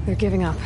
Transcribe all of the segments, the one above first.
They're giving up.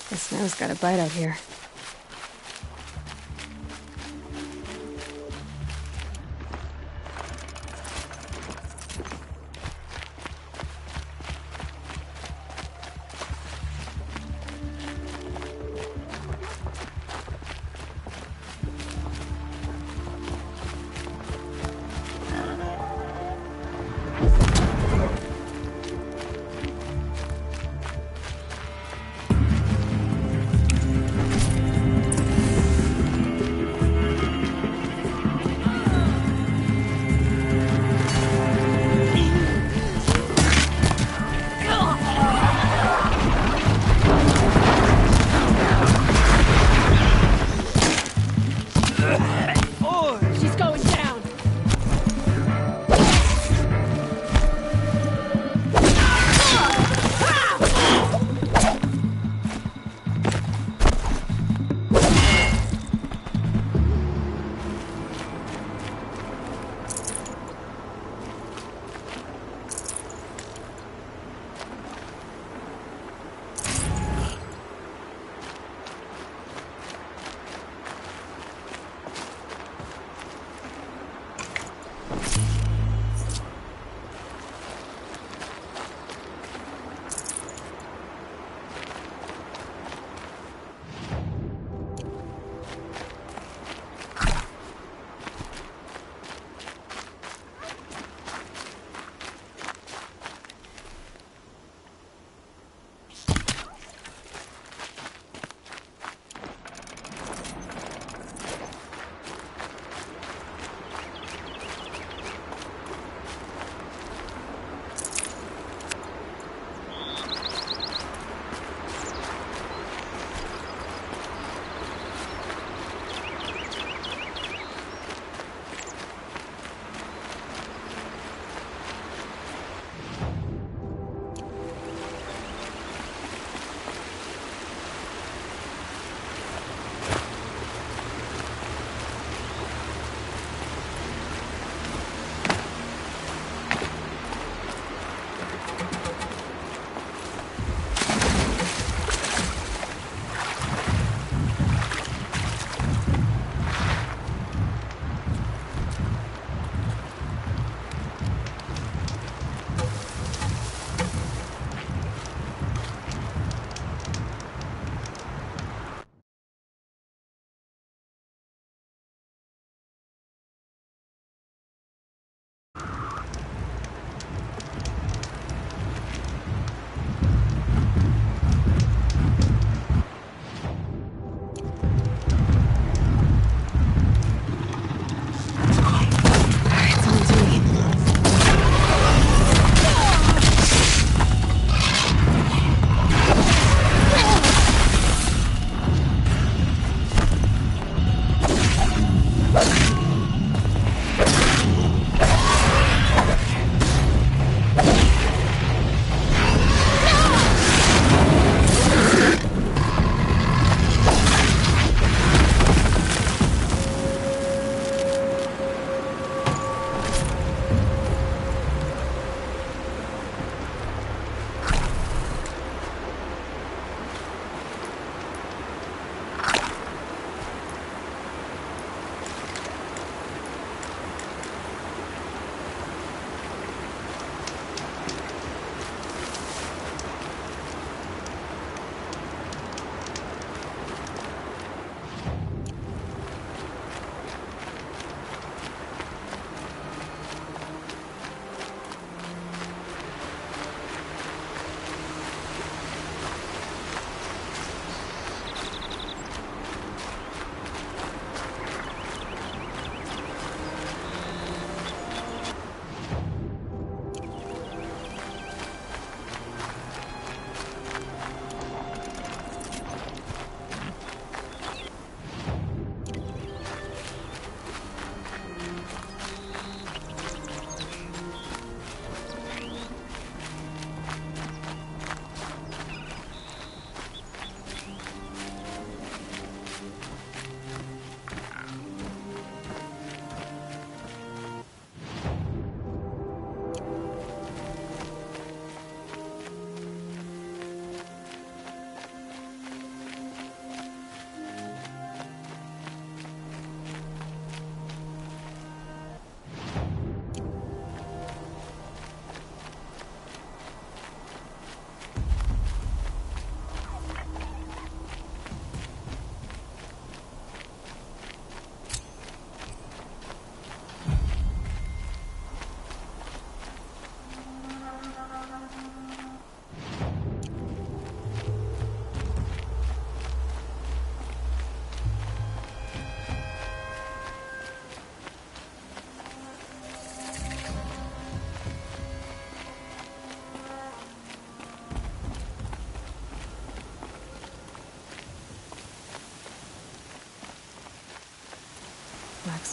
The snow's got a bite out here.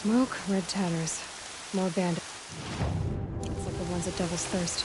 Smoke, red tatters. More bandits. It's like the ones at Devil's Thirst.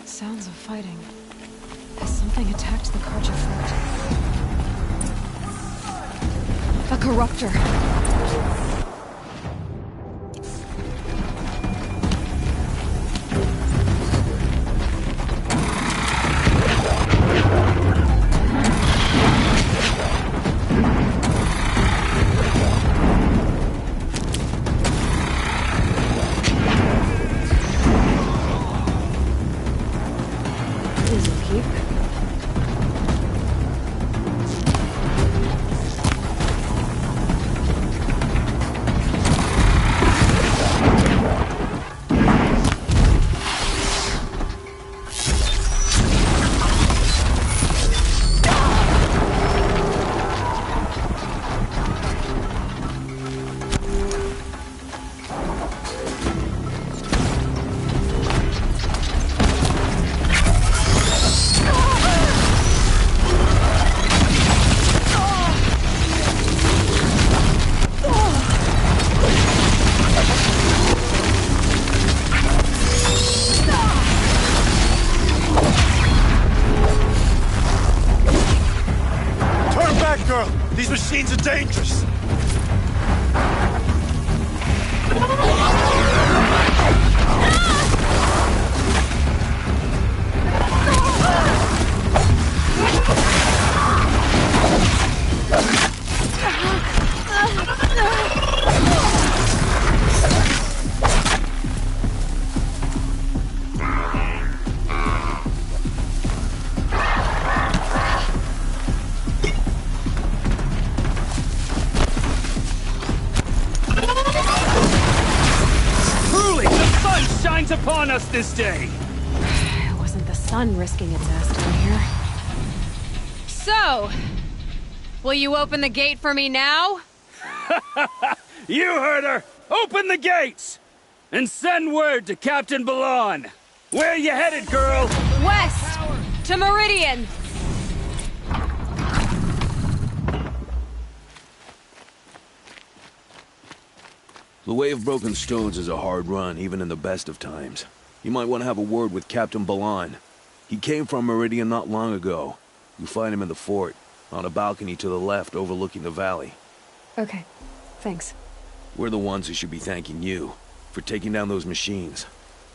Sounds of fighting. Has something attacked the Karja fort? A corruptor. These machines are dangerous! Upon us this day! It wasn't the sun risking its ass down here. So, will you open the gate for me now? You heard her! Open the gates! And send word to Captain Balan! Where you headed, girl? West! To Meridian! The Way of Broken Stones is a hard run, even in the best of times. You might want to have a word with Captain Balan. He came from Meridian not long ago. You'll find him in the fort, on a balcony to the left overlooking the valley. Okay, thanks. We're the ones who should be thanking you for taking down those machines.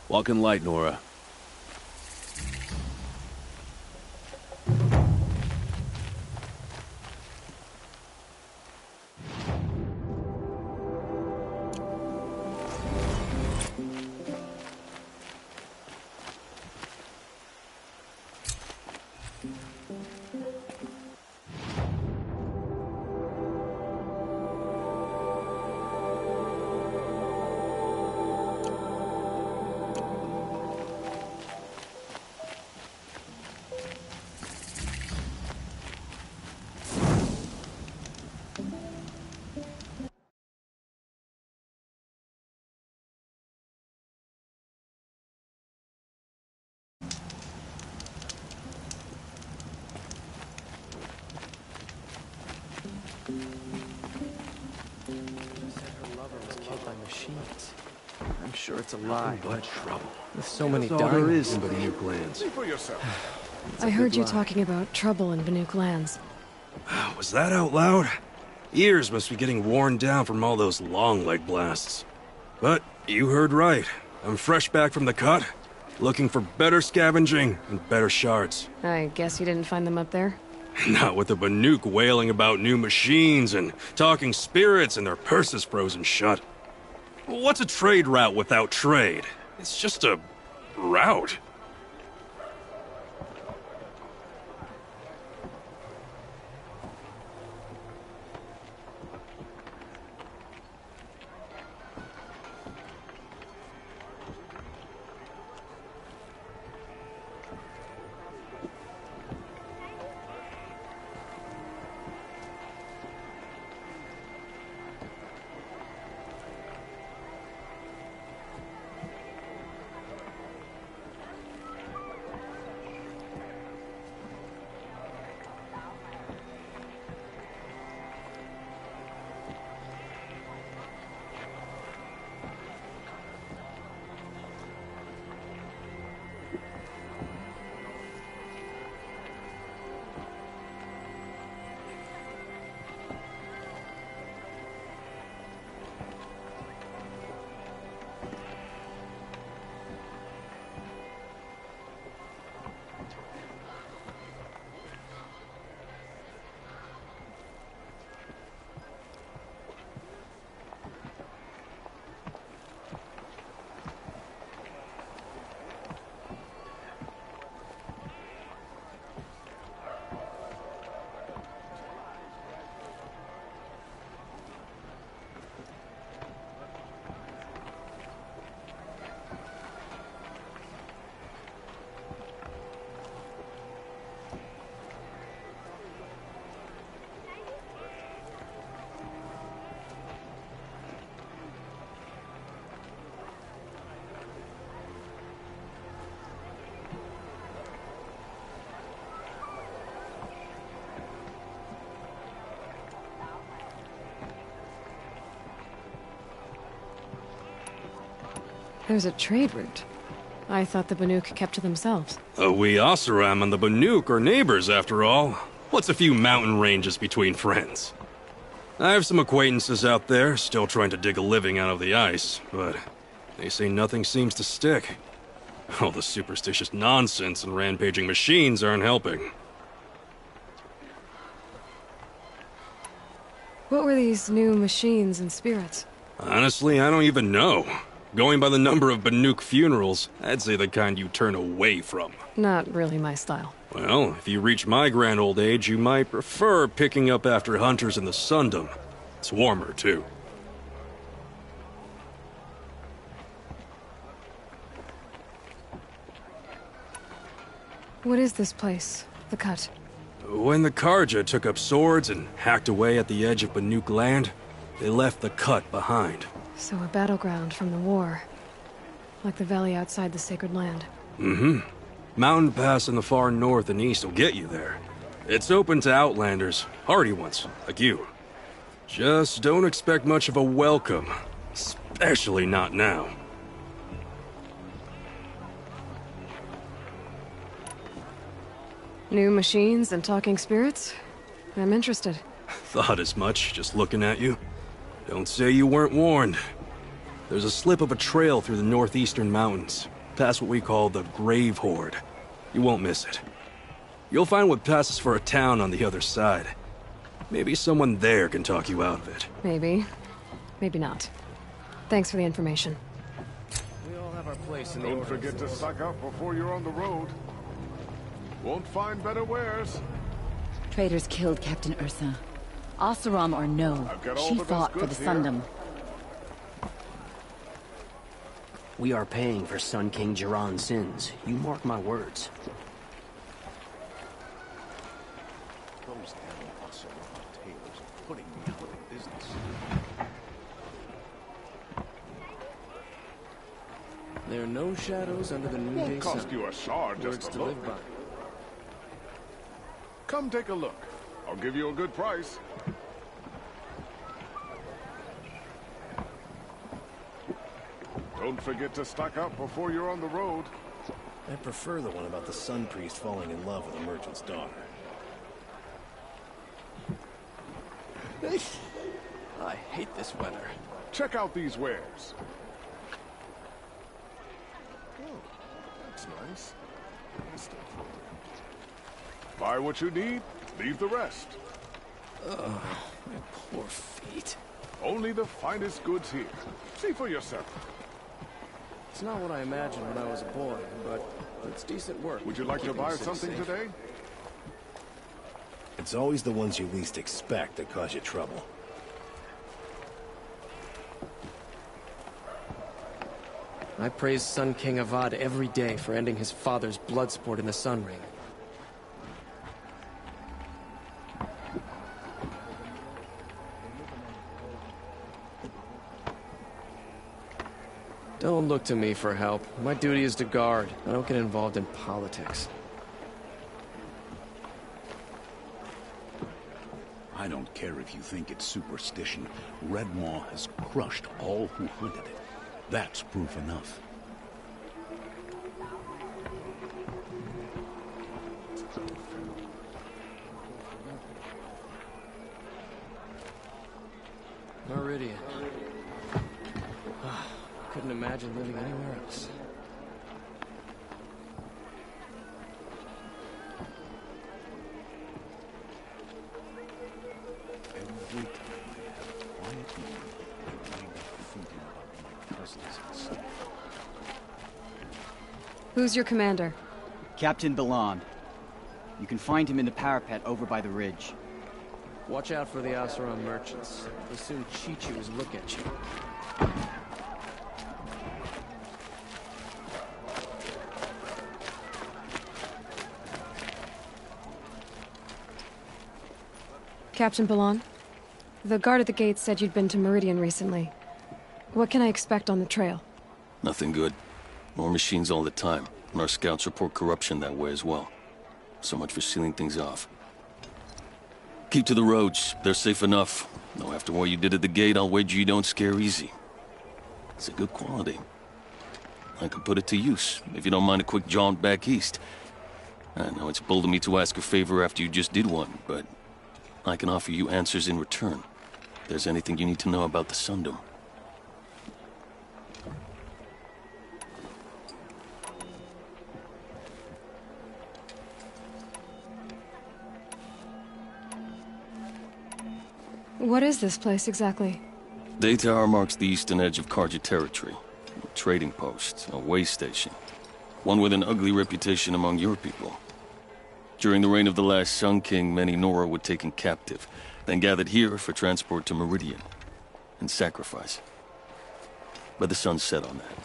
Walk in light, Nora. I'm sure it's a lie, but trouble. with so many That's all there dying. is in Banuke lands. I heard you talking about trouble in Banuk lands. Was that out loud? Ears must be getting worn down from all those long leg blasts. But you heard right. I'm fresh back from the cut, looking for better scavenging and better shards. I guess you didn't find them up there? Not with the Banuk wailing about new machines and talking spirits and their purses frozen shut. What's a trade route without trade? It's just a route. There's a trade route. I thought the Banuk kept to themselves. We Oseram and the Banuk are neighbors, after all. What's a few mountain ranges between friends? I have some acquaintances out there, still trying to dig a living out of the ice, but they say nothing seems to stick. All the superstitious nonsense and rampaging machines aren't helping. What were these new machines and spirits? Honestly, I don't even know. Going by the number of Banuk funerals, I'd say the kind you turn away from. Not really my style. Well, if you reach my grand old age, you might prefer picking up after hunters in the Sundom. It's warmer, too. What is this place? The Cut? When the Karja took up swords and hacked away at the edge of Banuk land, they left the Cut behind. So a battleground from the war. Like the valley outside the Sacred Land. Mm-hmm. Mountain Pass in the far north and east will get you there. It's open to outlanders, hardy ones, like you. Just don't expect much of a welcome. Especially not now. New machines and talking spirits? I'm interested. Thought as much, just looking at you. Don't say you weren't warned. There's a slip of a trail through the northeastern mountains, past what we call the Grave Horde. You won't miss it. You'll find what passes for a town on the other side. Maybe someone there can talk you out of it. Maybe. Maybe not. Thanks for the information. We all have our place in the Don't forget to stock up before you're on the road. Won't find better wares. Traitors killed Captain Ursa. Oseram or no, I've got all she the best fought for the goods here. Sundom. We are paying for Sun King Jiran's sins. You mark my words. Those damn Oseram tailors are putting me out of business. There are no shadows under the noonday Won't cost sun. you a shard Words just to to live look. by. Come take a look. I'll give you a good price. Don't forget to stock up before you're on the road. I prefer the one about the Sun Priest falling in love with a merchant's daughter. hate this weather. Check out these wares. Oh, that's nice. Buy what you need, leave the rest. Ugh, my poor feet. Only the finest goods here. See for yourself. It's not what I imagined when I was a boy, but it's decent work. Would you like to buy something today? It's always the ones you least expect that cause you trouble. I praise Sun King Avad every day for ending his father's blood sport in the Sun Ring. Don't look to me for help. My duty is to guard. I don't get involved in politics. I don't care if you think it's superstition. Red Maw has crushed all who hunted it. That's proof enough. Meridian. Couldn't imagine living anywhere else. Every time I have a quiet moment, I wind up thinking about my cousins and stuff. Who's your commander? Captain Balan. You can find him in the parapet over by the ridge. Watch out for the Asaran merchants. They'll soon cheat you as look at you. Captain Balan? The guard at the gate said you'd been to Meridian recently. What can I expect on the trail? Nothing good. More machines all the time, and our scouts report corruption that way as well. So much for sealing things off. Keep to the roads. They're safe enough. Though after what you did at the gate, I'll wager you don't scare easy. It's a good quality. I could put it to use, if you don't mind a quick jaunt back east. I know it's bold of me to ask a favor after you just did one, but I can offer you answers in return. If there's anything you need to know about the Sundom. What is this place exactly? Daytower marks the eastern edge of Karja territory. A trading post, a way station. One with an ugly reputation among your people. During the reign of the last Sun King, many Nora were taken captive, then gathered here for transport to Meridian, and sacrifice. But the sun set on that.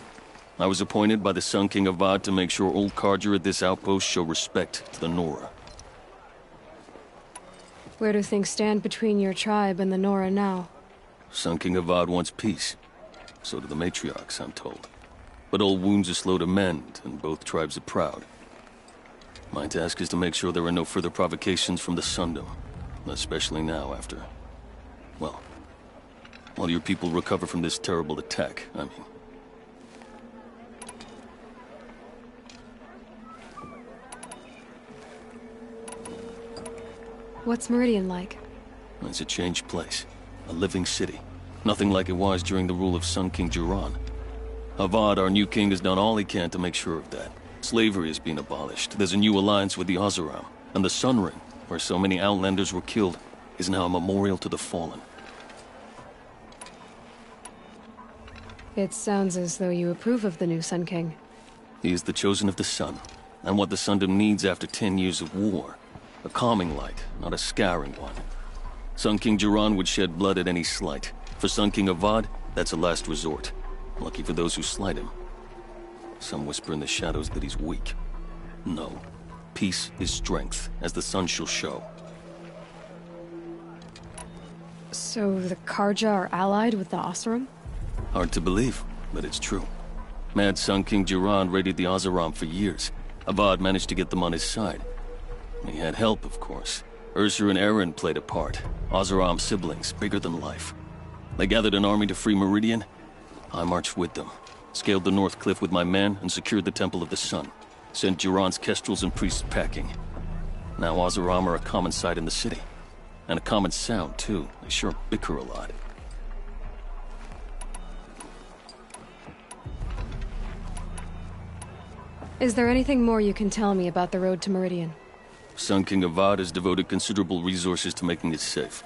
I was appointed by the Sun King Avad to make sure old Karja at this outpost show respect to the Nora. Where do things stand between your tribe and the Nora now? Sun King Avad wants peace. So do the matriarchs, I'm told. But old wounds are slow to mend, and both tribes are proud. My task is to make sure there are no further provocations from the Sundom. Especially now after... well, while your people recover from this terrible attack, I mean. What's Meridian like? It's a changed place. A living city. Nothing like it was during the rule of Sun King Jiran. Avad, our new king, has done all he can to make sure of that. Slavery has been abolished. There's a new alliance with the Oseram. And the Sun Ring, where so many Outlanders were killed, is now a memorial to the fallen. It sounds as though you approve of the new Sun King. He is the chosen of the sun, and what the Sundom needs after 10 years of war. A calming light, not a scouring one. Sun King Jiran would shed blood at any slight. For Sun King Avad, that's a last resort. Lucky for those who slight him. Some whisper in the shadows that he's weak. No. Peace is strength, as the sun shall show. So the Karja are allied with the Oseram? Hard to believe, but it's true. Mad Sun King Jiran raided the Oseram for years. Avad managed to get them on his side. He had help, of course. Ursa and Eren played a part. Oseram siblings, bigger than life. They gathered an army to free Meridian. I marched with them. Scaled the North Cliff with my men and secured the Temple of the Sun. Sent Jiran's kestrels and priests packing. Now Oseram are a common sight in the city. And a common sound, too. They sure bicker a lot. Is there anything more you can tell me about the road to Meridian? Sun King Avad has devoted considerable resources to making it safe.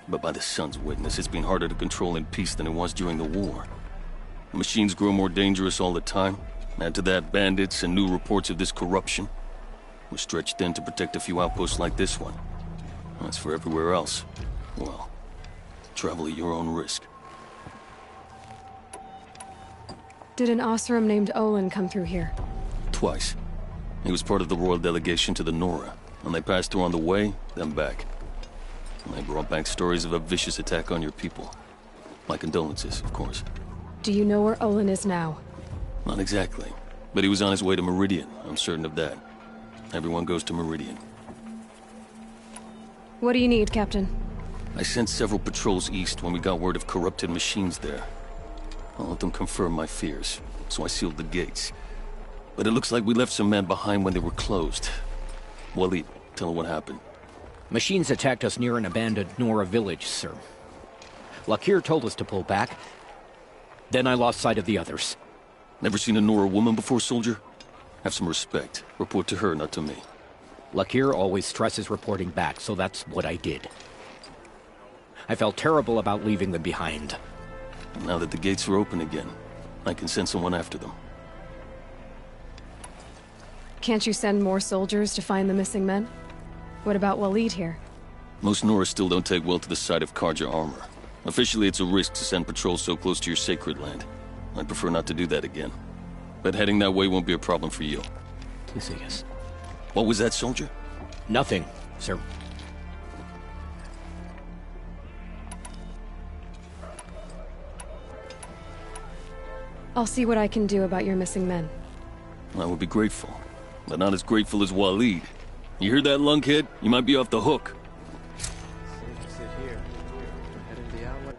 But by the Sun's witness, it's been harder to control in peace than it was during the war. The machines grow more dangerous all the time. Add to that bandits and new reports of this corruption. We're stretched thin to protect a few outposts like this one. As for everywhere else, well, travel at your own risk. Did an Oseram named Olin come through here? Twice. He was part of the royal delegation to the Nora, and they passed through on the way, then back. And they brought back stories of a vicious attack on your people. My condolences, of course. Do you know where Olin is now? Not exactly, but he was on his way to Meridian, I'm certain of that. Everyone goes to Meridian. What do you need, Captain? I sent several patrols east when we got word of corrupted machines there. I'll let them confirm my fears, so I sealed the gates. But it looks like we left some men behind when they were closed. Waleed, tell her what happened. Machines attacked us near an abandoned Nora village, sir. Lakir told us to pull back. Then I lost sight of the others. Never seen a Nora woman before, soldier? Have some respect. Report to her, not to me. Lakir always stresses reporting back, so that's what I did. I felt terrible about leaving them behind. Now that the gates are open again, I can send someone after them. Can't you send more soldiers to find the missing men? What about Waleed here? Most Nora still don't take well to the sight of Karja armor. Officially, it's a risk to send patrols so close to your sacred land. I'd prefer not to do that again. But heading that way won't be a problem for you. Yes. What was that, soldier? Nothing, sir. I'll see what I can do about your missing men. I would be grateful, but not as grateful as Waleed. You hear that, lunkhead? You might be off the hook. Sit here. Head in the outlet.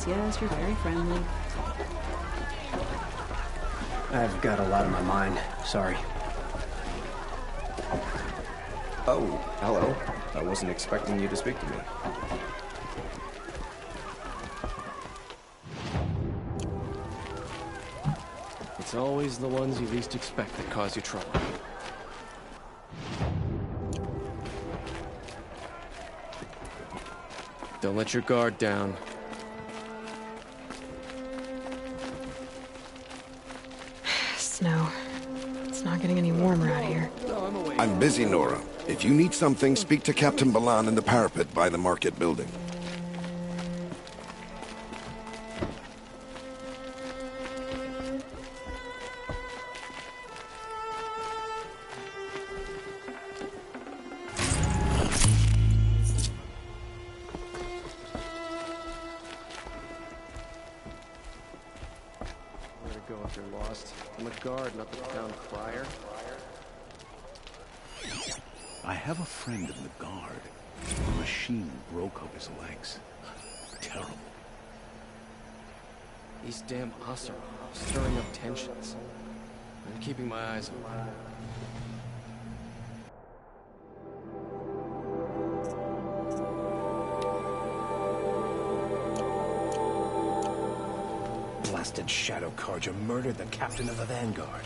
Yes, you're very friendly. I've got a lot on my mind. Sorry. Oh, hello. I wasn't expecting you to speak to me. It's always the ones you least expect that cause you trouble. Don't let your guard down. Snow. It's not getting any warmer out here. I'm busy, Nora. If you need something, speak to Captain Balan in the parapet by the market building. Go if you're lost. I'm a guard, not the town crier. I have a friend in the guard. A machine broke up his legs. Terrible. These damn Oseram stirring up tensions. I'm keeping my eyes open. Blasted Shadow Karja murdered the captain of the Vanguard.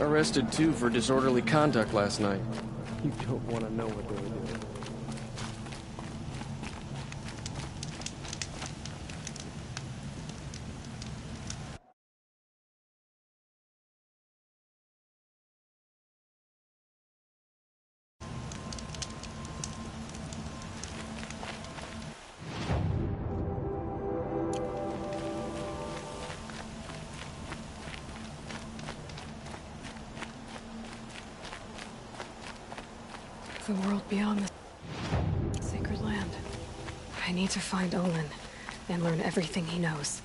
Arrested too for disorderly conduct last night. You don't want to know what they were doing. The world beyond the sacred land. I need to find Olin and learn everything he knows.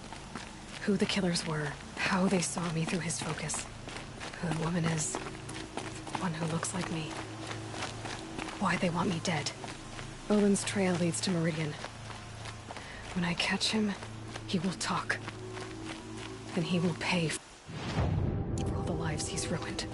Who the killers were, how they saw me through his focus, who the woman is, one who looks like me, why they want me dead. Olin's trail leads to Meridian. When I catch him, he will talk. And he will pay for all the lives he's ruined.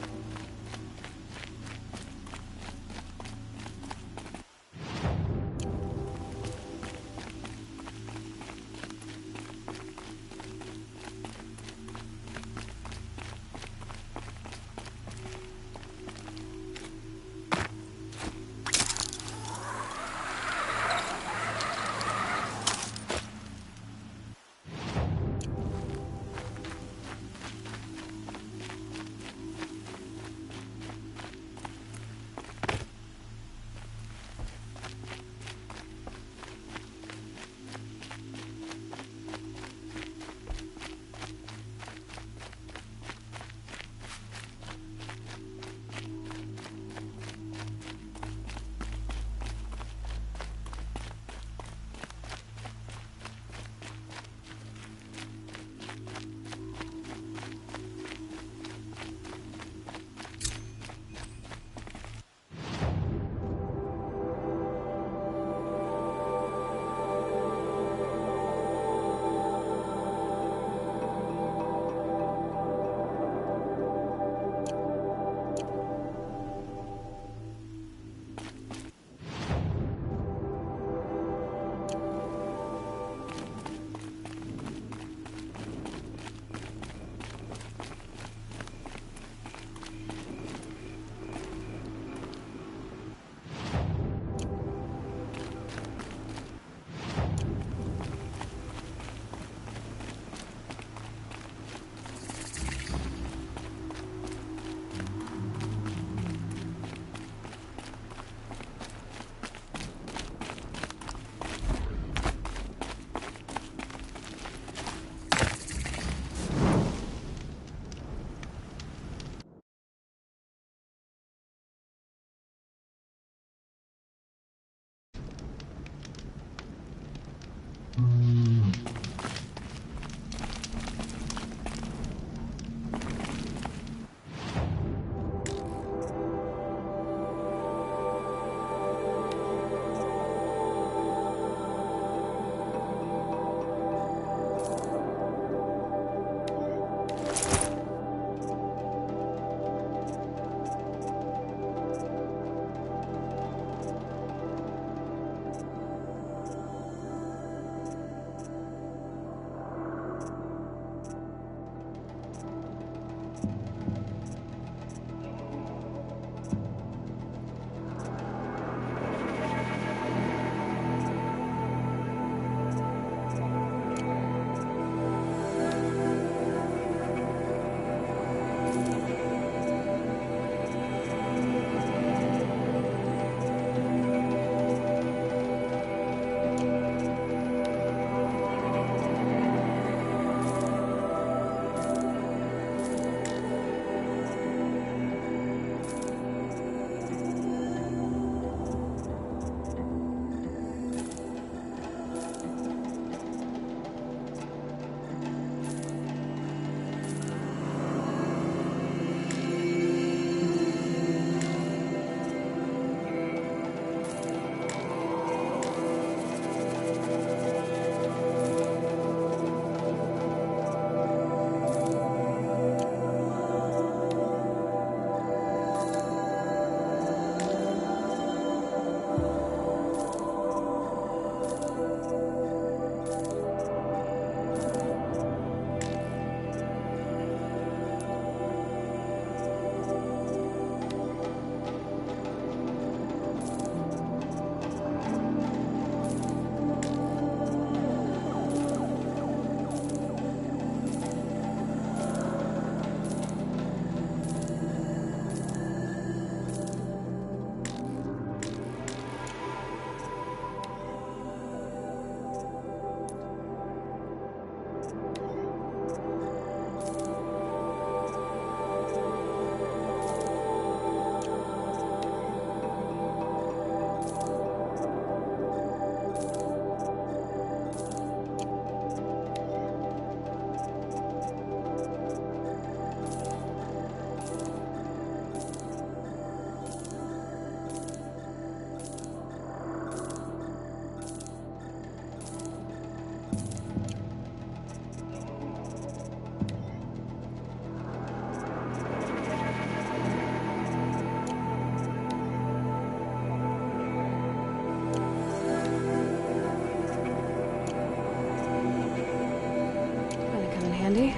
Gonna come in handy.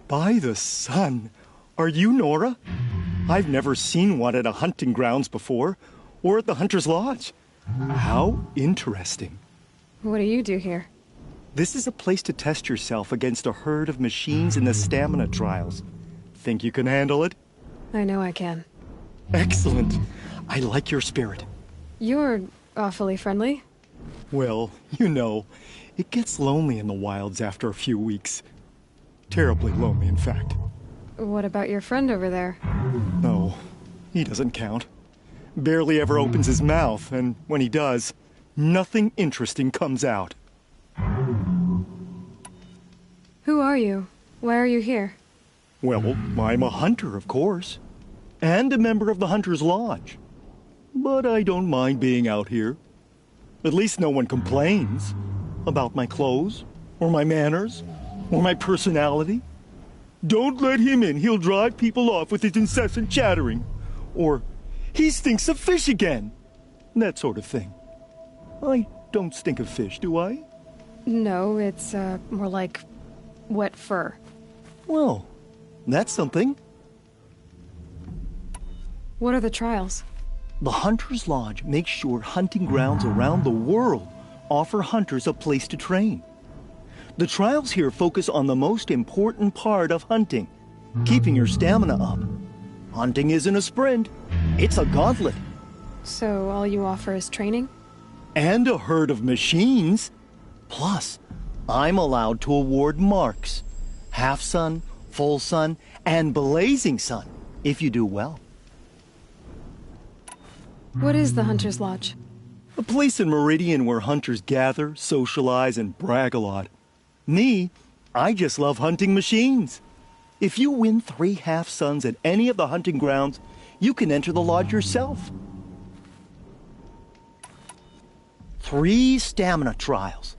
By the sun! Are you Nora? I've never seen one at a hunting grounds before, or at the Hunter's Lodge. How interesting. What do you do here? This is a place to test yourself against a herd of machines in the stamina trials. Think you can handle it? I know I can. Excellent. I like your spirit. You're awfully friendly. Well, you know, it gets lonely in the wilds after a few weeks. Terribly lonely, in fact. What about your friend over there? No, he doesn't count. Barely ever opens his mouth, and when he does, nothing interesting comes out. Who are you? Why are you here? Well, I'm a hunter, of course. And a member of the Hunter's Lodge. But I don't mind being out here. At least no one complains about my clothes, or my manners, or my personality. Don't let him in, he'll drive people off with his incessant chattering. Or, he stinks of fish again. That sort of thing. I don't stink of fish, do I? No, it's, more like wet fur. Well, that's something. What are the trials? The Hunter's Lodge makes sure hunting grounds around the world offer hunters a place to train. The trials here focus on the most important part of hunting, keeping your stamina up. Hunting isn't a sprint, it's a gauntlet. So all you offer is training? And a herd of machines. Plus, I'm allowed to award marks. Half sun, full sun, and blazing sun, if you do well. What is the Hunter's Lodge? A place in Meridian where hunters gather, socialize, and brag a lot. Me, I just love hunting machines. If you win 3 half suns at any of the hunting grounds, you can enter the lodge yourself. 3 stamina trials.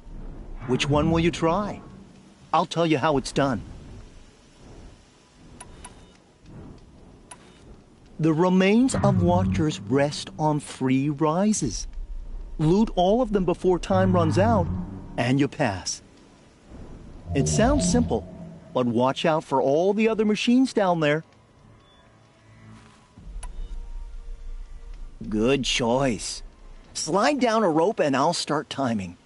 Which one will you try? I'll tell you how it's done. The remains of watchers rest on 3 rises. Loot all of them before time runs out, and you pass. It sounds simple, but watch out for all the other machines down there. Good choice. Slide down a rope and I'll start timing.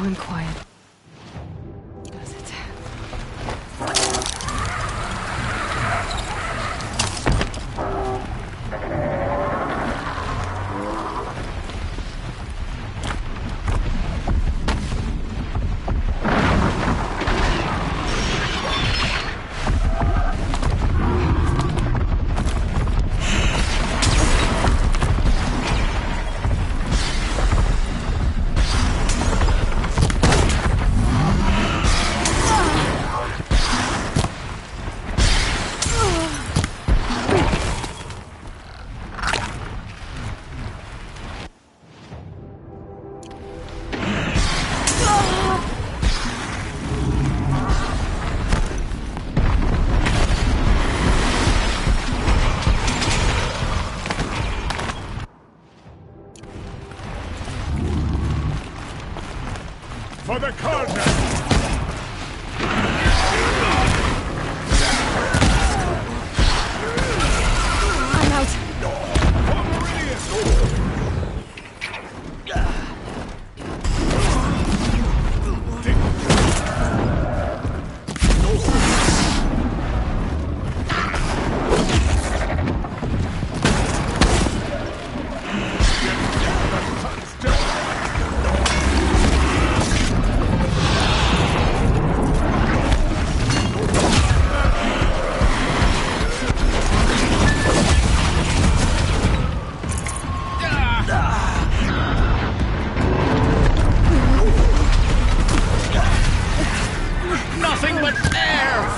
and quiet. Does it? For the Cardinal! I'm out. Nothing but air!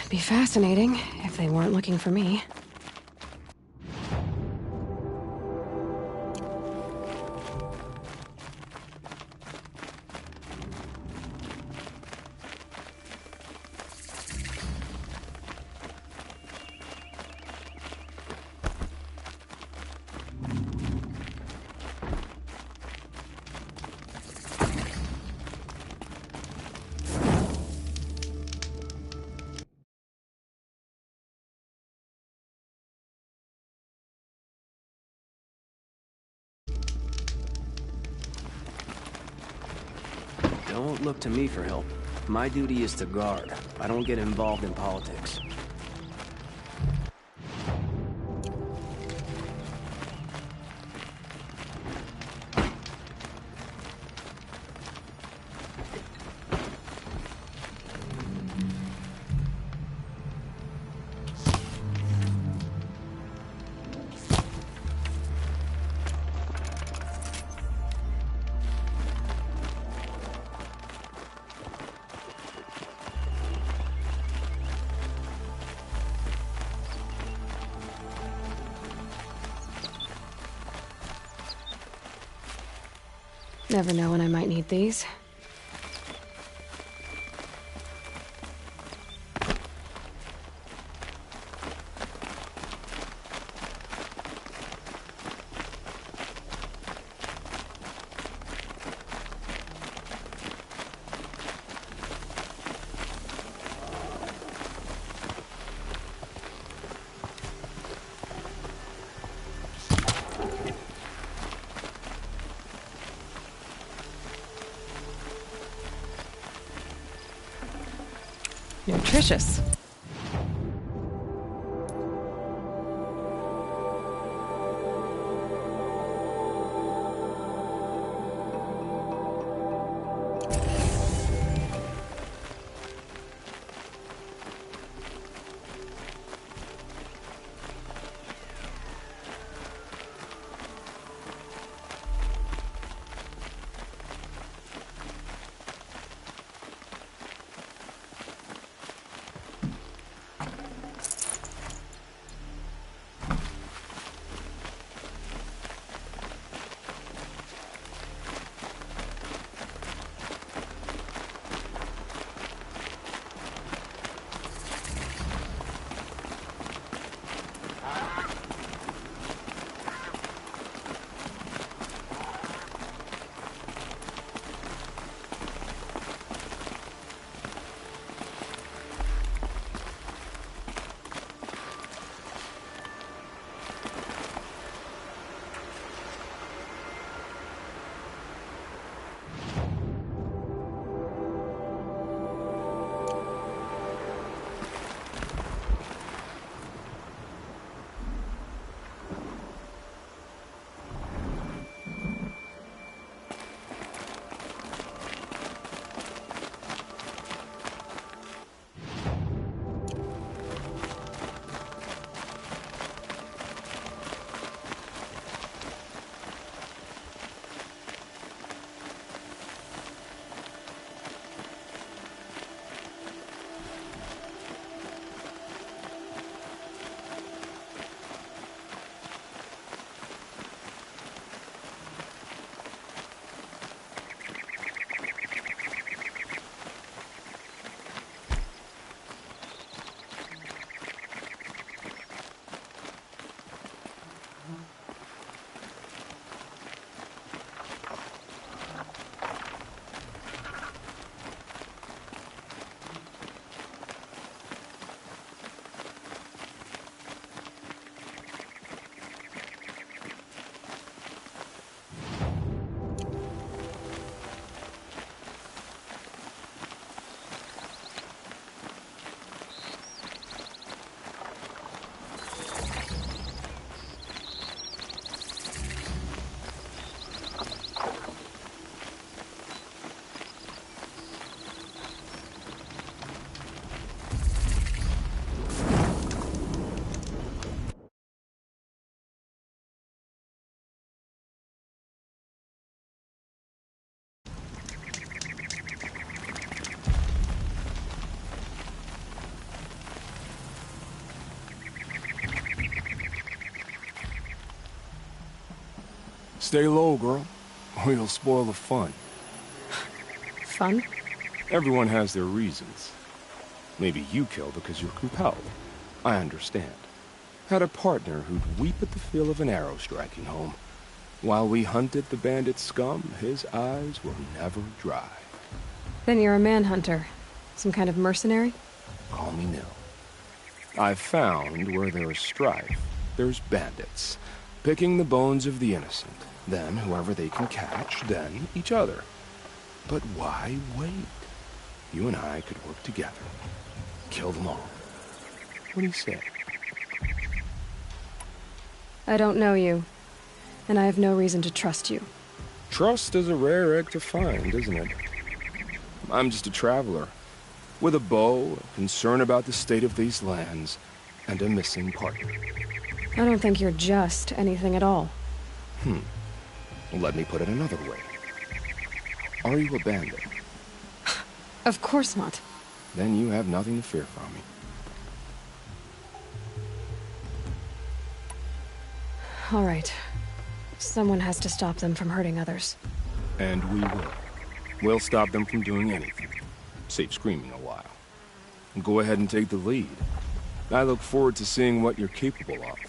Be fascinating if they weren't looking for me. Don't look to me for help. My duty is to guard. I don't get involved in politics. Never know when I might need these. Nutritious. Stay low, girl, or you'll spoil the fun. Fun? Everyone has their reasons. Maybe you kill because you're compelled. I understand. Had a partner who'd weep at the feel of an arrow striking home. While we hunted the bandit scum, his eyes were never dry. Then you're a manhunter. Some kind of mercenary? Call me Nil. I've found where there is strife, there's bandits, picking the bones of the innocent. Then whoever they can catch, then each other. But why wait? You and I could work together. Kill them all. What do you say? I don't know you, and I have no reason to trust you. Trust is a rare egg to find, isn't it? I'm just a traveler, with a bow, a concern about the state of these lands, and a missing partner. I don't think you're just anything at all. Let me put it another way. Are you a bandit? Of course not. Then you have nothing to fear from me. All right. Someone has to stop them from hurting others. And we will. We'll stop them from doing anything. Save screaming a while. Go ahead and take the lead. I look forward to seeing what you're capable of.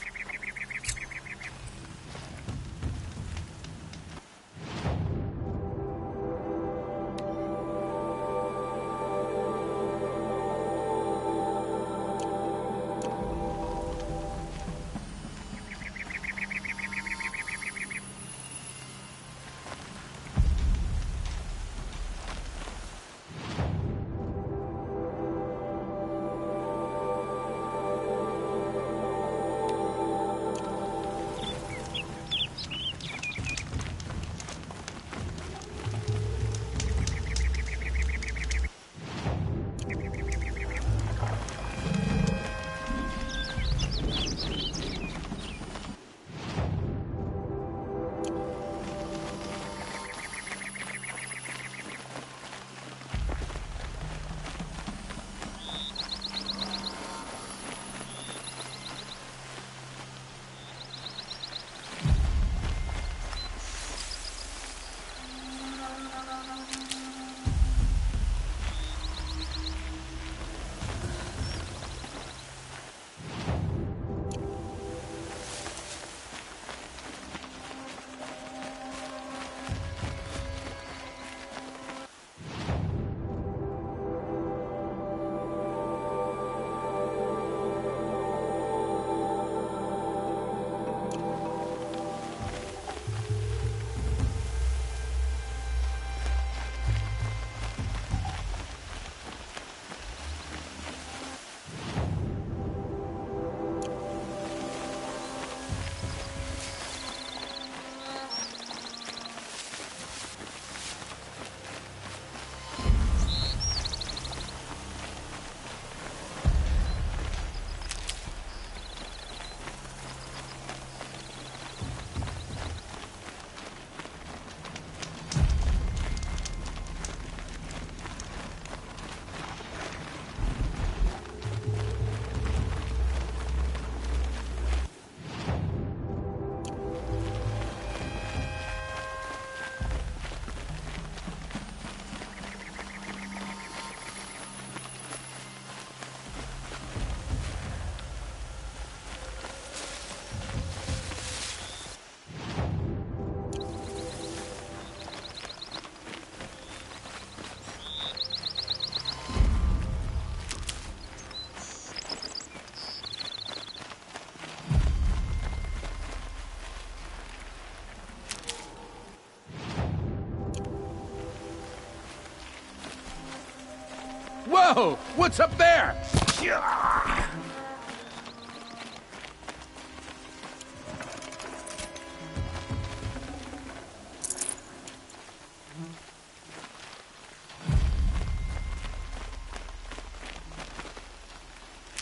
Whoa! What's up there?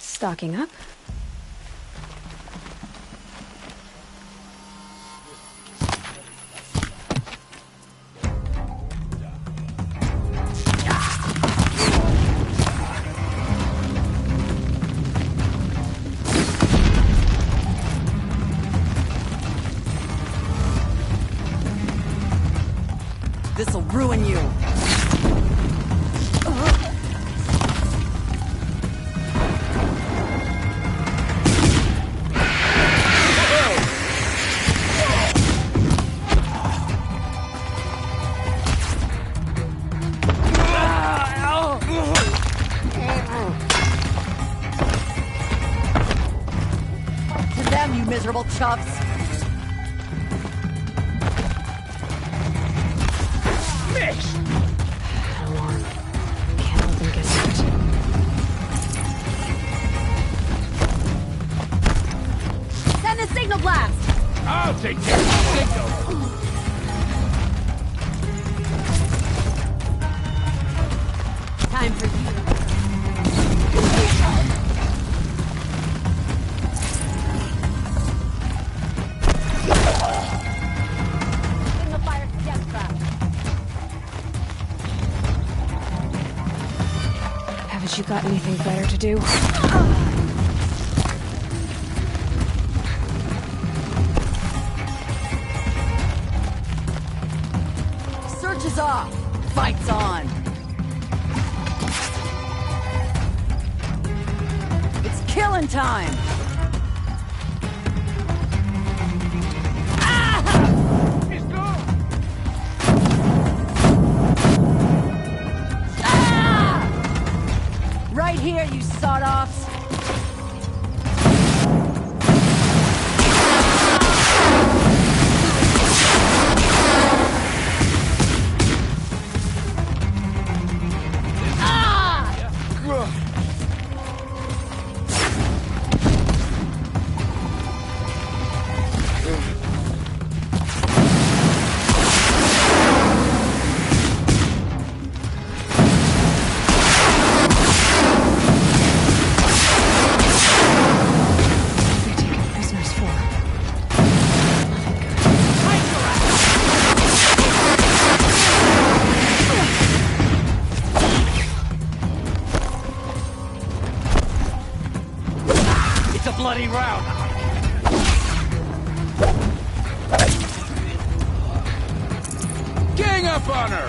Stocking up. ruin you. To them, you miserable chuffs. Alarm. Can't let them get to it. Send the signal blast! I'll take care of the signal. Time for you. Signal fire death trap. Haven't you got anything better to do? Search is off. Fight's on. It's killing time. Right here, you sawed-offs. They're taking prisoners for. It's a bloody rout. Gang up on her!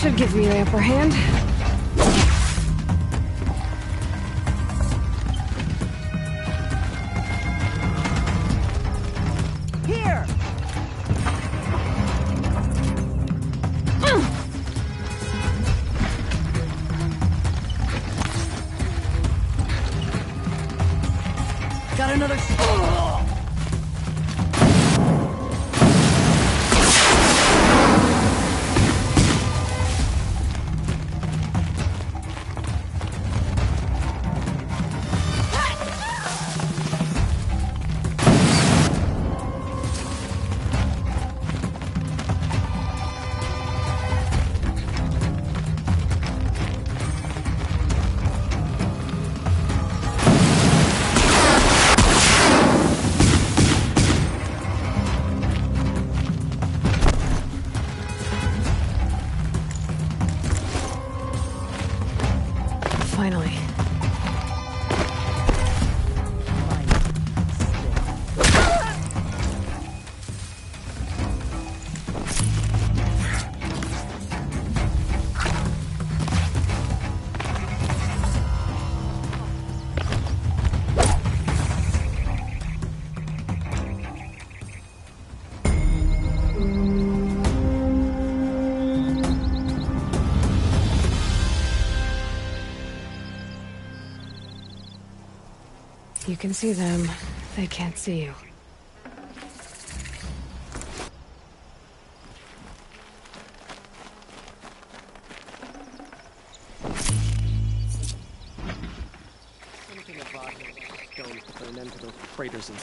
Should give me the upper hand. Here! Got another... Finally. You can see them. They can't see you. Anything about stones to put an end to those traitors and...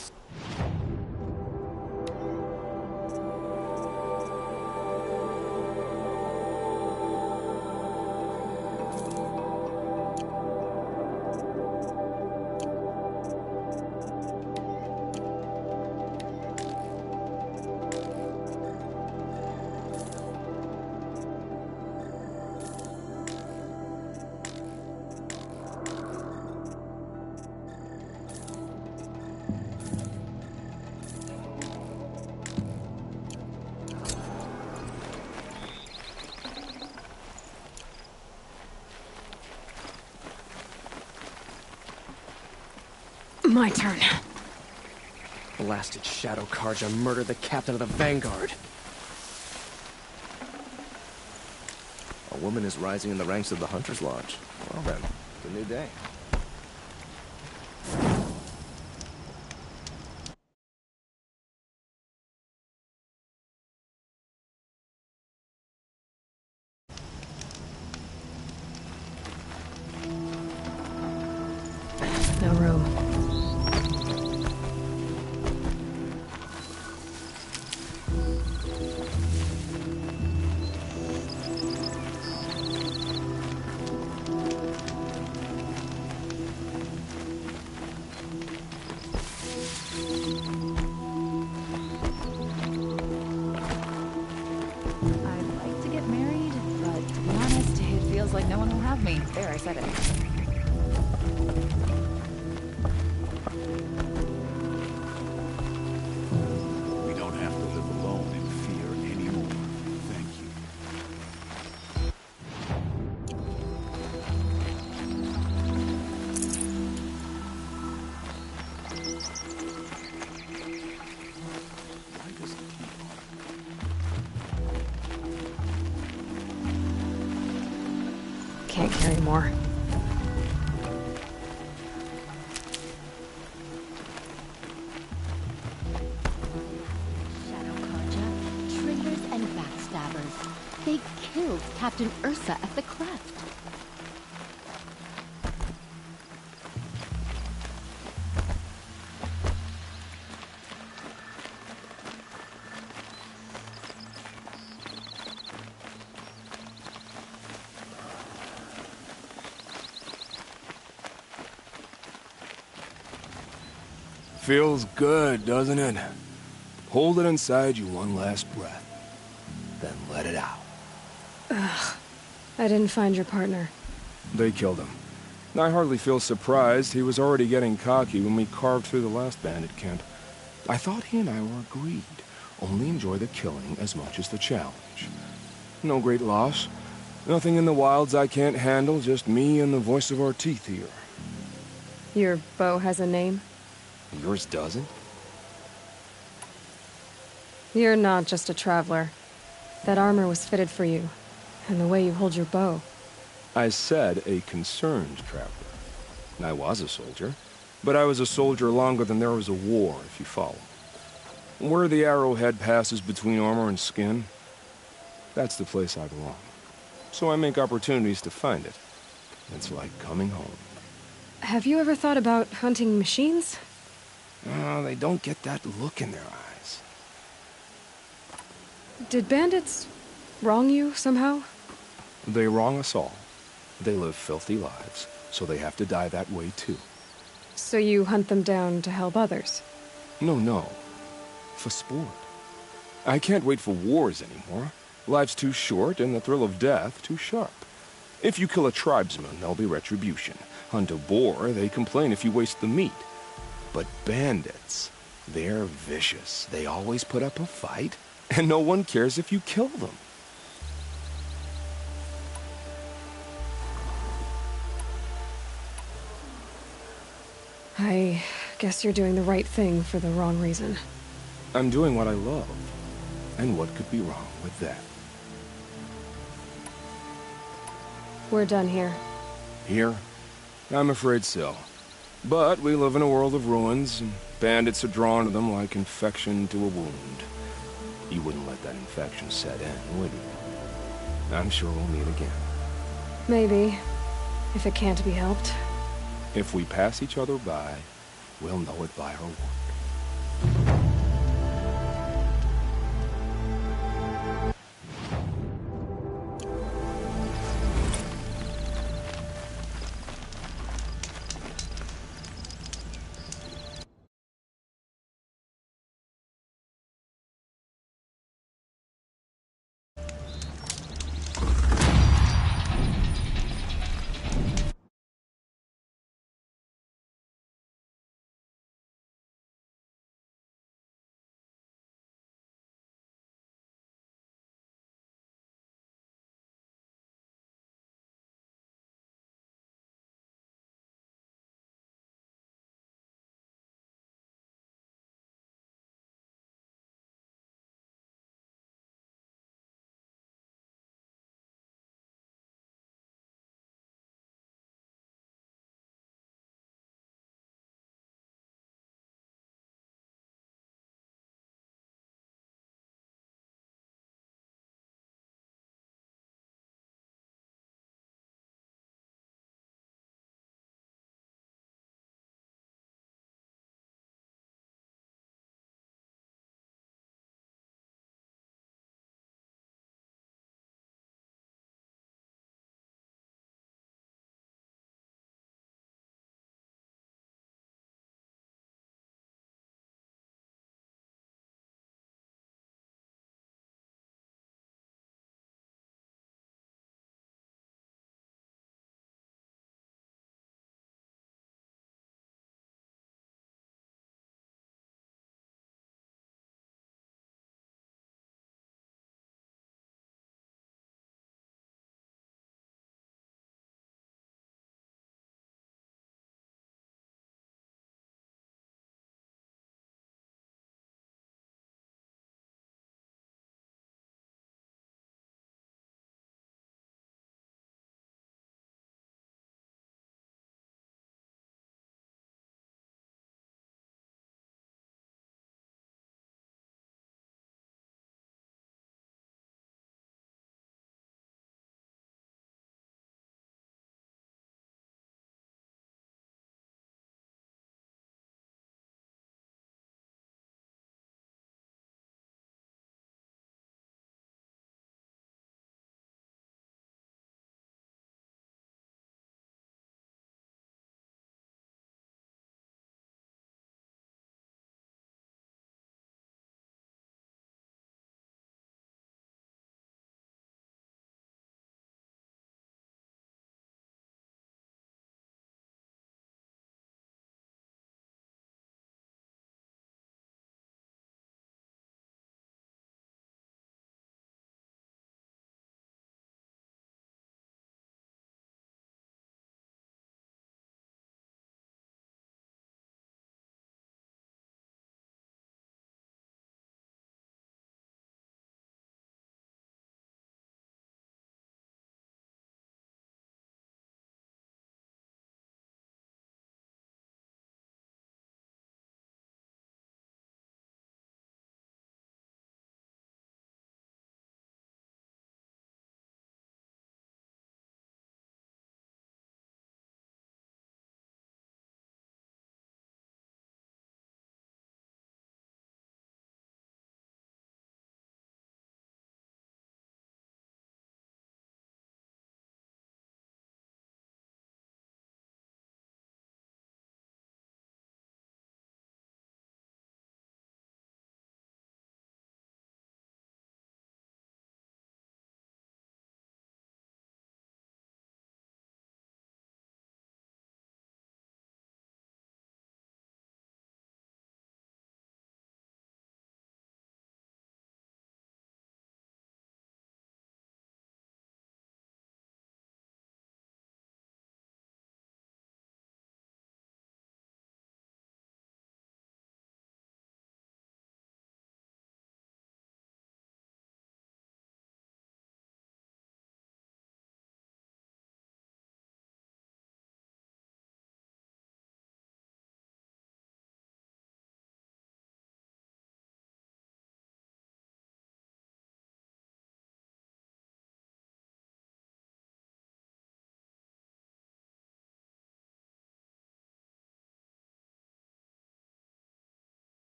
My turn. Blasted Shadow Karja murdered the captain of the Vanguard. A woman is rising in the ranks of the Hunter's Lodge. Well then, it's a new day. No room. I'd like to get married, but to be honest, it feels like no one will have me. There, I said it. We don't have to live alone in fear anymore. Thank you. Can't carry more. Shadow Karja, traitors and backstabbers. They killed Captain Ursa at the Cleft. Feels good, doesn't it? Hold it inside you one last breath. Then let it out. Ugh. I didn't find your partner. They killed him. I hardly feel surprised. He was already getting cocky when we carved through the last bandit camp. I thought he and I were agreed. Only enjoy the killing as much as the challenge. No great loss. Nothing in the wilds I can't handle, just me and the voice of our teeth here. Your bow has a name? Yours doesn't? You're not just a traveler. That armor was fitted for you, and the way you hold your bow. I said a concerned traveler. I was a soldier, but I was a soldier longer than there was a war, if you follow. Where the arrowhead passes between armor and skin, that's the place I belong. So I make opportunities to find it. It's like coming home. Have you ever thought about hunting machines? They don't get that look in their eyes. Did bandits wrong you somehow? They wrong us all. They live filthy lives, so they have to die that way too. So you hunt them down to help others? No. For sport. I can't wait for wars anymore. Life's too short and the thrill of death too sharp. If you kill a tribesman, there'll be retribution. Hunt a boar, they complain if you waste the meat. But bandits, they're vicious. They always put up a fight, and no one cares if you kill them. I guess you're doing the right thing for the wrong reason. I'm doing what I love. And what could be wrong with that? We're done here. Here? I'm afraid so. But we live in a world of ruins, and bandits are drawn to them like infection to a wound. You wouldn't let that infection set in, would you? I'm sure we'll meet again. Maybe, if it can't be helped. If we pass each other by, we'll know it by our work.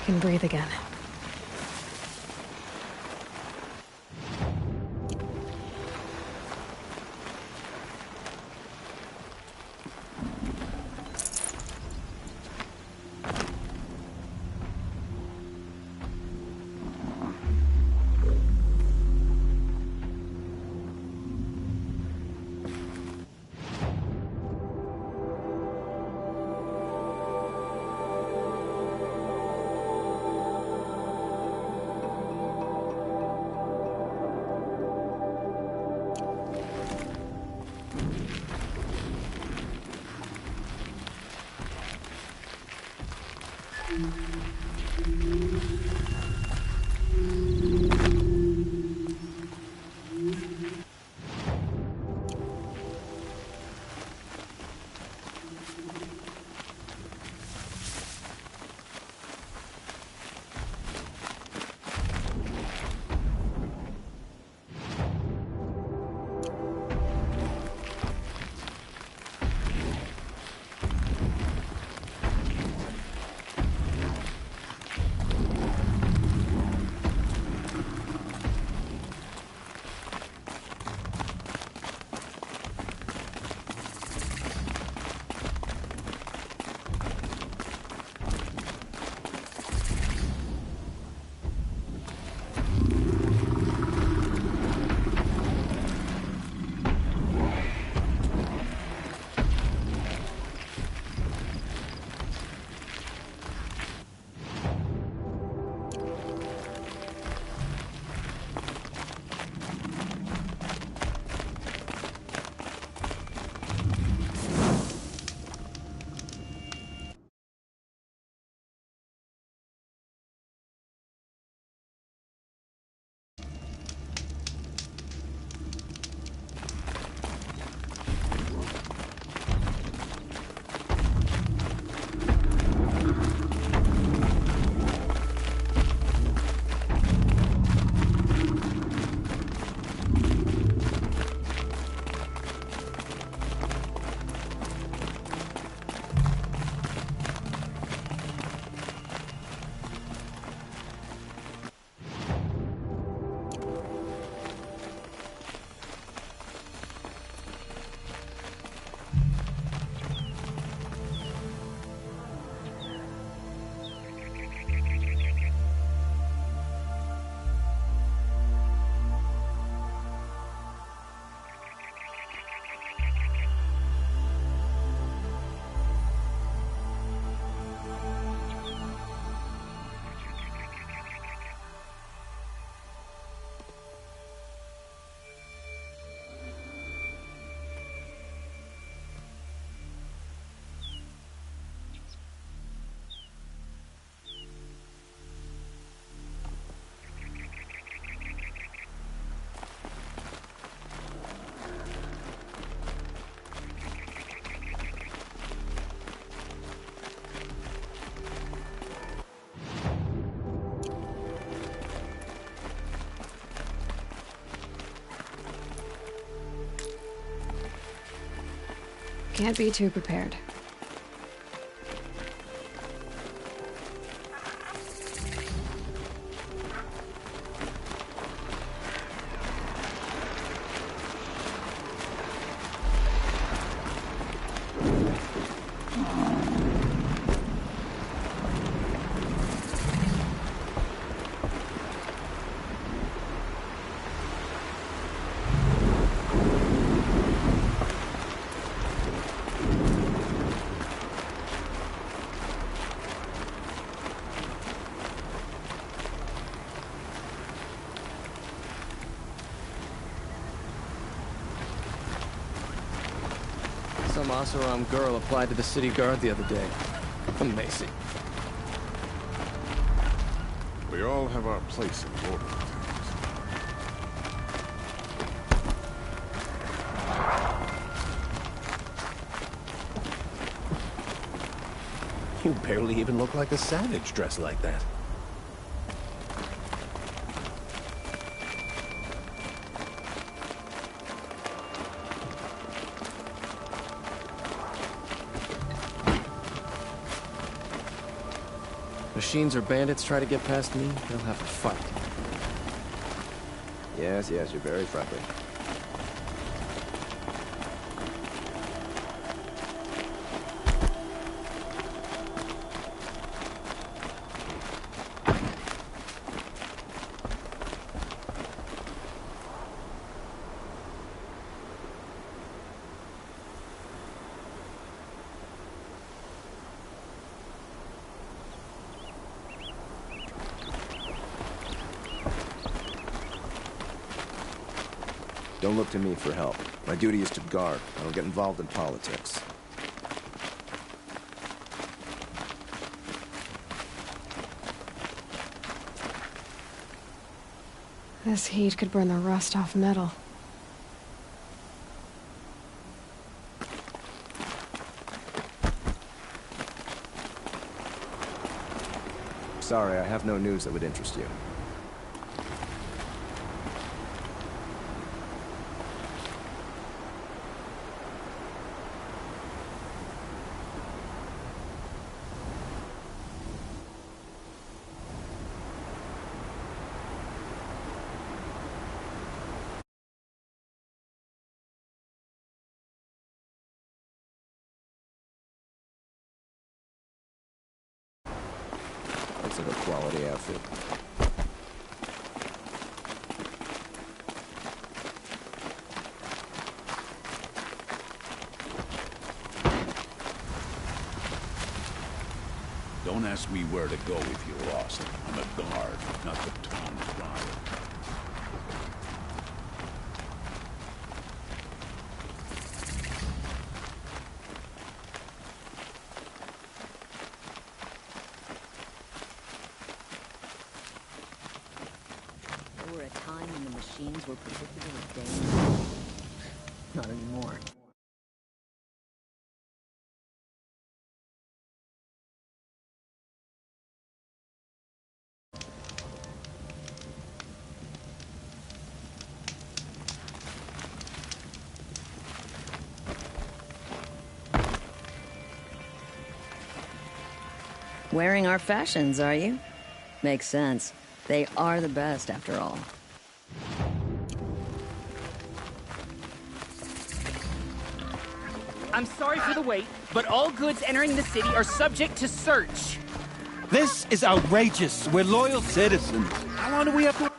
can breathe again. Can't be too prepared. Some Oseram girl applied to the city guard the other day. Amazing. We all have our place in the order of things. You barely even look like a savage dressed like that. Machines or bandits try to get past me, they'll have to fight. Yes, you're very friendly. Don't look to me for help. My duty is to guard. I don't get involved in politics. This heat could burn the rust off metal. Sorry, I have no news that would interest you. Looks like a quality outfit. Don't ask me where to go if you're lost. I'm a guard, not the town crier. There were a time when the machines were particularly dangerous. Not anymore. Wearing our fashions, are you? Makes sense. They are the best, after all. I'm sorry for the wait, but all goods entering the city are subject to search. This is outrageous. We're loyal citizens. How long do we have to...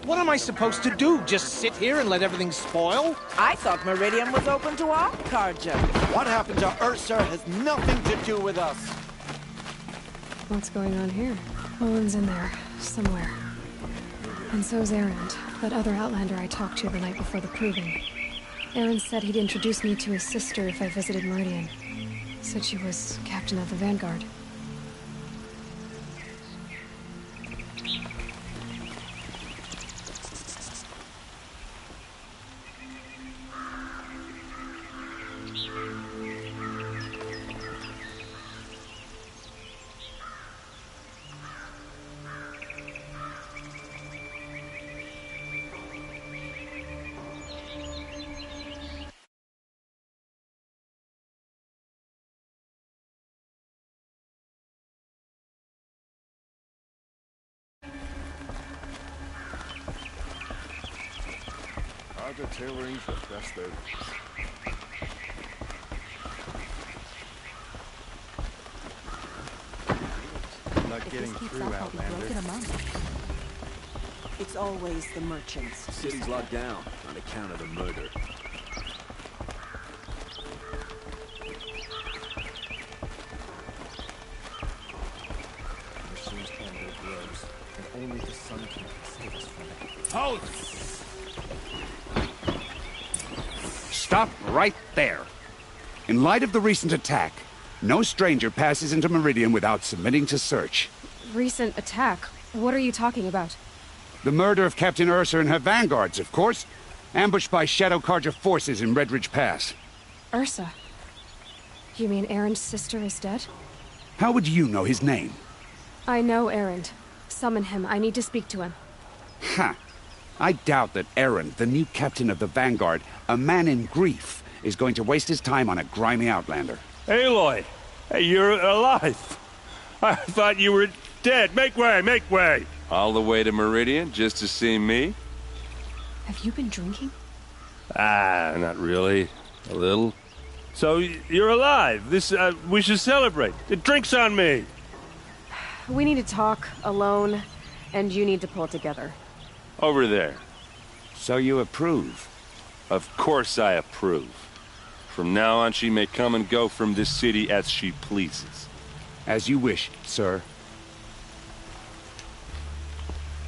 What am I supposed to do? Just sit here and let everything spoil? I thought Meridian was open to all, Carja. What happened to Ursa has nothing to do with us. What's going on here? Owen's in there, somewhere. And so's Erend, that other Outlander I talked to the night before the proving. Erend said he'd introduce me to his sister if I visited Meridian. Said she was captain of the Vanguard. Carja tailoring's the best there is. Not getting through, Outlander. It's always the merchants. The city's locked down on account of the murder. Machines can go blows, and only the Sun King can save us from it. Halt! Stop right there. In light of the recent attack, no stranger passes into Meridian without submitting to search. Recent attack? What are you talking about? The murder of Captain Ursa and her vanguards, of course. Ambushed by Shadow Carja forces in Redridge Pass. Ursa? You mean Erin's sister is dead? How would you know his name? I know Erin. Summon him. I need to speak to him. Ha! I doubt that Erin, the new captain of the Vanguard, a man in grief, is going to waste his time on a grimy outlander. Aloy! Hey, you're alive! I thought you were dead. Make way, make way! All the way to Meridian just to see me? Have you been drinking? Not really. A little. So, you're alive. We should celebrate. The drink's on me! We need to talk, alone, and you need to pull it together. Over there. So you approve? Of course I approve. From now on, she may come and go from this city as she pleases. As you wish, sir.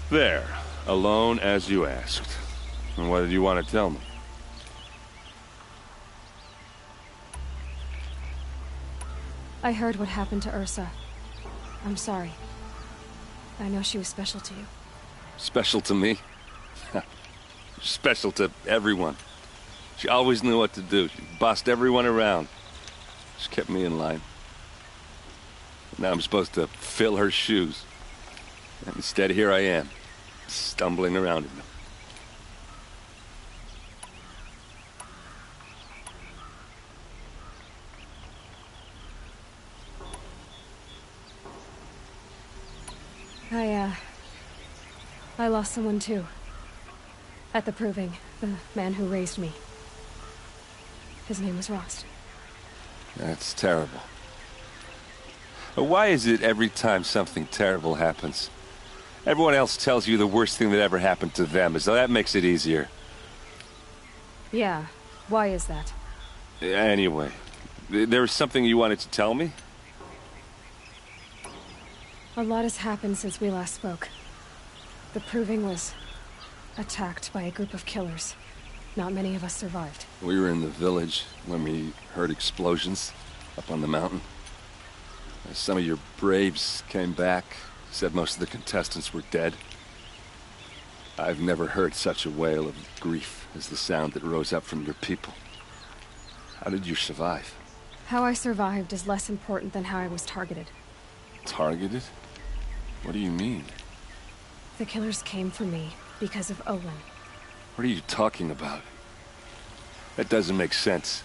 There. Alone as you asked. And what did you want to tell me? I heard what happened to Ursa. I'm sorry. I know she was special to you. Special to me? Special to everyone. She always knew what to do. She bossed everyone around. She kept me in line. Now I'm supposed to fill her shoes. And instead, here I am, stumbling around in them. I lost someone too. At the Proving, the man who raised me. His name was Rost. That's terrible. But why is it every time something terrible happens, everyone else tells you the worst thing that ever happened to them, as though that makes it easier? Yeah, why is that? Anyway, there was something you wanted to tell me? A lot has happened since we last spoke. The Proving was attacked by a group of killers. Not many of us survived. We were in the village when we heard explosions up on the mountain. Some of your braves came back, said most of the contestants were dead. I've never heard such a wail of grief as the sound that rose up from your people. How did you survive? How I survived is less important than how I was targeted. Targeted? What do you mean? The killers came for me because of Olin. What are you talking about? That doesn't make sense.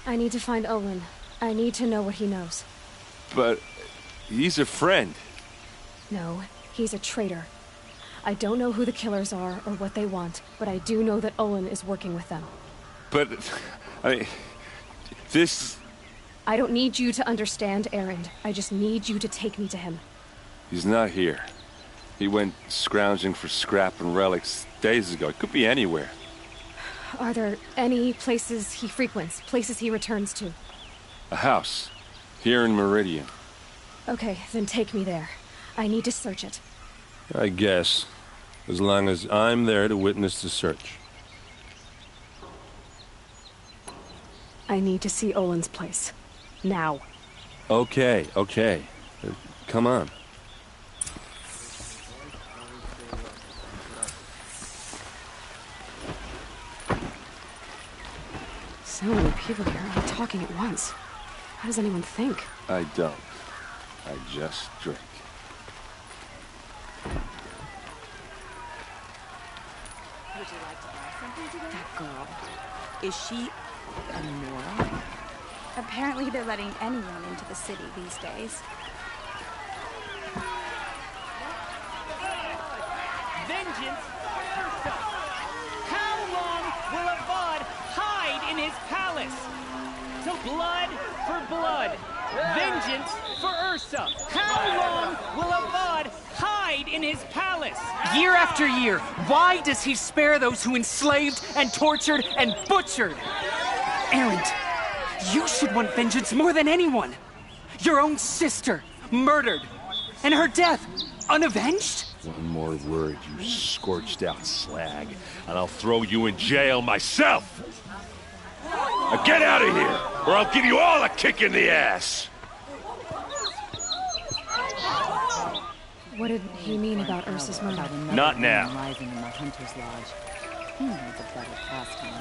I need to find Olin. I need to know what he knows. But he's a friend. No, he's a traitor. I don't know who the killers are or what they want, but I do know that Olin is working with them. But, this... I don't need you to understand, Erin. I just need you to take me to him. He's not here. He went scrounging for scrap and relics days ago. It could be anywhere. Are there any places he frequents, places he returns to? A house. Here in Meridian. Okay, then take me there. I need to search it. I guess. As long as I'm there to witness the search. I need to see Olin's place. Now. Okay. Come on. So many people here, all talking at once. How does anyone think? I don't. I just drink. Would you like to buy something today? That girl. Is she a Nora? Apparently they're letting anyone into the city these days. Blood for blood. Vengeance for Ursa. How long will Avad hide in his palace? Year after year, why does he spare those who enslaved and tortured and butchered? Erend, you should want vengeance more than anyone. Your own sister, murdered, and her death, unavenged? One more word, you scorched out slag, and I'll throw you in jail myself! Now get out of here, or I'll give you all a kick in the ass! What did he mean about Ursa's murder? Not now. Rising in the Hunter's Lodge. He needs a better pastime.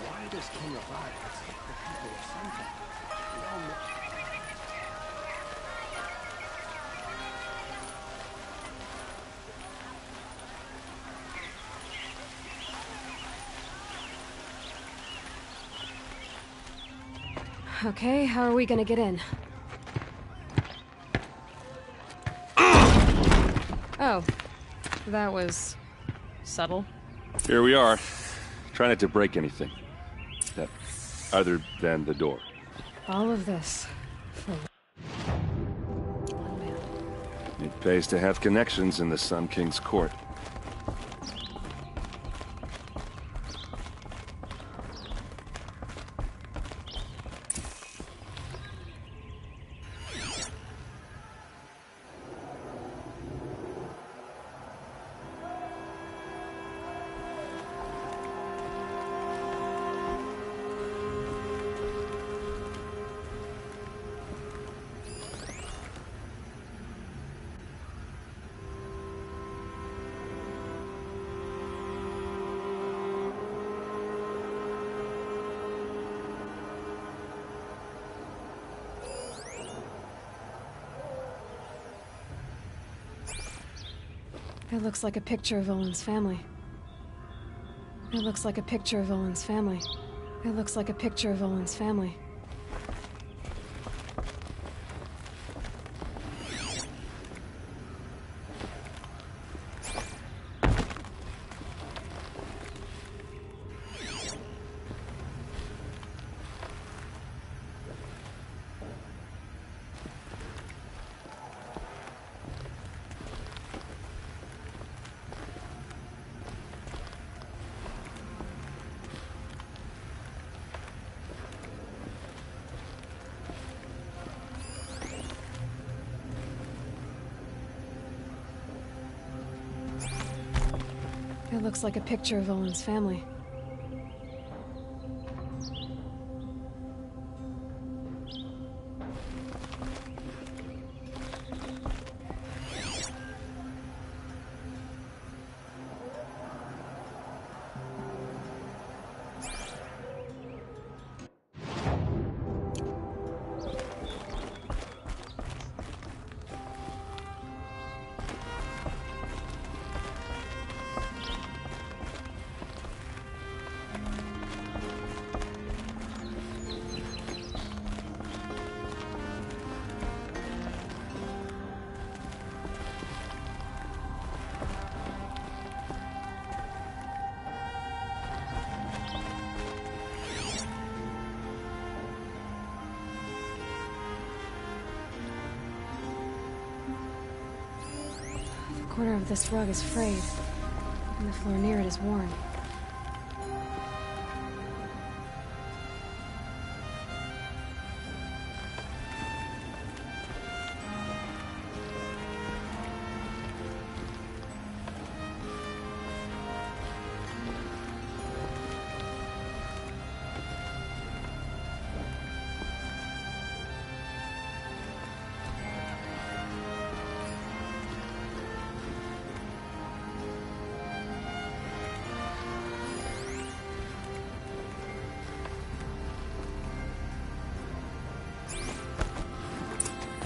Why does King Avad protect the people of Sunken? We all know. Okay, how are we gonna get in? Oh, that was subtle. Here we are. Try not to break anything. That other than the door. All of this for It pays to have connections in the Sun King's court. It looks like a picture of Olin's family. It looks like a picture of Olin's family. It looks like a picture of Olin's family. It looks like a picture of Olin's family. The corner of this rug is frayed, and the floor near it is worn.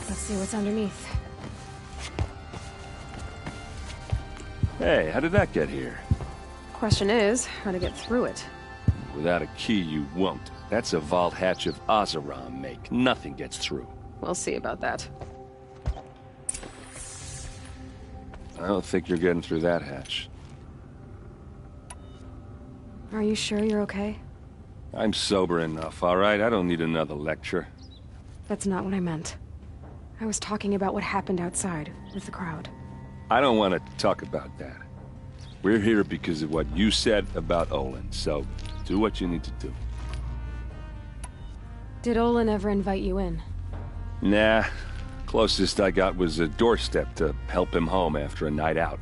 Let's see what's underneath. Hey, how did that get here? Question is, how to get through it. Without a key, you won't. That's a vault hatch of Azeram make. Nothing gets through. We'll see about that. I don't think you're getting through that hatch. Are you sure you're okay? I'm sober enough, all right? I don't need another lecture. That's not what I meant. I was talking about what happened outside, with the crowd. I don't want to talk about that. We're here because of what you said about Olin, so do what you need to do. Did Olin ever invite you in? Nah. Closest I got was a doorstep to help him home after a night out.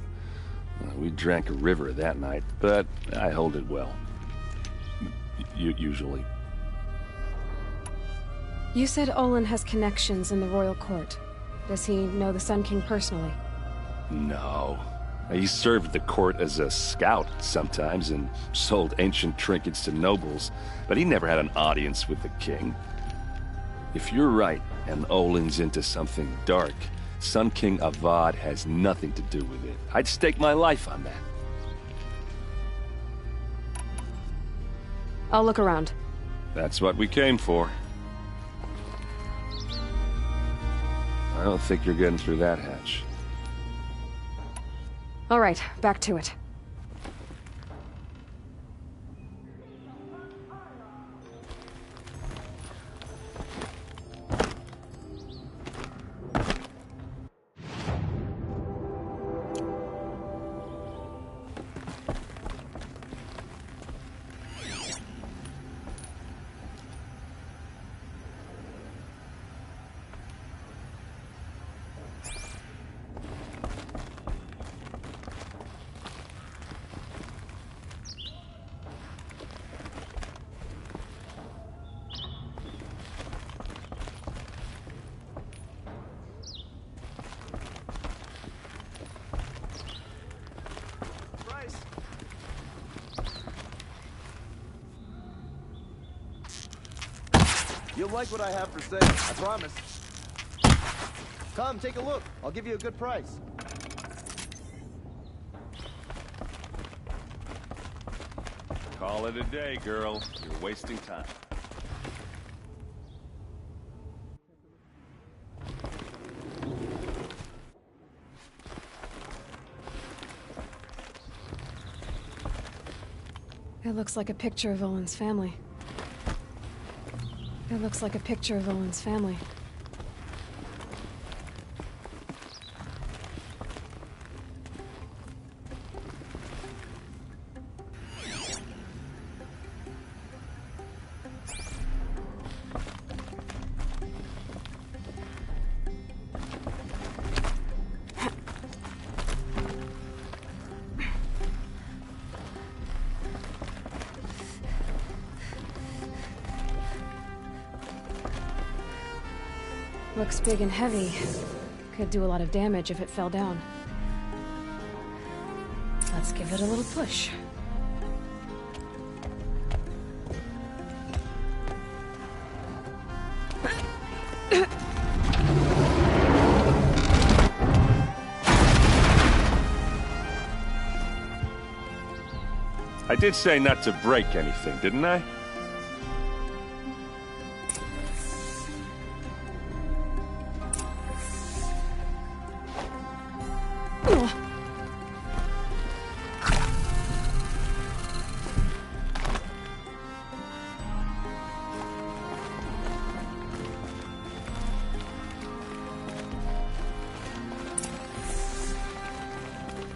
We drank a river that night, but I hold it well. Usually. You said Olin has connections in the royal court. Does he know the Sun King personally? No. He served the court as a scout sometimes and sold ancient trinkets to nobles, but he never had an audience with the king. If you're right, and Olin's into something dark, Sun King Avad has nothing to do with it. I'd stake my life on that. I'll look around. That's what we came for. I don't think you're getting through that hatch. All right, back to it. You'll like what I have for sale, I promise. Come, take a look. I'll give you a good price. Call it a day, girl. You're wasting time. It looks like a picture of Olin's family. It looks like a picture of Olin's family. Looks big and heavy. Could do a lot of damage if it fell down. Let's give it a little push. I did say not to break anything, didn't I?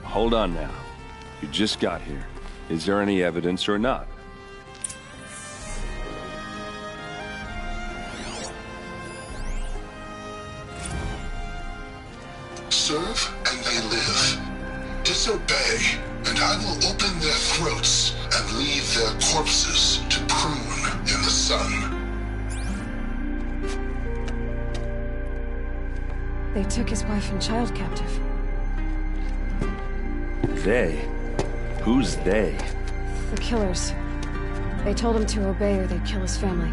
Hold on now. You just got here. Is there any evidence or not? Serve and they live. Disobey, and I will open their throats and leave their corpses to prune in the sun. They took his wife and child captive. They? Who's they? The killers. They told him to obey or they'd kill his family.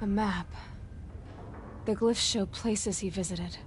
A map. The glyphs show places he visited.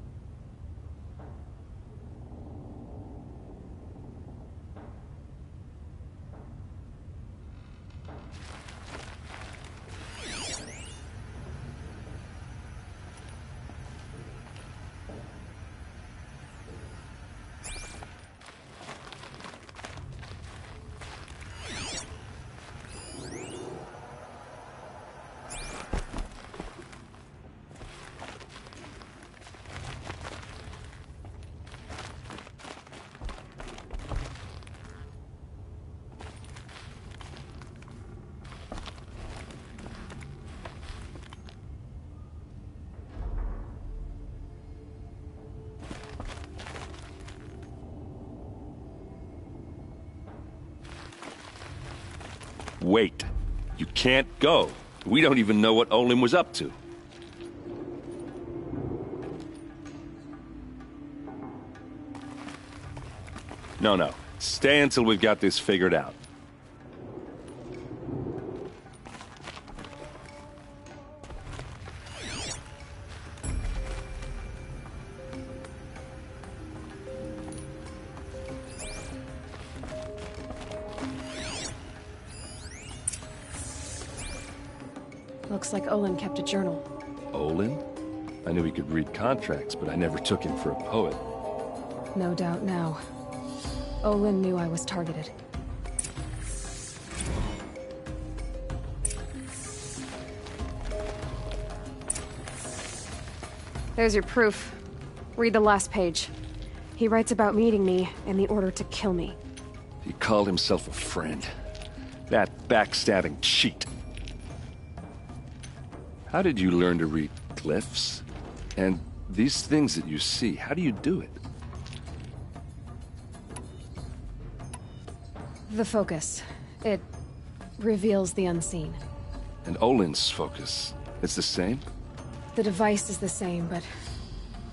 Wait. You can't go. We don't even know what Olin was up to. No. Stay until we've got this figured out. Looks like Olin kept a journal. Olin? I knew he could read contracts, but I never took him for a poet. No doubt now. Olin knew I was targeted. There's your proof. Read the last page. He writes about meeting me and the order to kill me. He called himself a friend. That backstabbing cheat. How did you learn to read glyphs? And these things that you see, how do you do it? The focus. It reveals the unseen. And Olin's focus, it's the same? The device is the same, but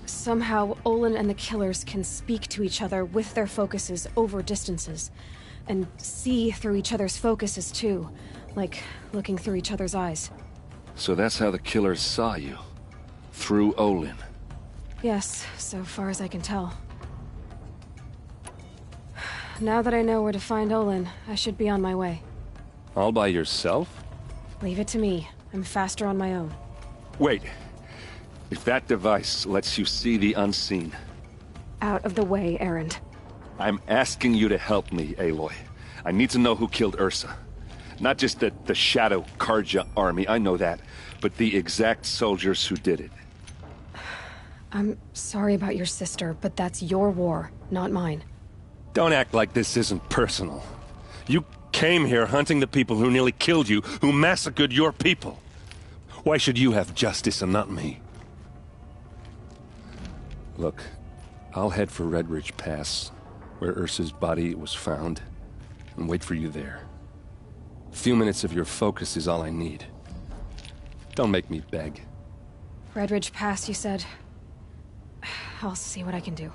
somehow Olin and the killers can speak to each other with their focuses over distances, and see through each other's focuses too, like looking through each other's eyes. So that's how the killers saw you? Through Olin? Yes, so far as I can tell. Now that I know where to find Olin, I should be on my way. All by yourself? Leave it to me. I'm faster on my own. Wait. If that device lets you see the unseen... Out of the way, Erend. I'm asking you to help me, Aloy. I need to know who killed Ursa. Not just the Shadow Karja army, I know that, but the exact soldiers who did it. I'm sorry about your sister, but that's your war, not mine. Don't act like this isn't personal. You came here hunting the people who nearly killed you, who massacred your people. Why should you have justice and not me? Look, I'll head for Red Ridge Pass, where Ursa's body was found, and wait for you there. A few minutes of your focus is all I need. Don't make me beg. Red Ridge Pass, you said? I'll see what I can do.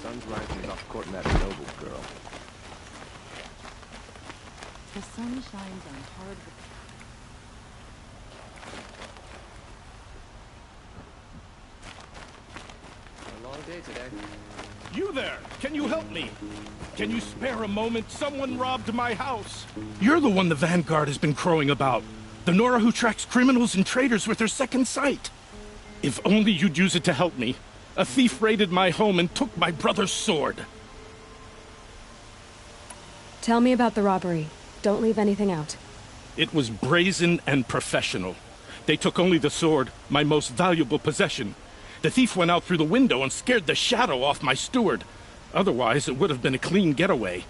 Sun's rising off courting that noble girl. The sun shines on hard... A long day today. You there! Can you help me? Can you spare a moment? Someone robbed my house. You're the one the Vanguard has been crowing about. The Nora who tracks criminals and traitors with her second sight. If only you'd use it to help me. A thief raided my home and took my brother's sword. Tell me about the robbery. Don't leave anything out. It was brazen and professional. They took only the sword, my most valuable possession. The thief went out through the window and scared the shadow off my steward. Otherwise, it would have been a clean getaway.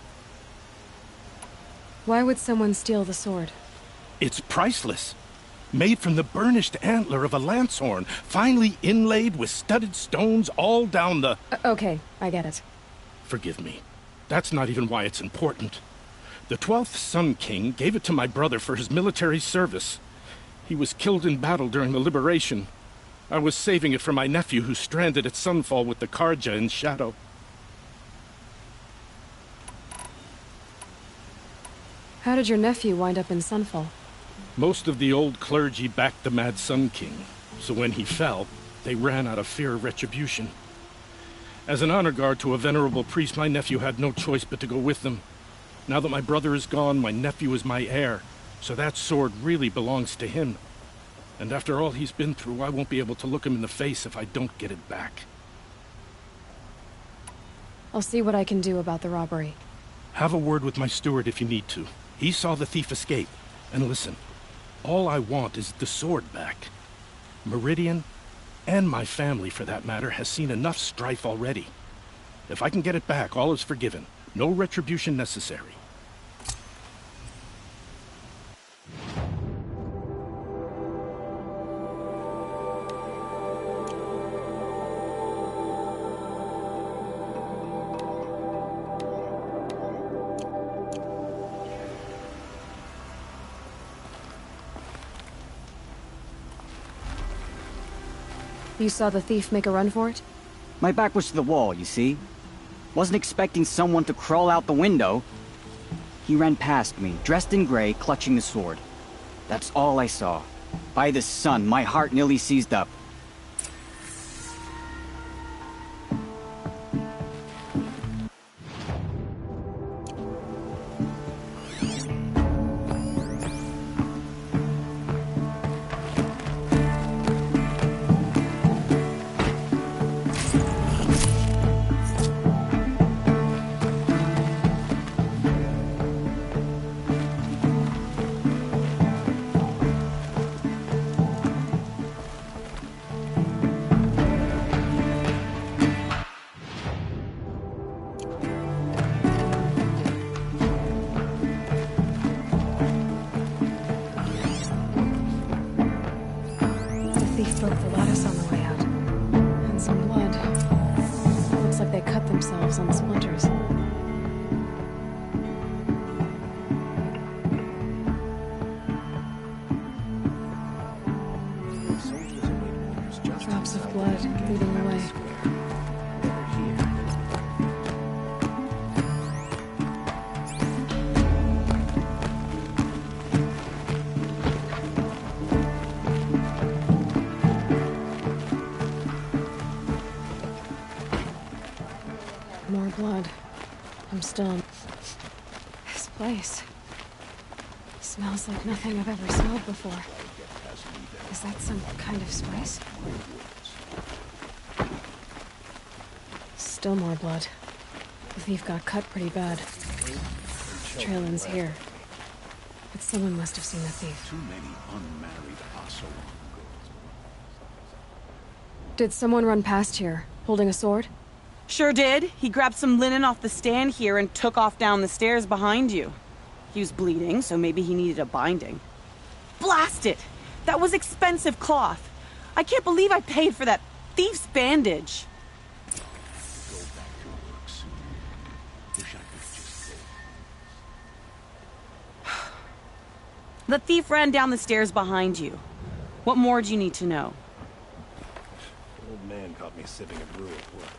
Why would someone steal the sword? It's priceless. Made from the burnished antler of a lancehorn, finely inlaid with studded stones all down the... Okay, I get it. Forgive me. That's not even why it's important. The 12th Sun King gave it to my brother for his military service. He was killed in battle during the liberation. I was saving it for my nephew who's stranded at Sunfall with the Karja in Shadow. How did your nephew wind up in Sunfall? Most of the old clergy backed the Mad Sun King, so when he fell, they ran out of fear of retribution. As an honor guard to a venerable priest, my nephew had no choice but to go with them. Now that my brother is gone, my nephew is my heir, so that sword really belongs to him. And after all he's been through, I won't be able to look him in the face if I don't get it back. I'll see what I can do about the robbery. Have a word with my steward if you need to. He saw the thief escape. And listen, all I want is the sword back. Meridian, and my family for that matter, has seen enough strife already. If I can get it back, all is forgiven. No retribution necessary. You saw the thief make a run for it? My back was to the wall, you see? Wasn't expecting someone to crawl out the window. He ran past me, dressed in gray, clutching the sword. That's all I saw. By the sun, my heart nearly seized up. On the splinters. Drops of blood leading the way. More blood. I'm still... This place... smells like nothing I've ever smelled before. Is that some kind of spice? Still more blood. The thief got cut pretty bad. Trail ends here. But someone must have seen the thief. Too many unmarried Assaron girls. Did someone run past here, holding a sword? Sure did. He grabbed some linen off the stand here and took off down the stairs behind you. He was bleeding, so maybe he needed a binding. Blast it! That was expensive cloth. I can't believe I paid for that thief's bandage. The thief ran down the stairs behind you. What more do you need to know? The old man caught me sipping a brew at work.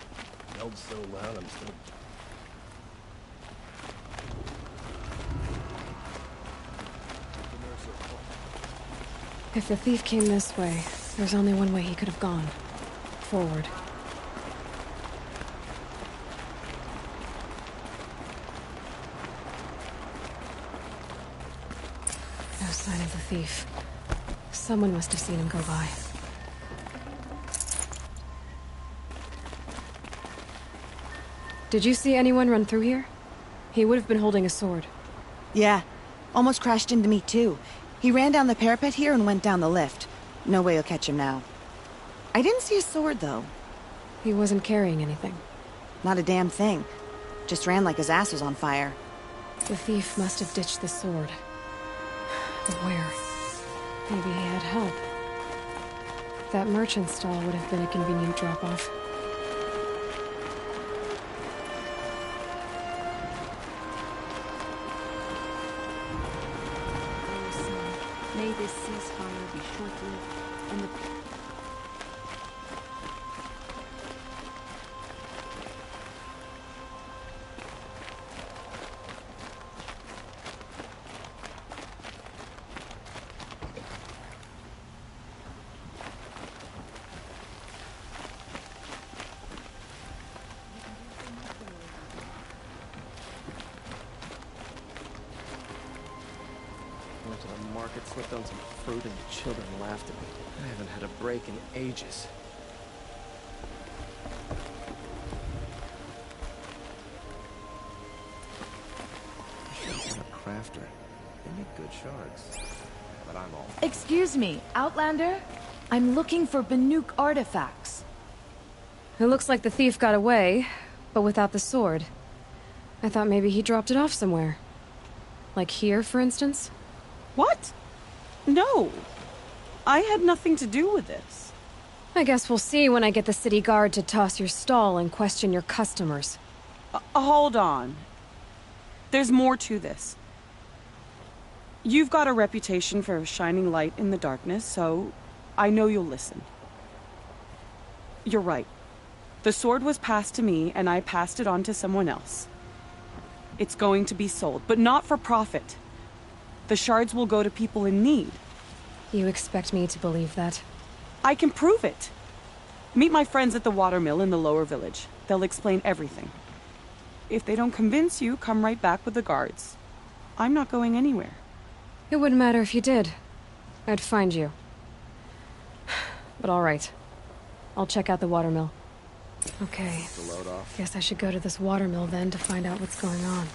Yelled so loud, I'm still... If the thief came this way, there's only one way he could have gone. Forward. No sign of the thief. Someone must have seen him go by. Did you see anyone run through here? He would have been holding a sword. Yeah. Almost crashed into me, too. He ran down the parapet here and went down the lift. No way you'll catch him now. I didn't see a sword, though. He wasn't carrying anything. Not a damn thing. Just ran like his ass was on fire. The thief must have ditched the sword. But where? Maybe he had help. That merchant stall would have been a convenient drop-off. May this ceasefire be short-lived, and the... Went to the market, slipped on some fruit, and the children laughed at me. I haven't had a break in ages. I'm a crafter. They make good shards. But I'm all... Excuse me, Outlander? I'm looking for Banuk artifacts. It looks like the thief got away, but without the sword. I thought maybe he dropped it off somewhere. Like here, for instance? What? No. I had nothing to do with this. I guess we'll see when I get the city guard to toss your stall and question your customers. Hold on. There's more to this. You've got a reputation for shining light in the darkness, so I know you'll listen. You're right. The sword was passed to me, and I passed it on to someone else. It's going to be sold, but not for profit. The shards will go to people in need. You expect me to believe that? I can prove it. Meet my friends at the watermill in the lower village. They'll explain everything. If they don't convince you, come right back with the guards. I'm not going anywhere. It wouldn't matter if you did. I'd find you. But all right. I'll check out the watermill. Okay. The load off. Guess I should go to this watermill then to find out what's going on.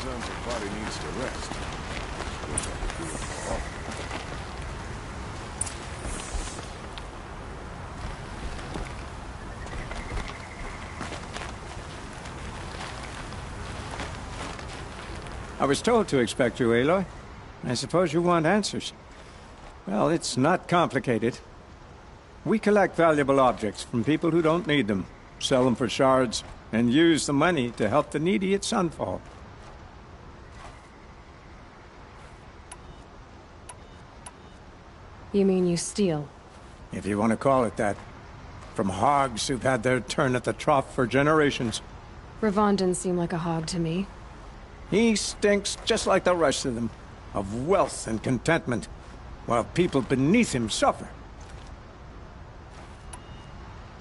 Sometimes a body needs to rest. Wish I could do it more often. I was told to expect you, Aloy. I suppose you want answers. Well, it's not complicated. We collect valuable objects from people who don't need them, sell them for shards, and use the money to help the needy at Sunfall. You mean you steal? If you want to call it that. From hogs who've had their turn at the trough for generations. Ravon didn't seem like a hog to me. He stinks just like the rest of them, of wealth and contentment, while people beneath him suffer.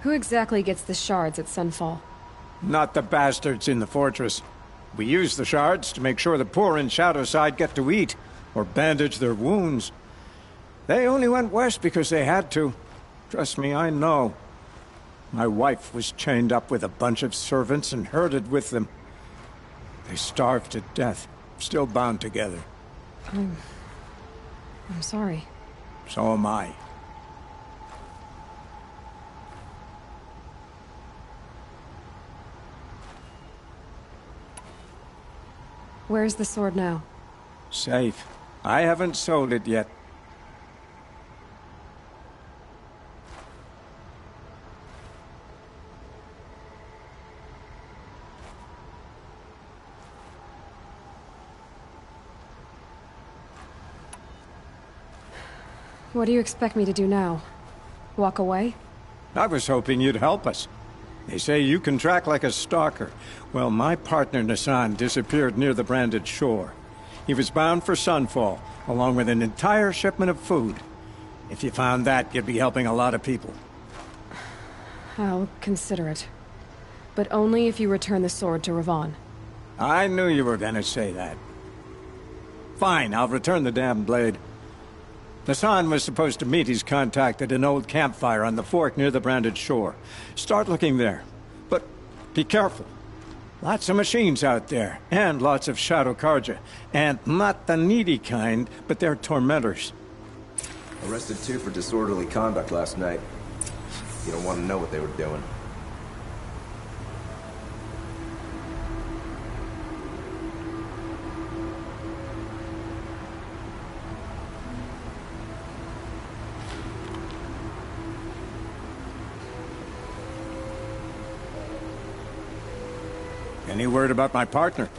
Who exactly gets the shards at Sunfall? Not the bastards in the fortress. We use the shards to make sure the poor in Shadowside get to eat, or bandage their wounds. They only went west because they had to. Trust me, I know. My wife was chained up with a bunch of servants and herded with them. They starved to death, still bound together. I'm sorry. So am I. Where's the sword now? Safe. I haven't sold it yet. What do you expect me to do now? Walk away? I was hoping you'd help us. They say you can track like a stalker. Well, my partner Nassan disappeared near the branded shore. He was bound for Sunfall, along with an entire shipment of food. If you found that, you'd be helping a lot of people. I'll consider it. But only if you return the sword to Ravon. I knew you were gonna say that. Fine, I'll return the damn blade. Nassan was supposed to meet his contact at an old campfire on the fork near the branded shore. Start looking there. But be careful. Lots of machines out there, and lots of Shadow Karja. And not the needy kind, but they're tormentors. Arrested 2 for disorderly conduct last night. You don't want to know what they were doing. Any word about my partner?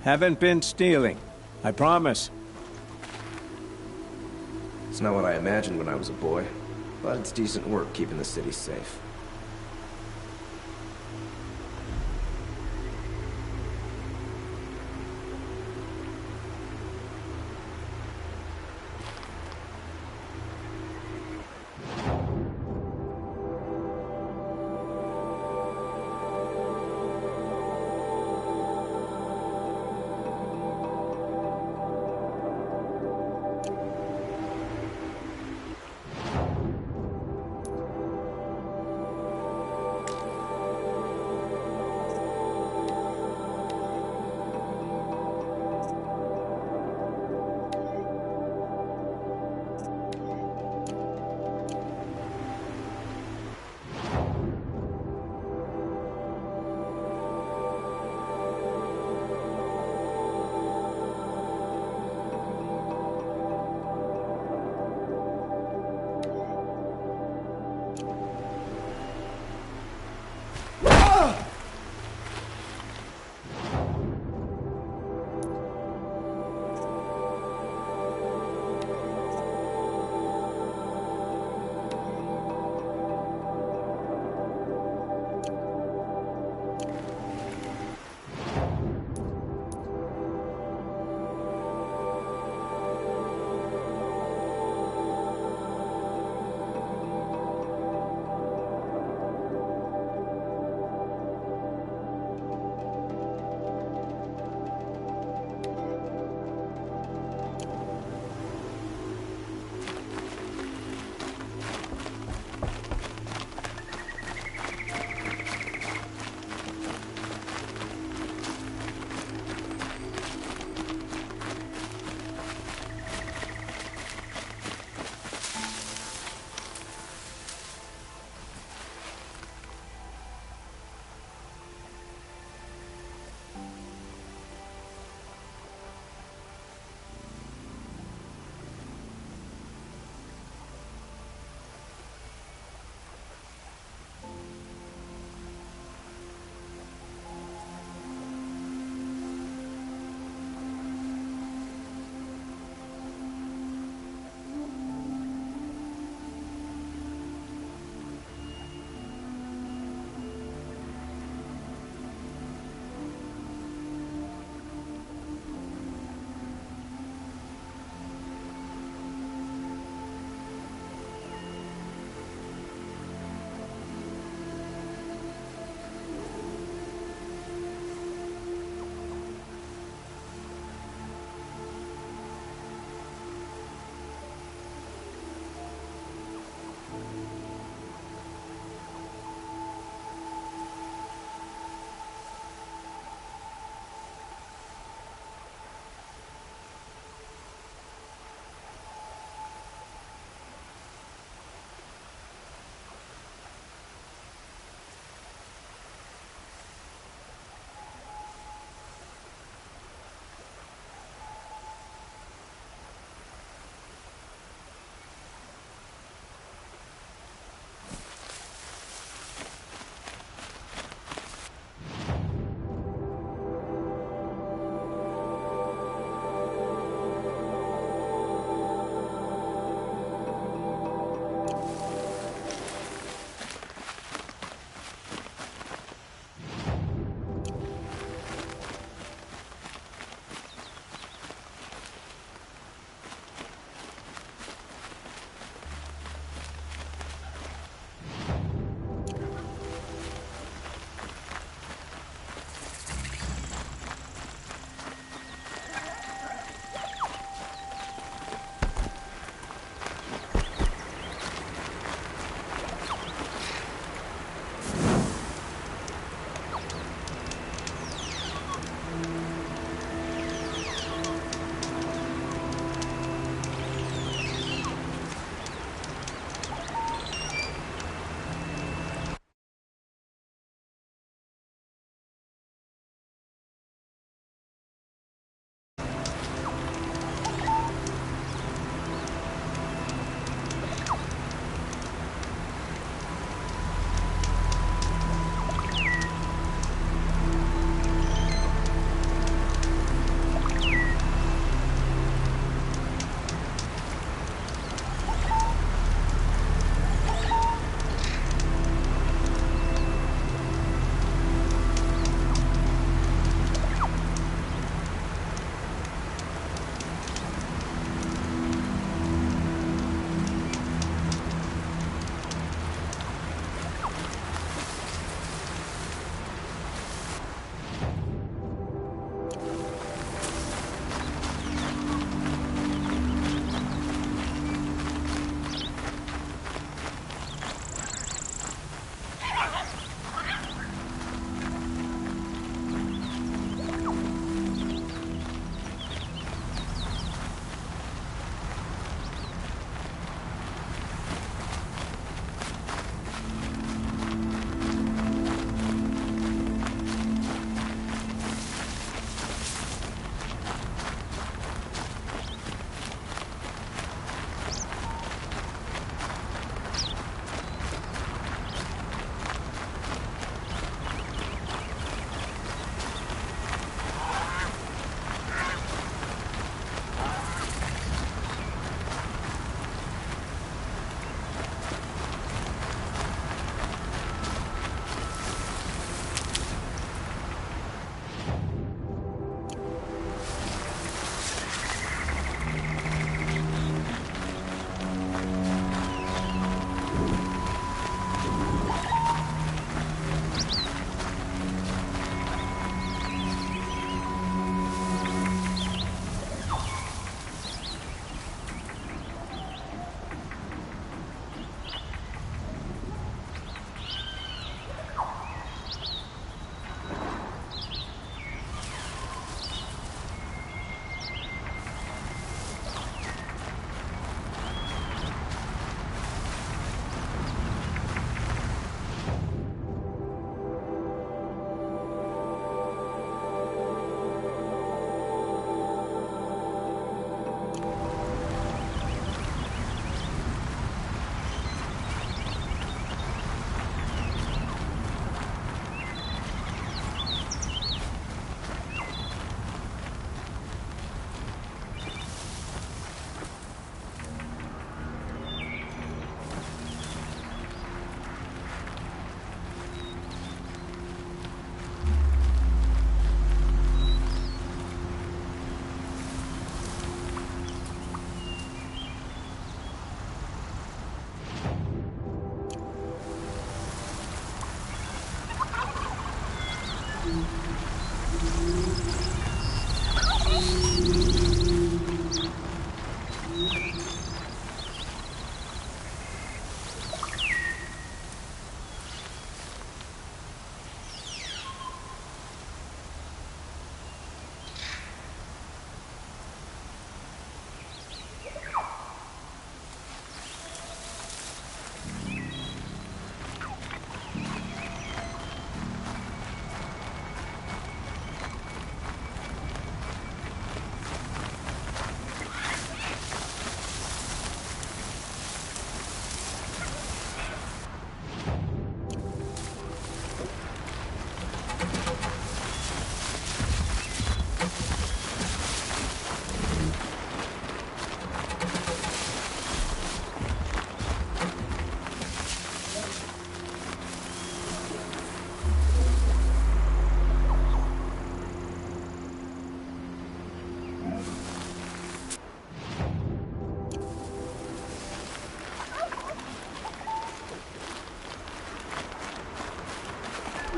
Haven't been stealing. I promise. It's not what I imagined when I was a boy, but it's decent work keeping the city safe.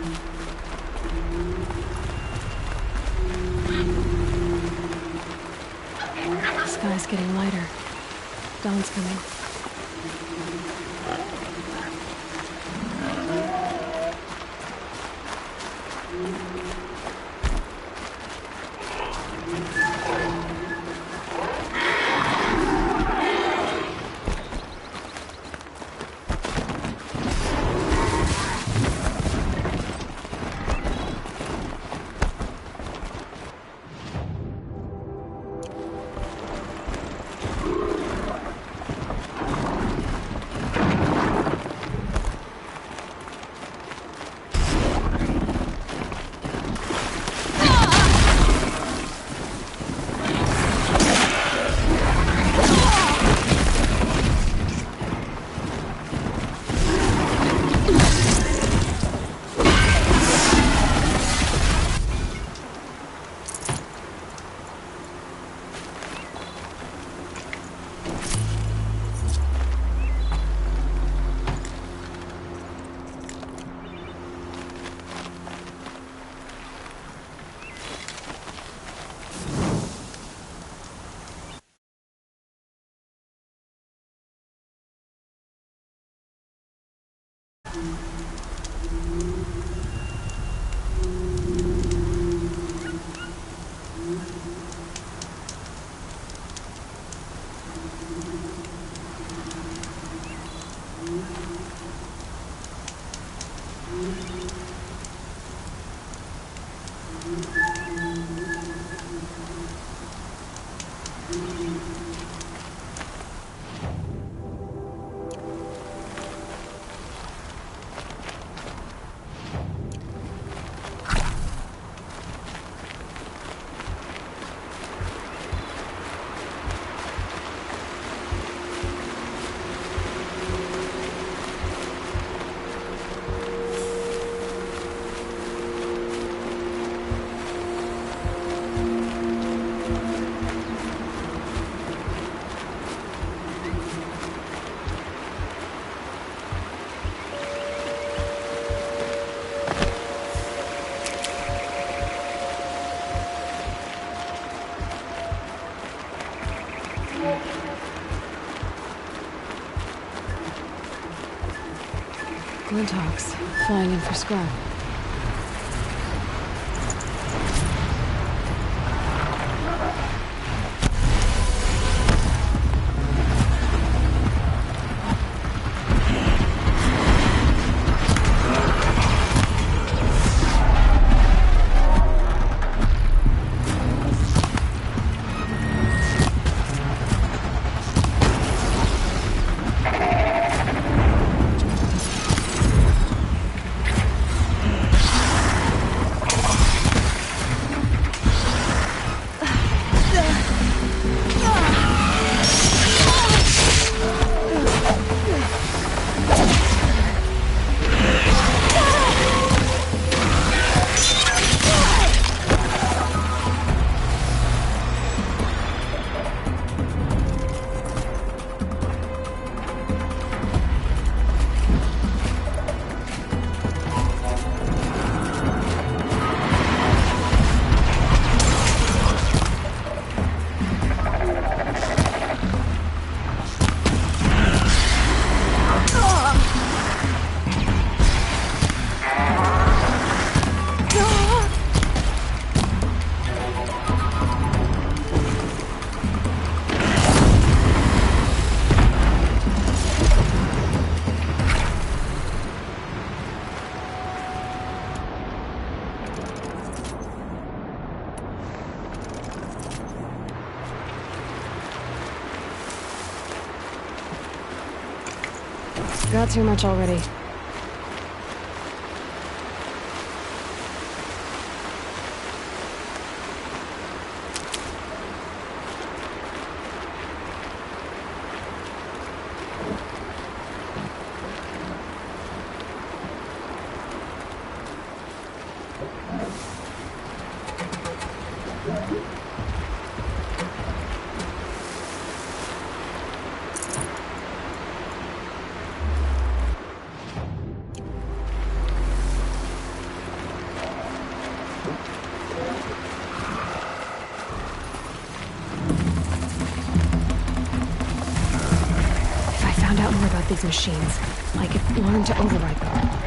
The sky's getting lighter. Dawn's coming. Glinthawks, flying in for scrub. Got too much already. machines. I could learn to override them.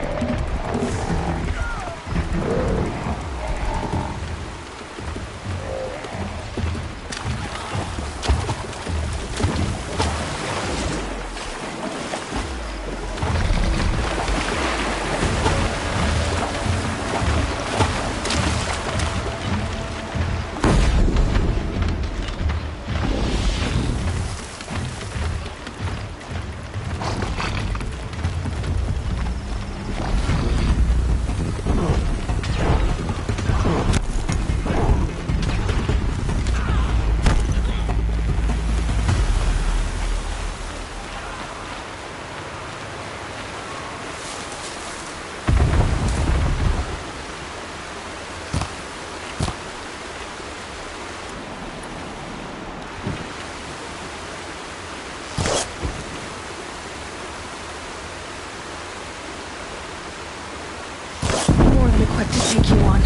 Equipped to take you on.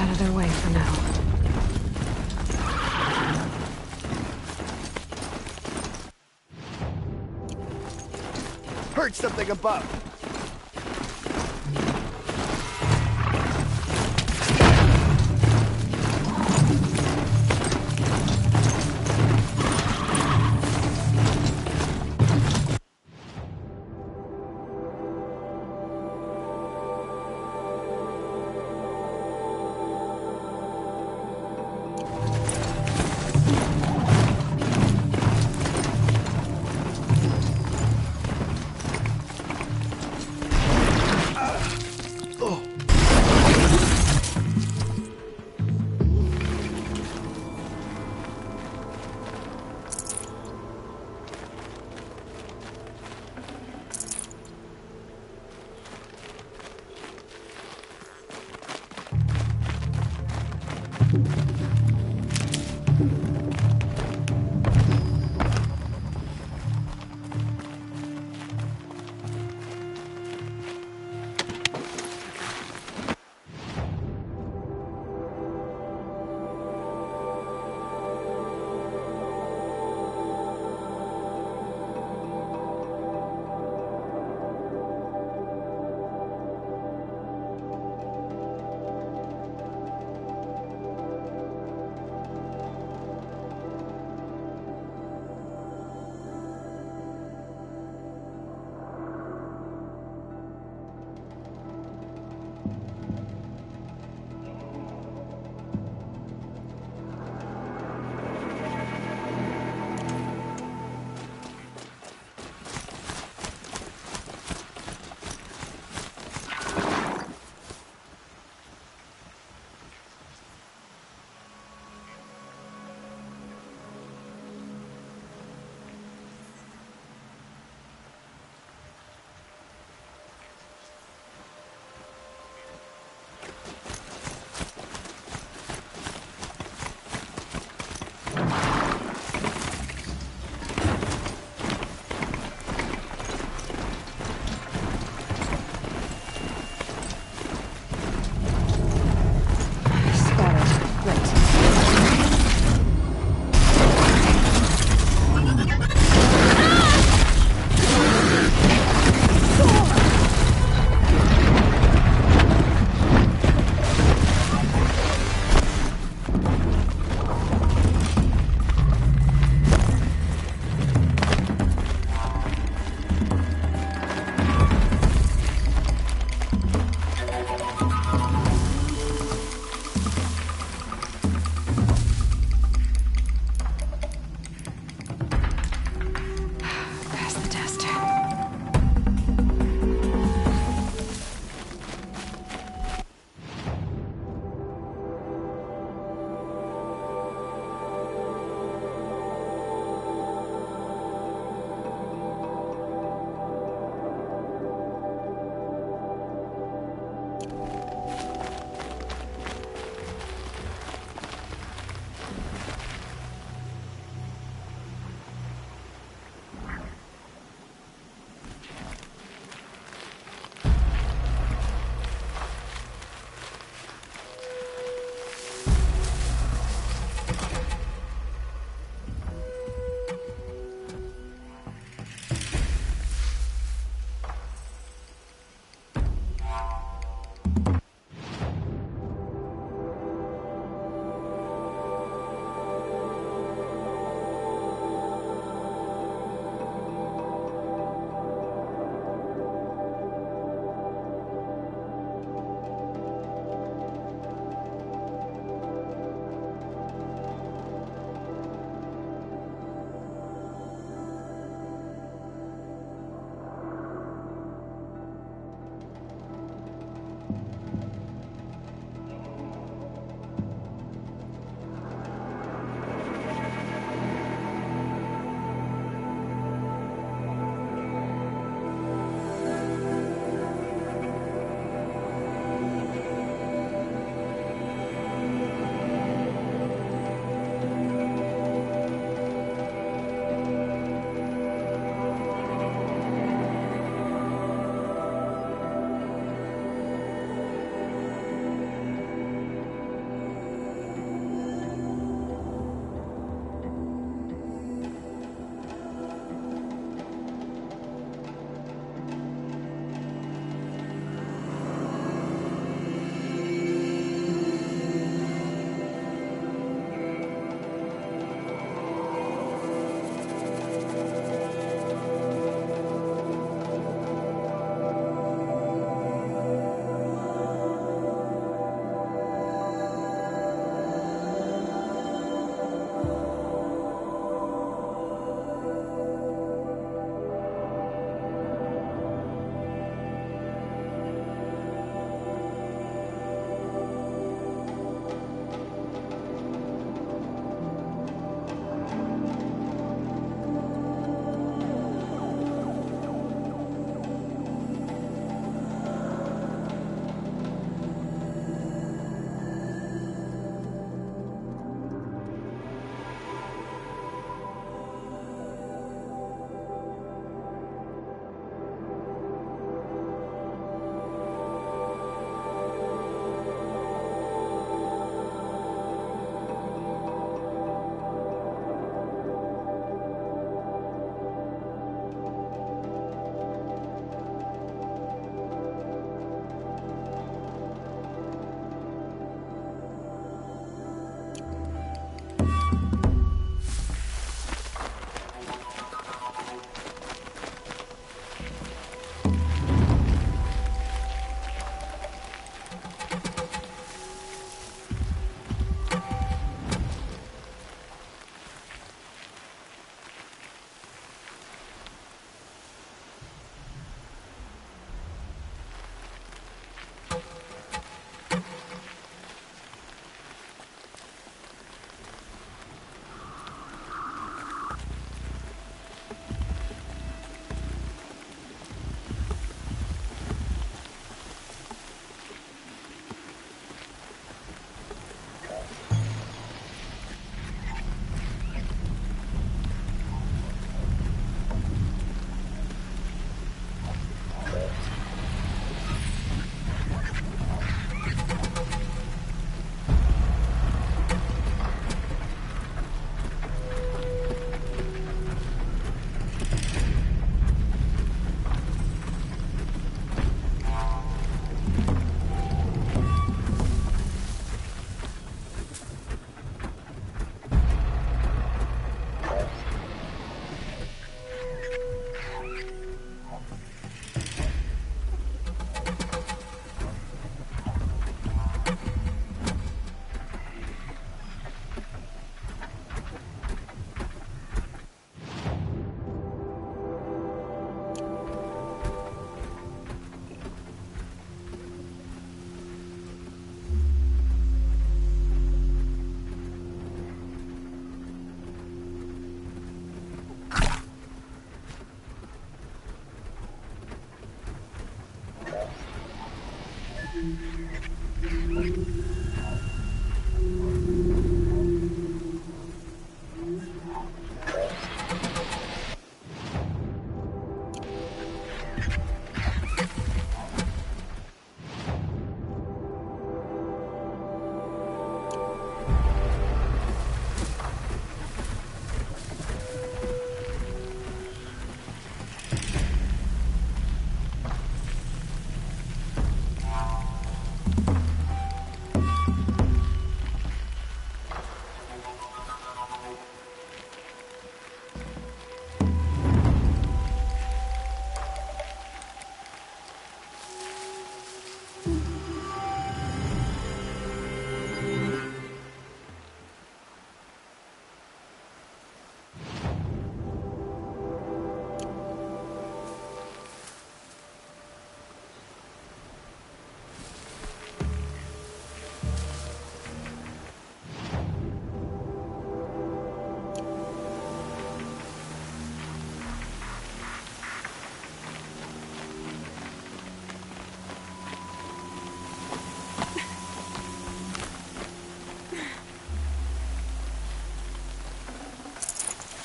out of their way for now. Heard something above.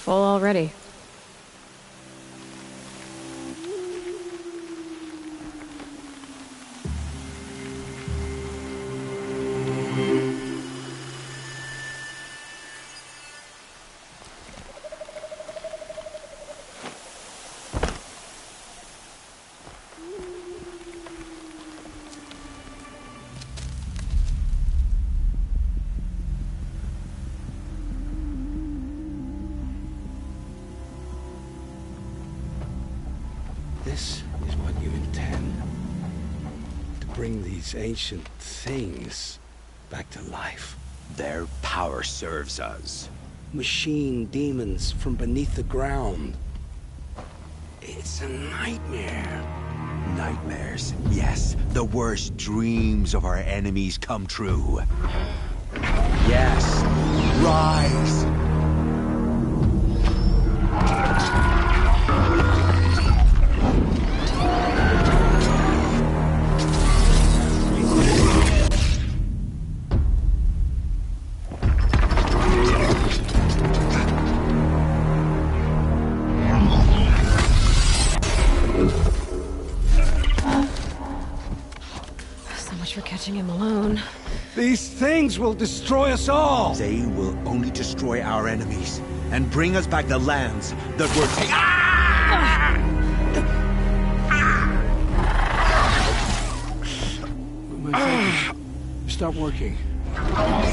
Full already. This is what you intend? To bring these ancient things back to life? Their power serves us. Machine demons from beneath the ground. It's a nightmare. Nightmares, yes. The worst dreams of our enemies come true. Yes, rise! For catching him alone. These things will destroy us all! They will only destroy our enemies and bring us back the lands that were taken. Ah! My focus. Stop working.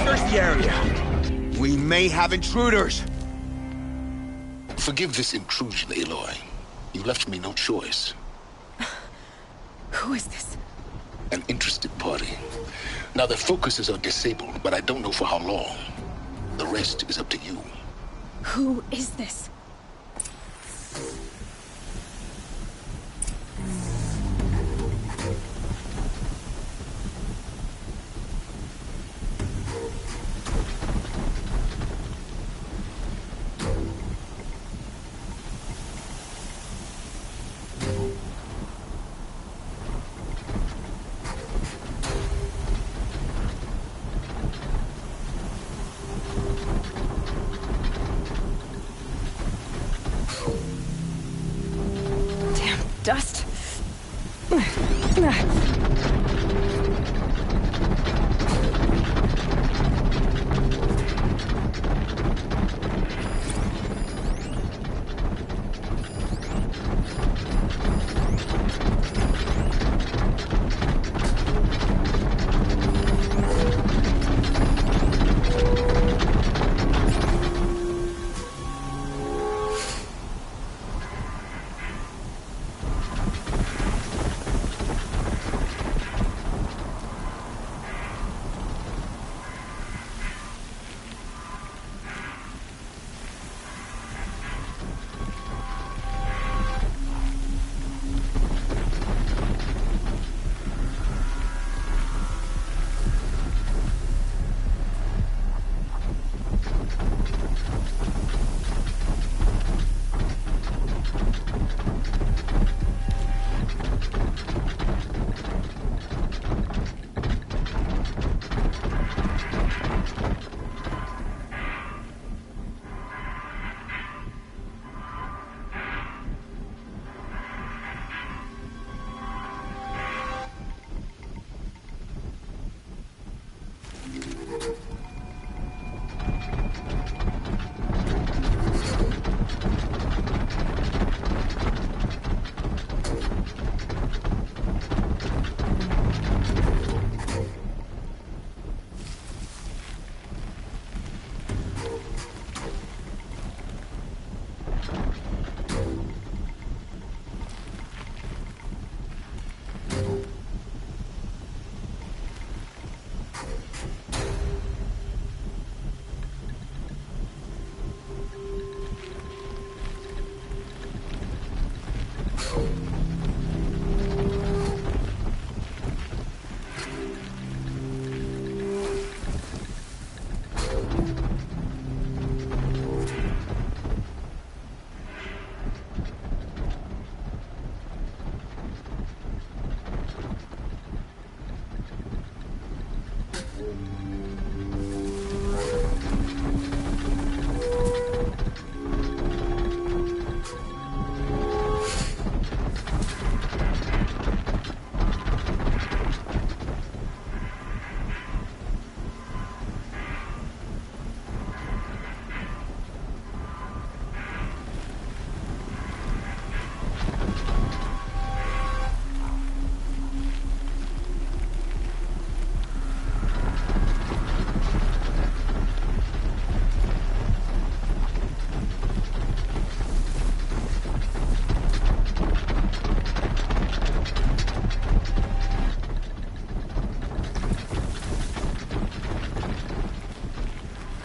Search the area. We may have intruders. Forgive this intrusion, Aloy. You left me no choice. Who is this? An interested party. Now, their focuses are disabled, but I don't know for how long. The rest is up to you. Who is this? Dust.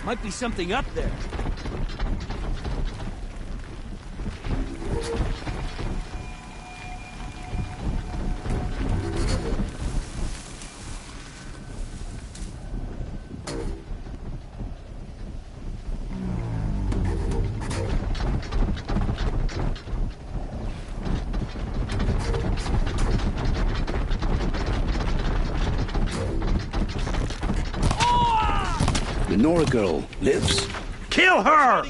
Might be something up there. The Nora girl lives? Kill her!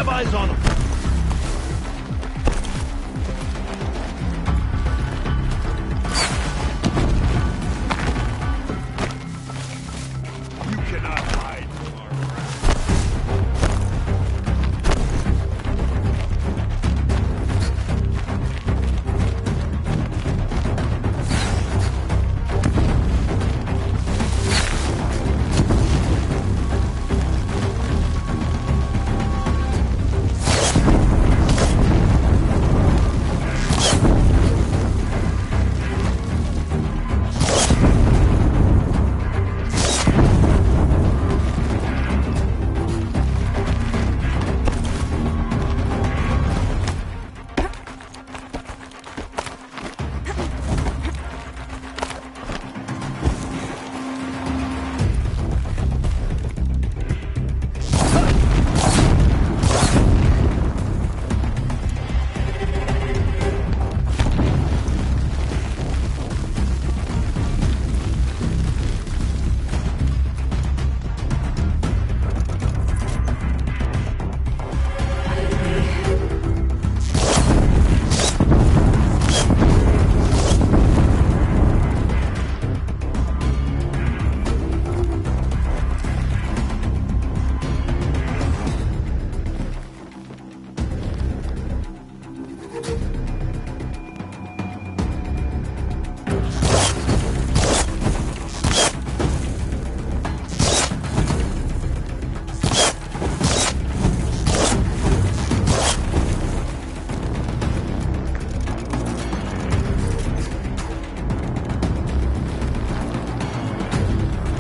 have eyes on him. You cannot hide from our wrath.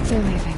They're leaving.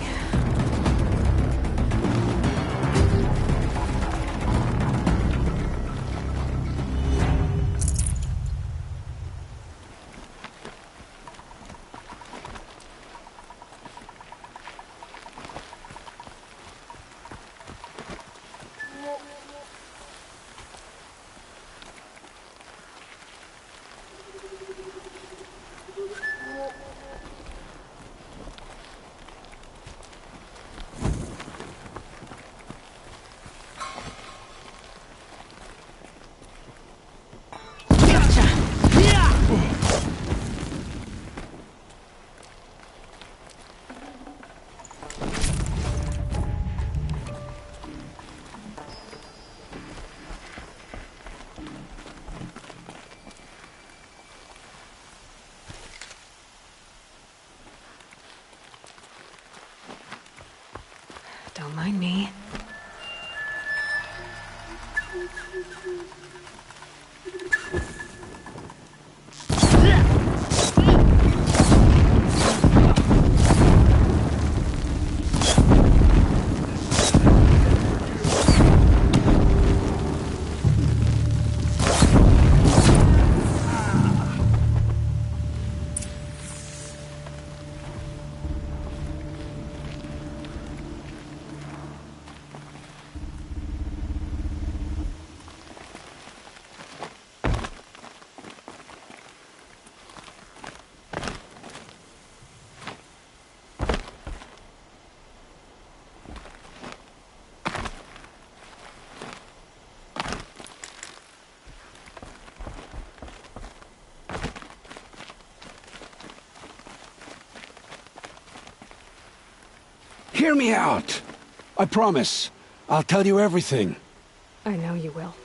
Don't mind me. Hear me out. I promise. I'll tell you everything. I know you will.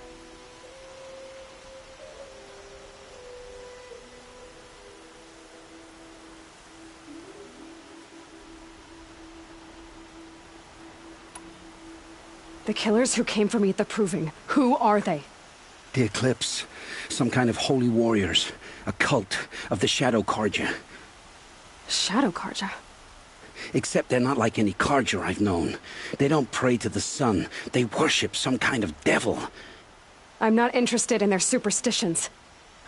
The killers who came for me at the Proving, who are they? The Eclipse. Some kind of holy warriors. A cult of the Shadow Carja. Shadow Carja? Except they're not like any Carja I've known. They don't pray to the sun. They worship some kind of devil. I'm not interested in their superstitions.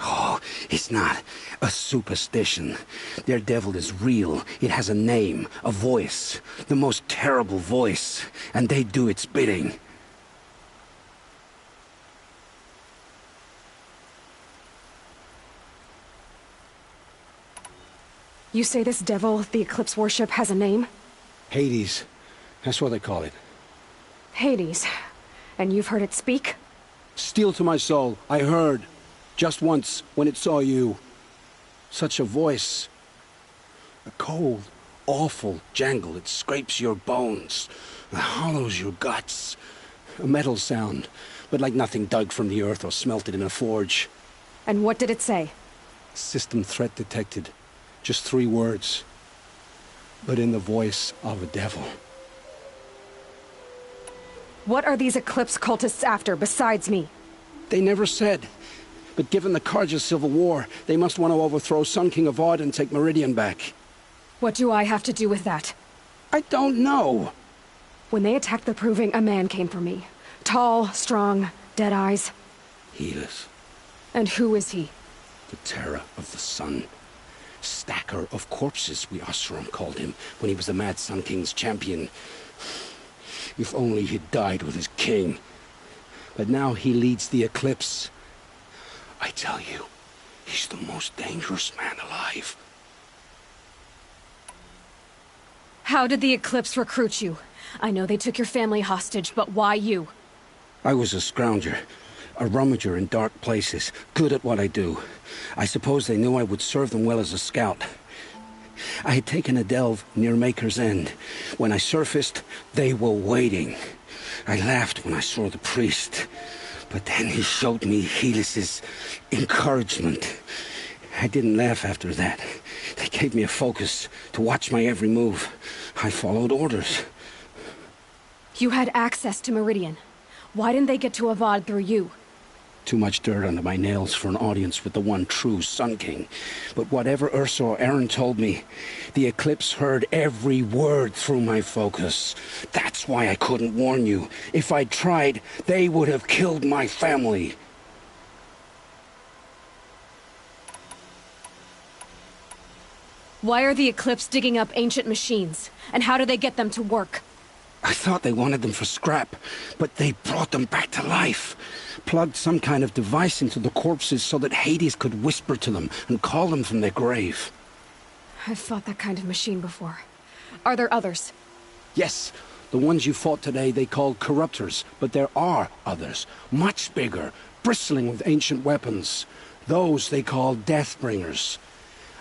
Oh, it's not a superstition. Their devil is real. It has a name, a voice. The most terrible voice. And they do its bidding. You say this devil the Eclipse worship has a name? Hades. That's what they call it. Hades. And you've heard it speak? Steel to my soul, I heard. Just once, when it saw you. Such a voice. A cold, awful jangle. It scrapes your bones. It hollows your guts. A metal sound, but like nothing dug from the earth or smelted in a forge. And what did it say? System threat detected. Just 3 words. But in the voice of a devil. What are these Eclipse cultists after, besides me? They never said. But given the Carja civil war, they must want to overthrow Sun King Avad and take Meridian back. What do I have to do with that? I don't know. When they attacked the Proving, a man came for me. Tall, strong, dead eyes. He is. And who is he? The terror of the sun. Stacker of corpses, we Oseram called him, when he was the Mad Sun King's champion. If only he'd died with his king. But now he leads the Eclipse. I tell you, he's the most dangerous man alive. How did the Eclipse recruit you? I know they took your family hostage, but why you? I was a scrounger, a rummager in dark places, good at what I do. I suppose they knew I would serve them well as a scout. I had taken a delve near Maker's End. When I surfaced, they were waiting. I laughed when I saw the priest, but then he showed me Helis's encouragement. I didn't laugh after that. They gave me a focus to watch my every move. I followed orders. You had access to Meridian. Why didn't they get to Avad through you? Too much dirt under my nails for an audience with the one true Sun King. But whatever Ursa or Aaron told me, the Eclipse heard every word through my focus. That's why I couldn't warn you. If I'd tried, they would have killed my family. Why are the Eclipse digging up ancient machines? And how do they get them to work? I thought they wanted them for scrap, but they brought them back to life. Plugged some kind of device into the corpses so that Hades could whisper to them and call them from their grave. I've fought that kind of machine before. Are there others? Yes, the ones you fought today they called corruptors, but there are others, much bigger, bristling with ancient weapons. Those they call Deathbringers.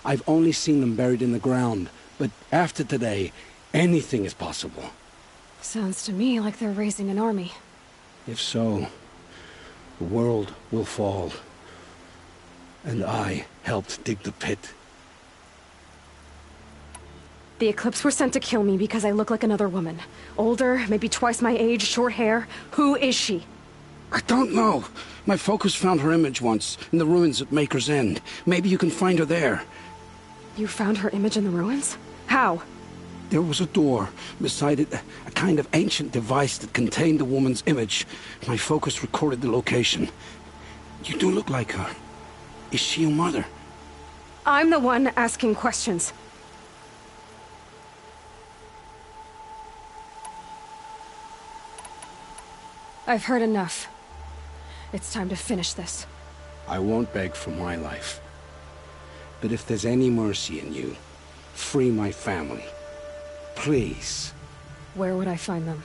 I've only seen them buried in the ground, but after today, anything is possible. Sounds to me like they're raising an army. If so, the world will fall. And I helped dig the pit. The Eclipse were sent to kill me because I look like another woman. Older, maybe twice my age, short hair. Who is she? I don't know. My focus found her image once, in the ruins at Maker's End. Maybe you can find her there. You found her image in the ruins? How? There was a door. Beside it, a kind of ancient device that contained the woman's image. My focus recorded the location. You do look like her. Is she your mother? I'm the one asking questions. I've heard enough. It's time to finish this. I won't beg for my life. But if there's any mercy in you, free my family. Please. Where would I find them?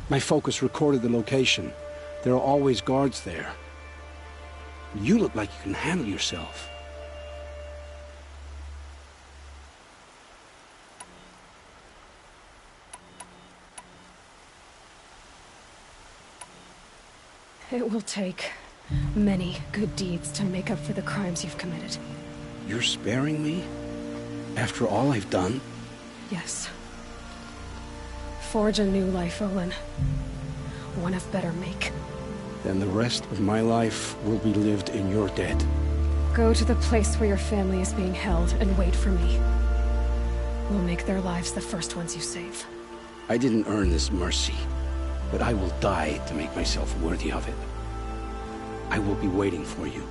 My focus recorded the location. There are always guards there. You look like you can handle yourself. It will take many good deeds to make up for the crimes you've committed. You're sparing me? After all I've done? Yes. Forge a new life, Olin. One of better make. Then the rest of my life will be lived in your debt. Go to the place where your family is being held and wait for me. We'll make their lives the first ones you save. I didn't earn this mercy, but I will die to make myself worthy of it. I will be waiting for you.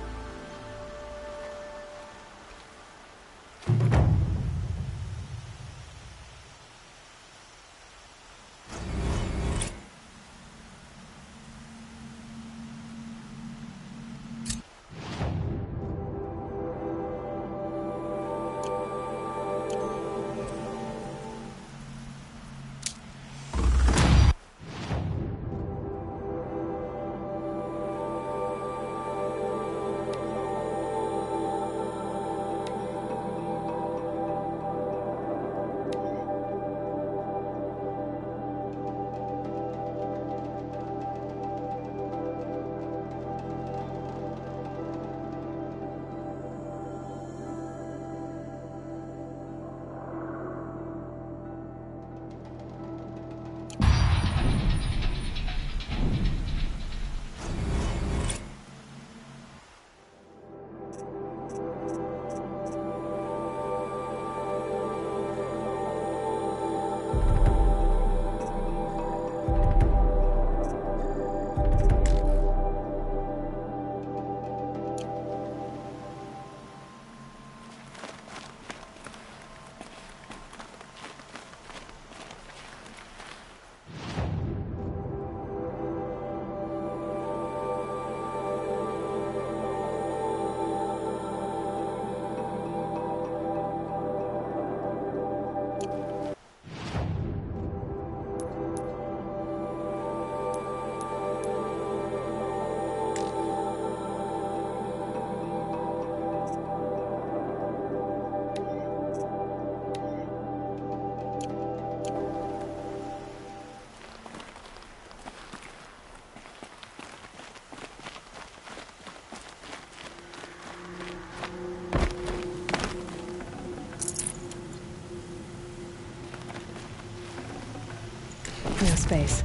space.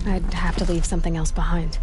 I'd have to leave something else behind.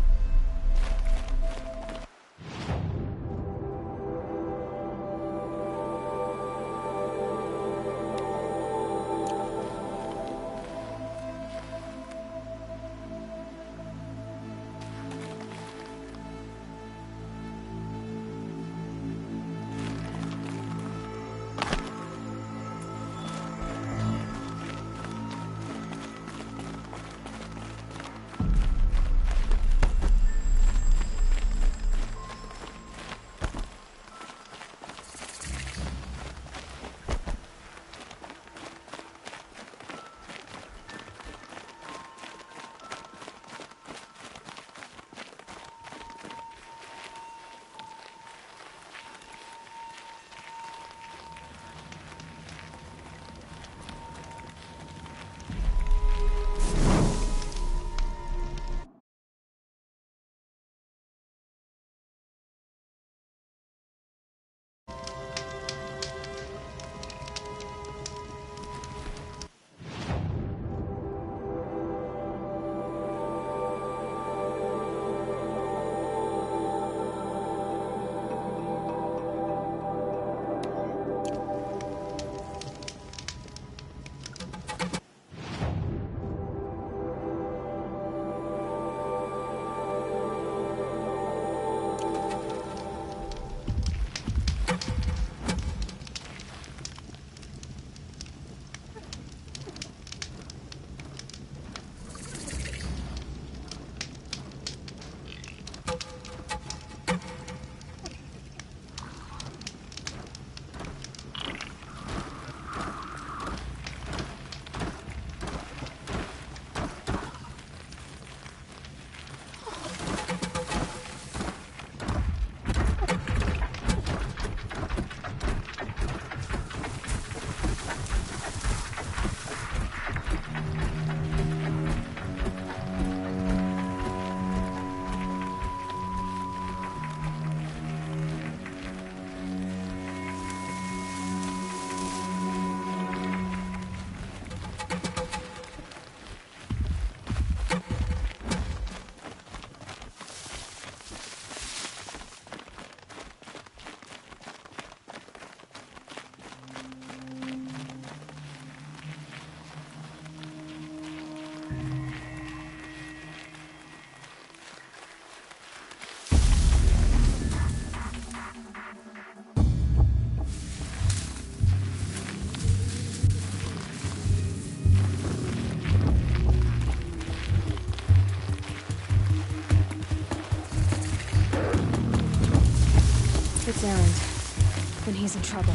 It's Errand. Then he's in trouble.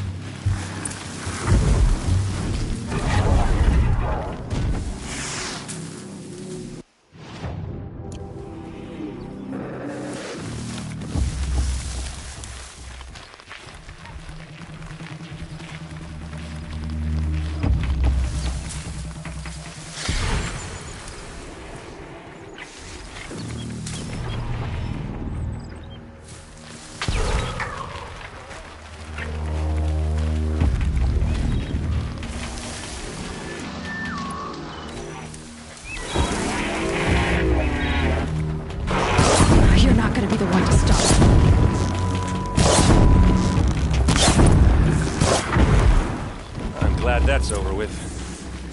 Glad that's over with.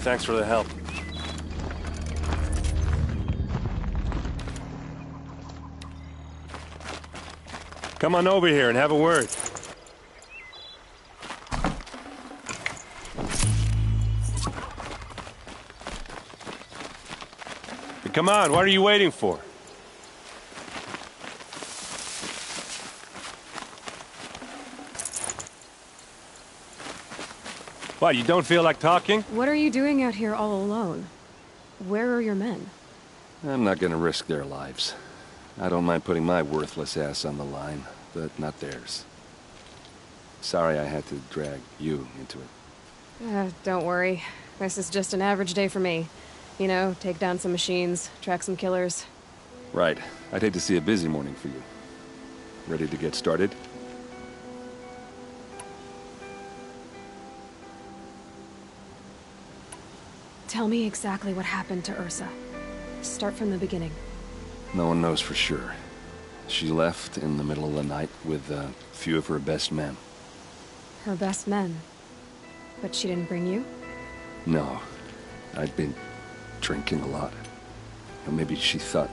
Thanks for the help. Come on over here and have a word. Come on, what are you waiting for? What, you don't feel like talking? What are you doing out here all alone? Where are your men? I'm not gonna risk their lives. I don't mind putting my worthless ass on the line, but not theirs. Sorry I had to drag you into it. Don't worry. This is just an average day for me. You know, take down some machines, track some killers. Right. I'd hate to see a busy morning for you. Ready to get started? Tell me exactly what happened to Ursa. Start from the beginning. No one knows for sure. She left in the middle of the night with a few of her best men. Her best men? But she didn't bring you? No. I'd been drinking a lot. Or maybe she thought...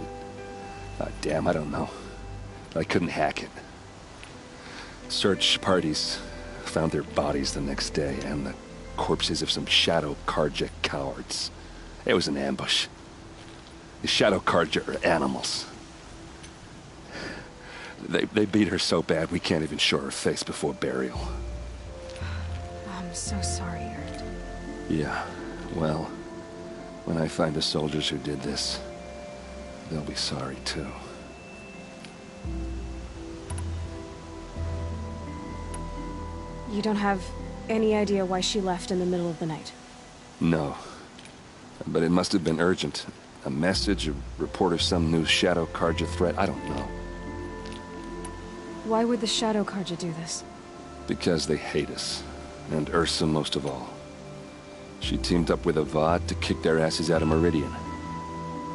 damn, I don't know. I couldn't hack it. Search parties found their bodies the next day, and the corpses of some Shadow Karja cowards. It was an ambush. The Shadow Karja are animals. They beat her so bad we can't even show her face before burial. I'm so sorry, Ert. Yeah, well, when I find the soldiers who did this, they'll be sorry too. You don't have any idea why she left in the middle of the night? No. But it must have been urgent. A message, a report of some new Shadow Karja threat, I don't know. Why would the Shadow Karja do this? Because they hate us. And Ursa most of all. She teamed up with Avad to kick their asses out of Meridian.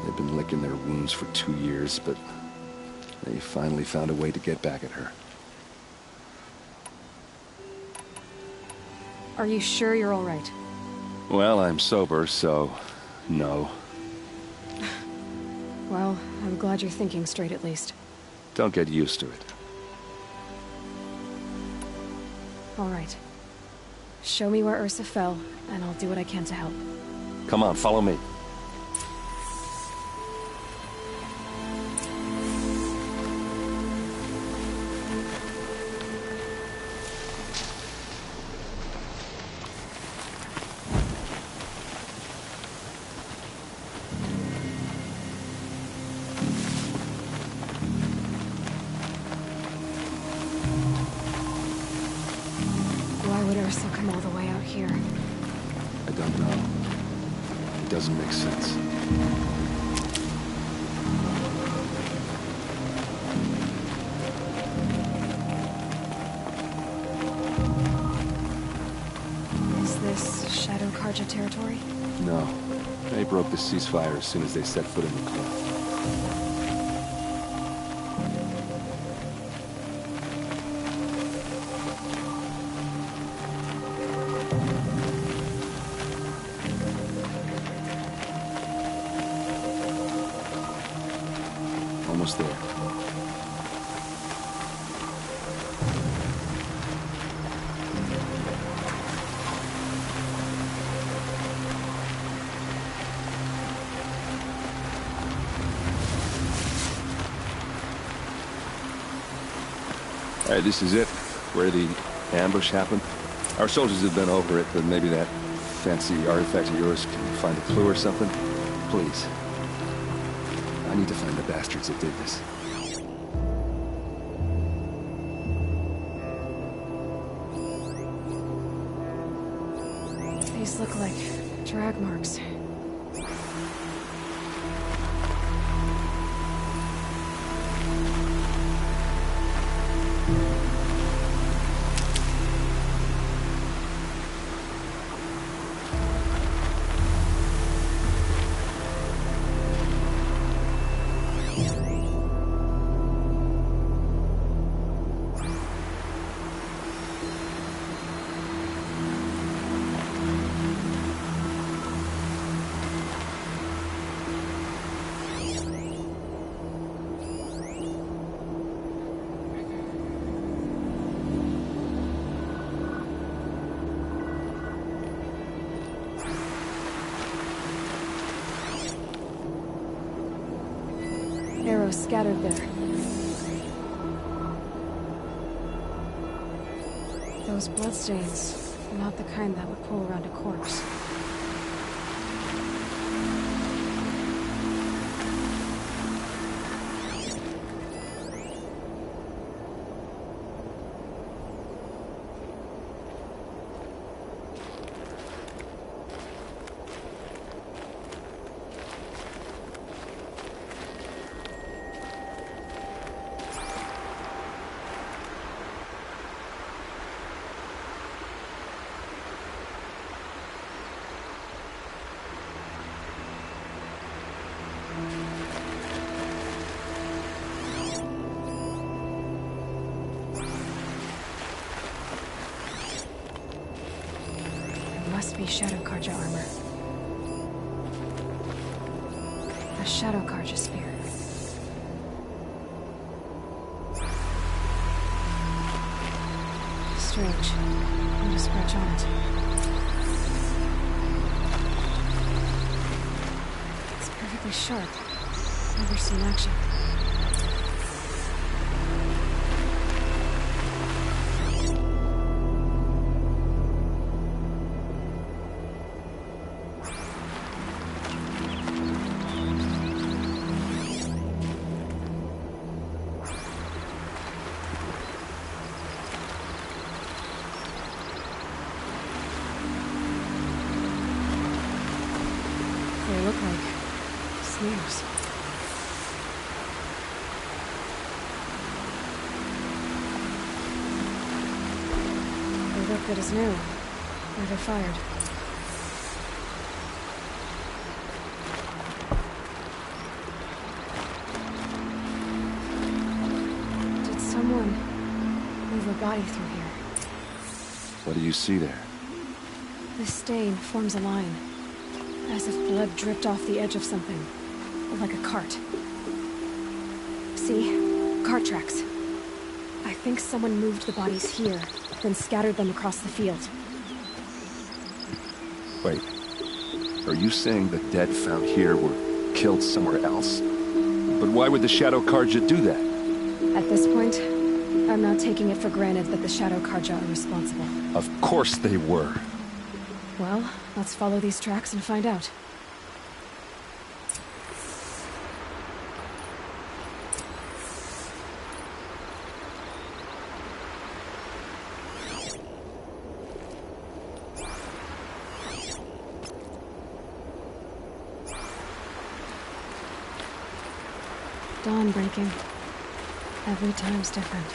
They've been licking their wounds for 2 years, but they finally found a way to get back at her. Are you sure you're all right? Well, I'm sober, so... no. Well, I'm glad you're thinking straight at least. Don't get used to it. All right. Show me where Ursa fell, and I'll do what I can to help. Come on, follow me. Why would Ursa come all the way out here? I don't know. It doesn't make sense. Is this Shadow Karja territory? No. They broke the ceasefire as soon as they set foot in the cleft. Almost there. All right, this is it, where the ambush happened. Our soldiers have been over it, but maybe that fancy artifact of yours can find a clue or something. Please. I need to find the bastards that did this. These look like drag marks. Arrows scattered there. Those bloodstains, not the kind that would pull around a corpse. Must be Shadow Karja armor. A Shadow Karja spear. Strange. I'm to scratch on it. It's perfectly sharp. Never seen action. They look like snares. They look good as new. Never fired. Did someone move a body through here? What do you see there? This stain forms a line. As if blood dripped off the edge of something. Like a cart. See? Cart tracks. I think someone moved the bodies here, then scattered them across the field. Wait. Are you saying the dead found here were killed somewhere else? But why would the Shadow Karja do that? At this point, I'm not taking it for granted that the Shadow Karja are responsible. Of course they were. Well, let's follow these tracks and find out. Dawn breaking. Every time's different.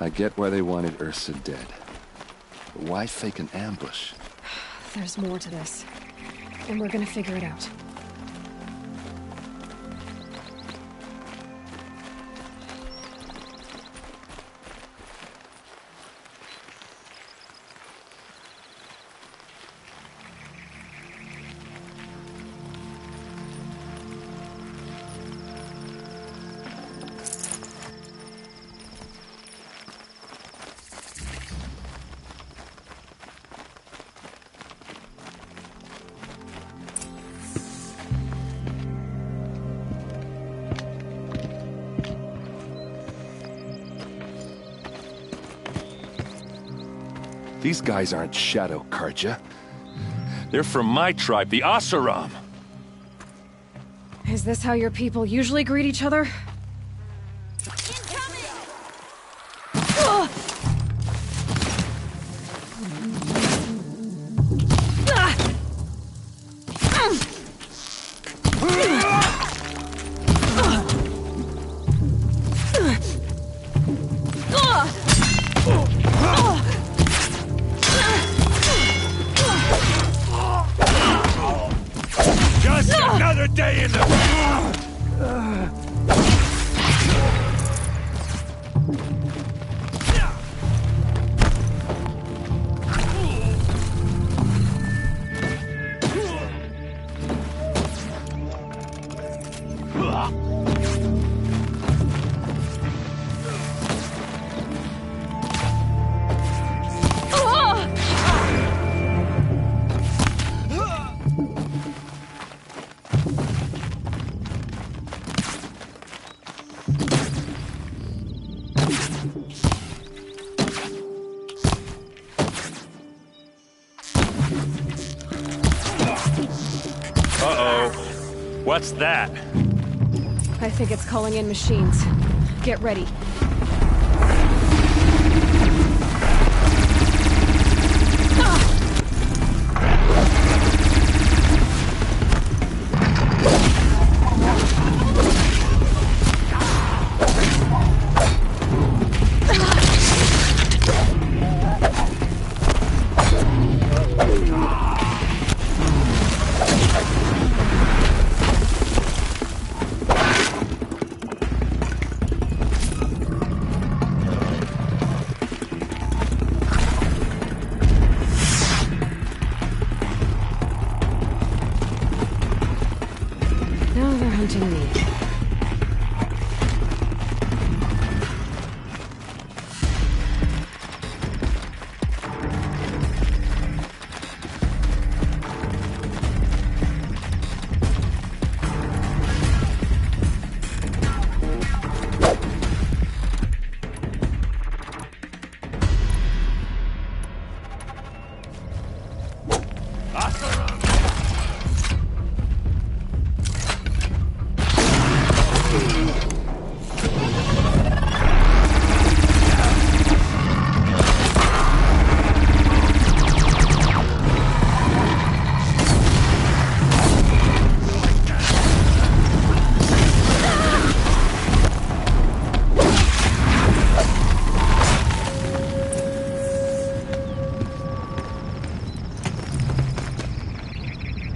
I get why they wanted Ursa dead. But why fake an ambush? There's more to this. And we're gonna figure it out. These guys aren't Shadow Karja. They're from my tribe, the Asaram. Is this how your people usually greet each other? Just another day in the... Uh-oh. What's that? I think it's calling in machines. Get ready. Now they're hunting me.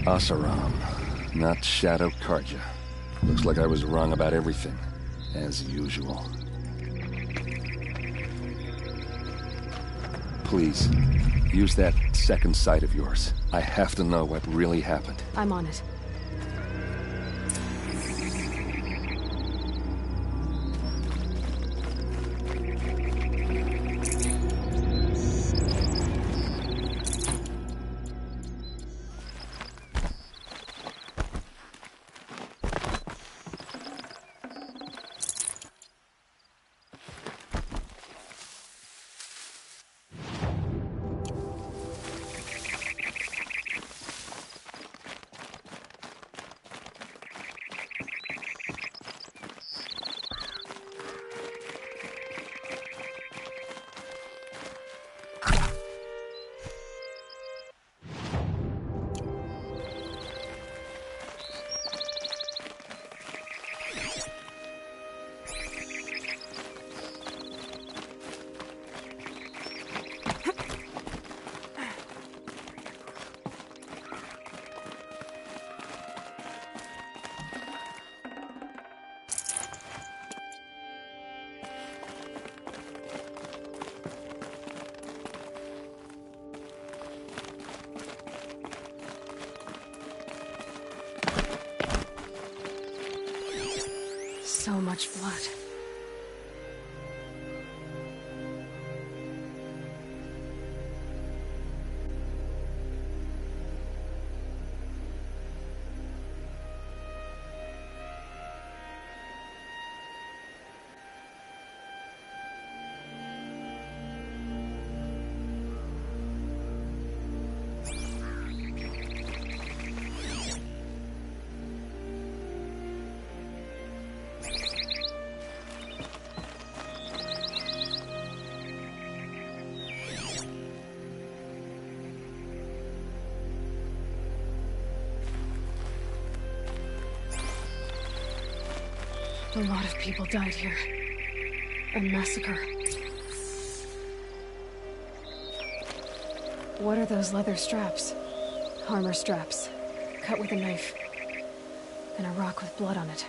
Asaram, not Shadow Karja. Looks like I was wrong about everything, as usual. Please, use that second sight of yours. I have to know what really happened. I'm on it. So much blood. A lot of people died here. A massacre. What are those leather straps? Armor straps, cut with a knife. And a rock with blood on it.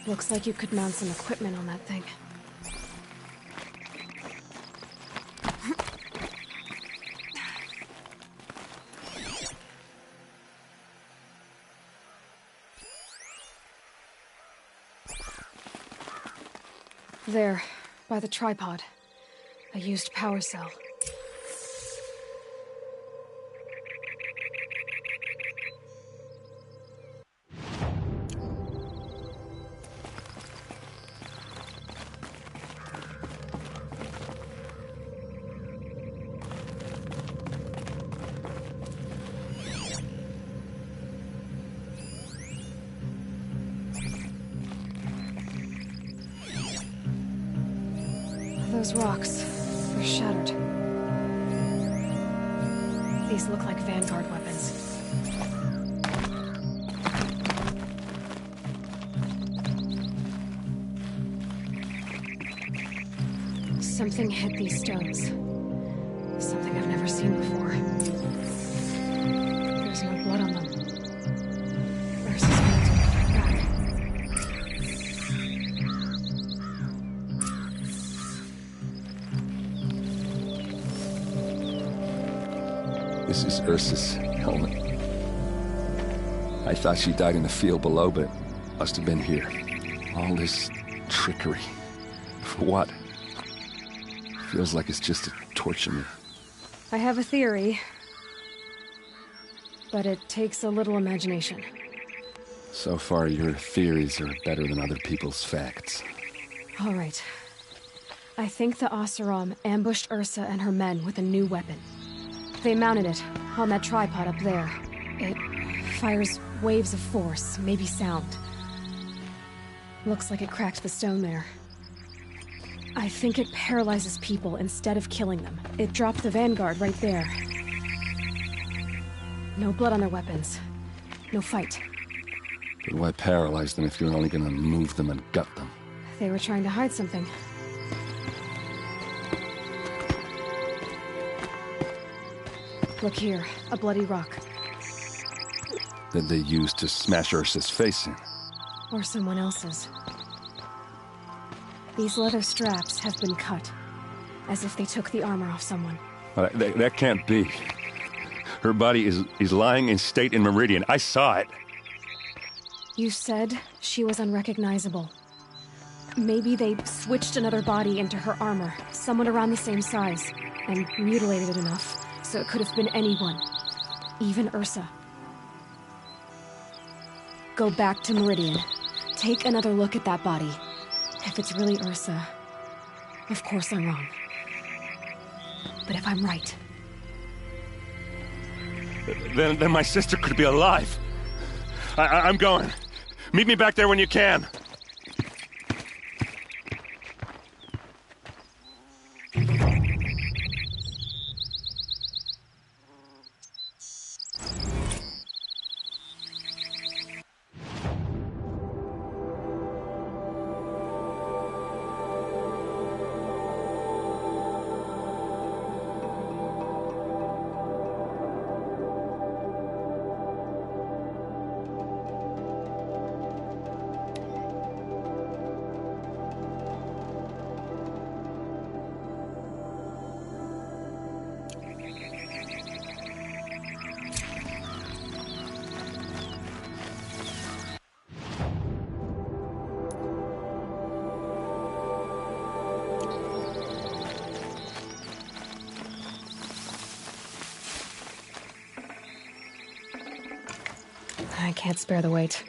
Looks like you could mount some equipment on that thing. There, by the tripod. A used power cell. Those rocks, they're shattered. These look like Vanguard weapons. Something hit these stones. Something I've never seen before. There's no blood on them. Ursa's gonna take it back. This is Ursa's helmet. I thought she died in the field below, but must have been here. All this trickery. For what? Feels like it's just to torture me. I have a theory, but it takes a little imagination. So far, your theories are better than other people's facts. All right. I think the Oseram ambushed Ursa and her men with a new weapon. They mounted it on that tripod up there. It fires waves of force, maybe sound. Looks like it cracked the stone there. I think it paralyzes people instead of killing them. It dropped the Vanguard right there. No blood on their weapons. No fight. But why paralyze them if you're only gonna move them and gut them? They were trying to hide something. Look here, a bloody rock. That they used to smash Ursa's face in. Or someone else's. These leather straps have been cut, as if they took the armor off someone. That can't be. Her body is lying in state in Meridian. I saw it. You said she was unrecognizable. Maybe they switched another body into her armor, someone around the same size, and mutilated it enough so it could have been anyone, even Ursa. Go back to Meridian. take another look at that body. If it's really Ursa, of course I'm wrong. But if I'm right... Then my sister could be alive. I'm going. Meet me back there when you can. I can't spare the weight.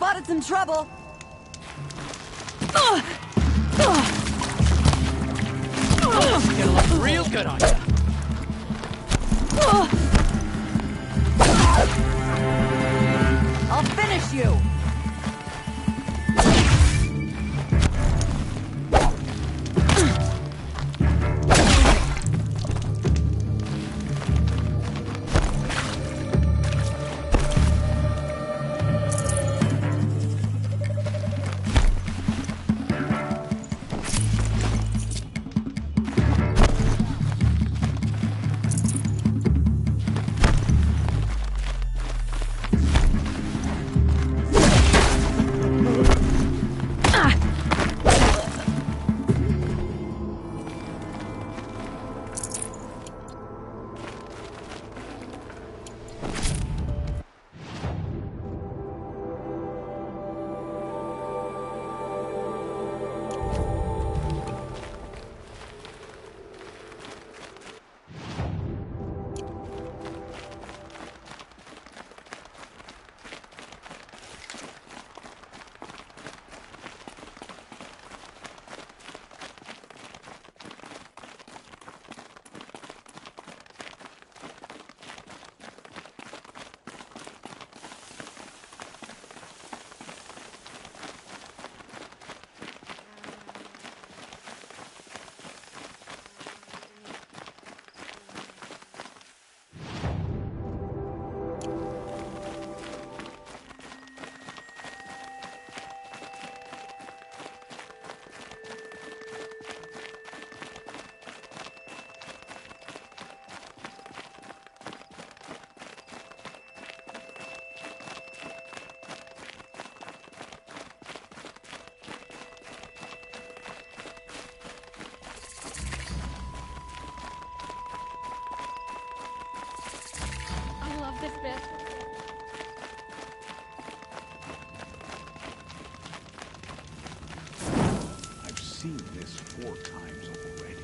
spotted some trouble. It's gonna look real good on you. I'll finish you. This bit. I've seen this 4 times already.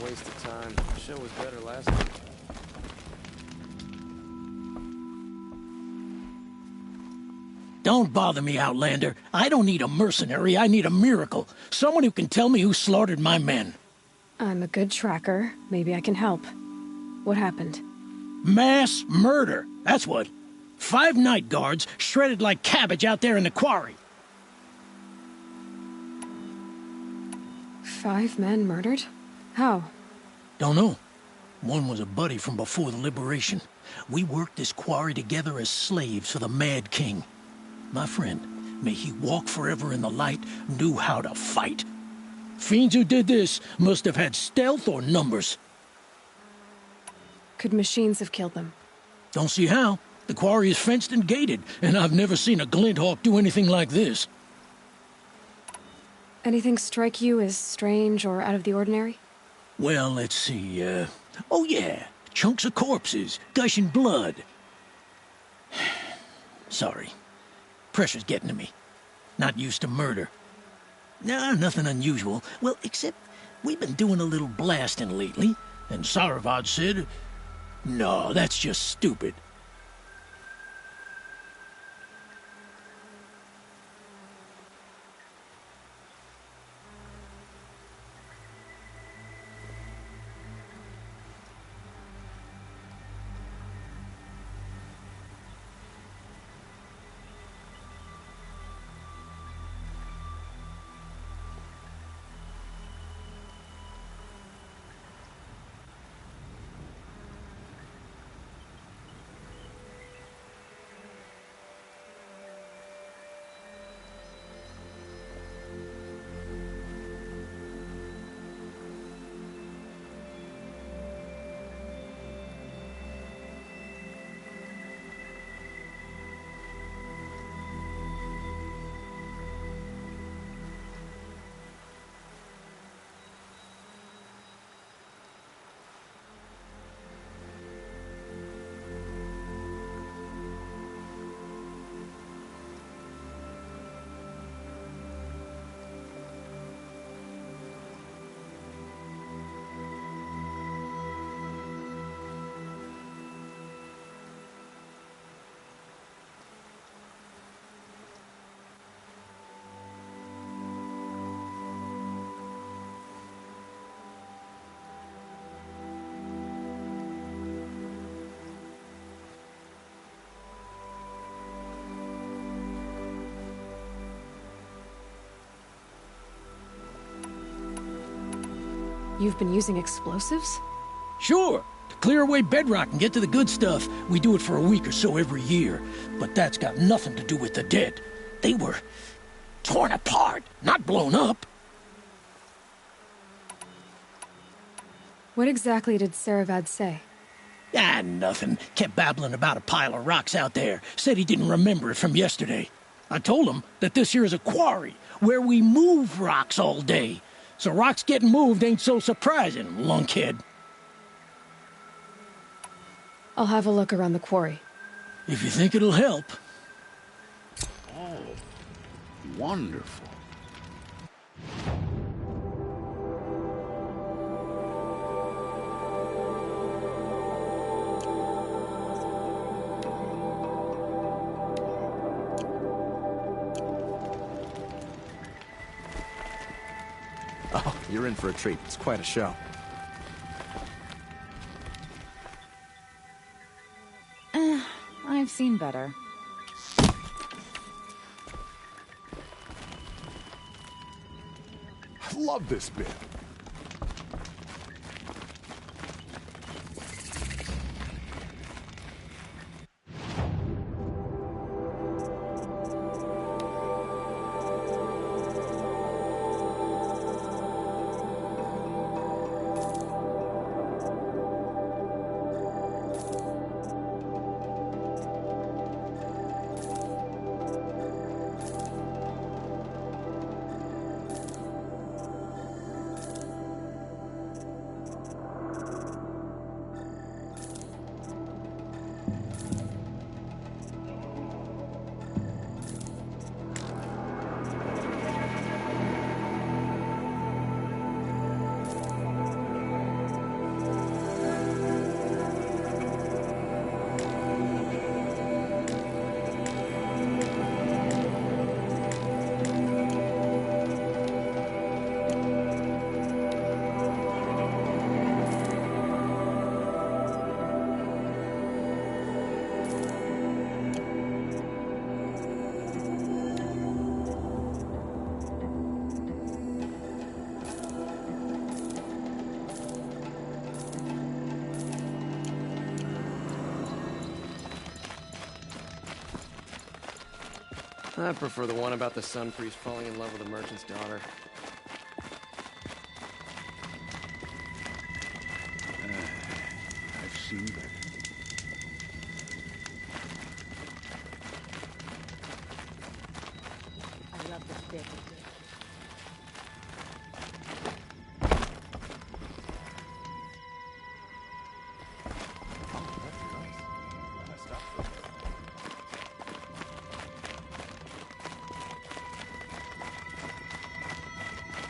Waste of time. The show was better last time. Don't bother me, Outlander. I don't need a mercenary, I need a miracle. Someone who can tell me who slaughtered my men. I'm a good tracker. Maybe I can help. What happened? Mass murder, that's what. 5 night guards shredded like cabbage out there in the quarry. 5 men murdered? How? Don't know. One was a buddy from before the liberation. We worked this quarry together as slaves for the Mad King. My friend, may he walk forever in the light, knew how to fight. Fiends who did this must have had stealth or numbers. Could machines have killed them? Don't see how. The quarry is fenced and gated, and I've never seen a Glinthawk do anything like this. Anything strike you as strange or out of the ordinary? Well, let's see, oh yeah, chunks of corpses, gushing blood. Sorry. Pressure's getting to me. Not used to murder. Nah, nothing unusual. Well, except we've been doing a little blasting lately, and Saravad said, no, that's just stupid. You've been using explosives? Sure. To clear away bedrock and get to the good stuff, we do it for a week or so every year. But that's got nothing to do with the dead. They were torn apart, not blown up. What exactly did Saravad say? Ah, nothing. Kept babbling about a pile of rocks out there. Said he didn't remember it from yesterday. I told him that this here is a quarry, where we move rocks all day. So rocks getting moved ain't so surprising, lunkhead. I'll have a look around the quarry. If you think it'll help. Oh, wonderful. Oh, you're in for a treat. It's quite a show. I've seen better. I love this bit. I prefer the one about the sun priest falling in love with a merchant's daughter. I've seen better. I love this bit.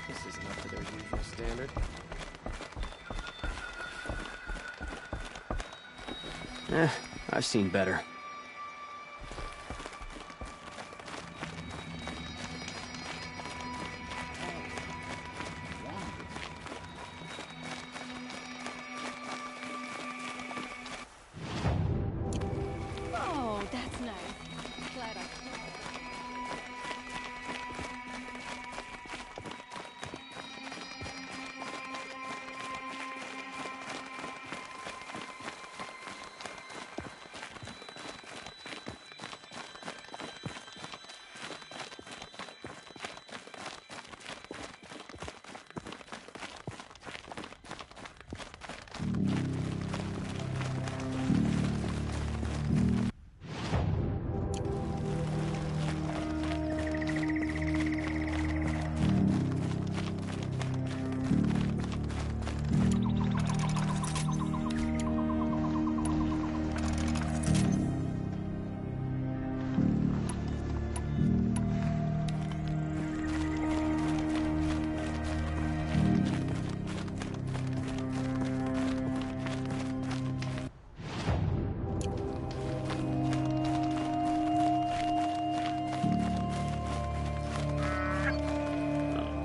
This isn't up to their usual standard. I've seen better. Oh, that's nice. Glad I...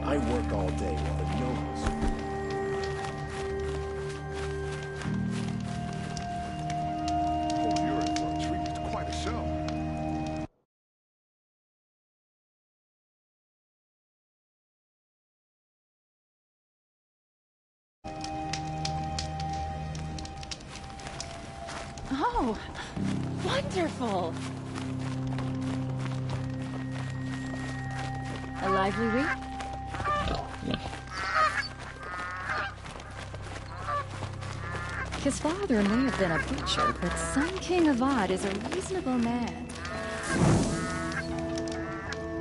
I work all day while it knows. Oh, you're in for a treat. It's quite a show. Oh, wonderful. A lively week? His father may have been a butcher, but Sun King Avad is a reasonable man.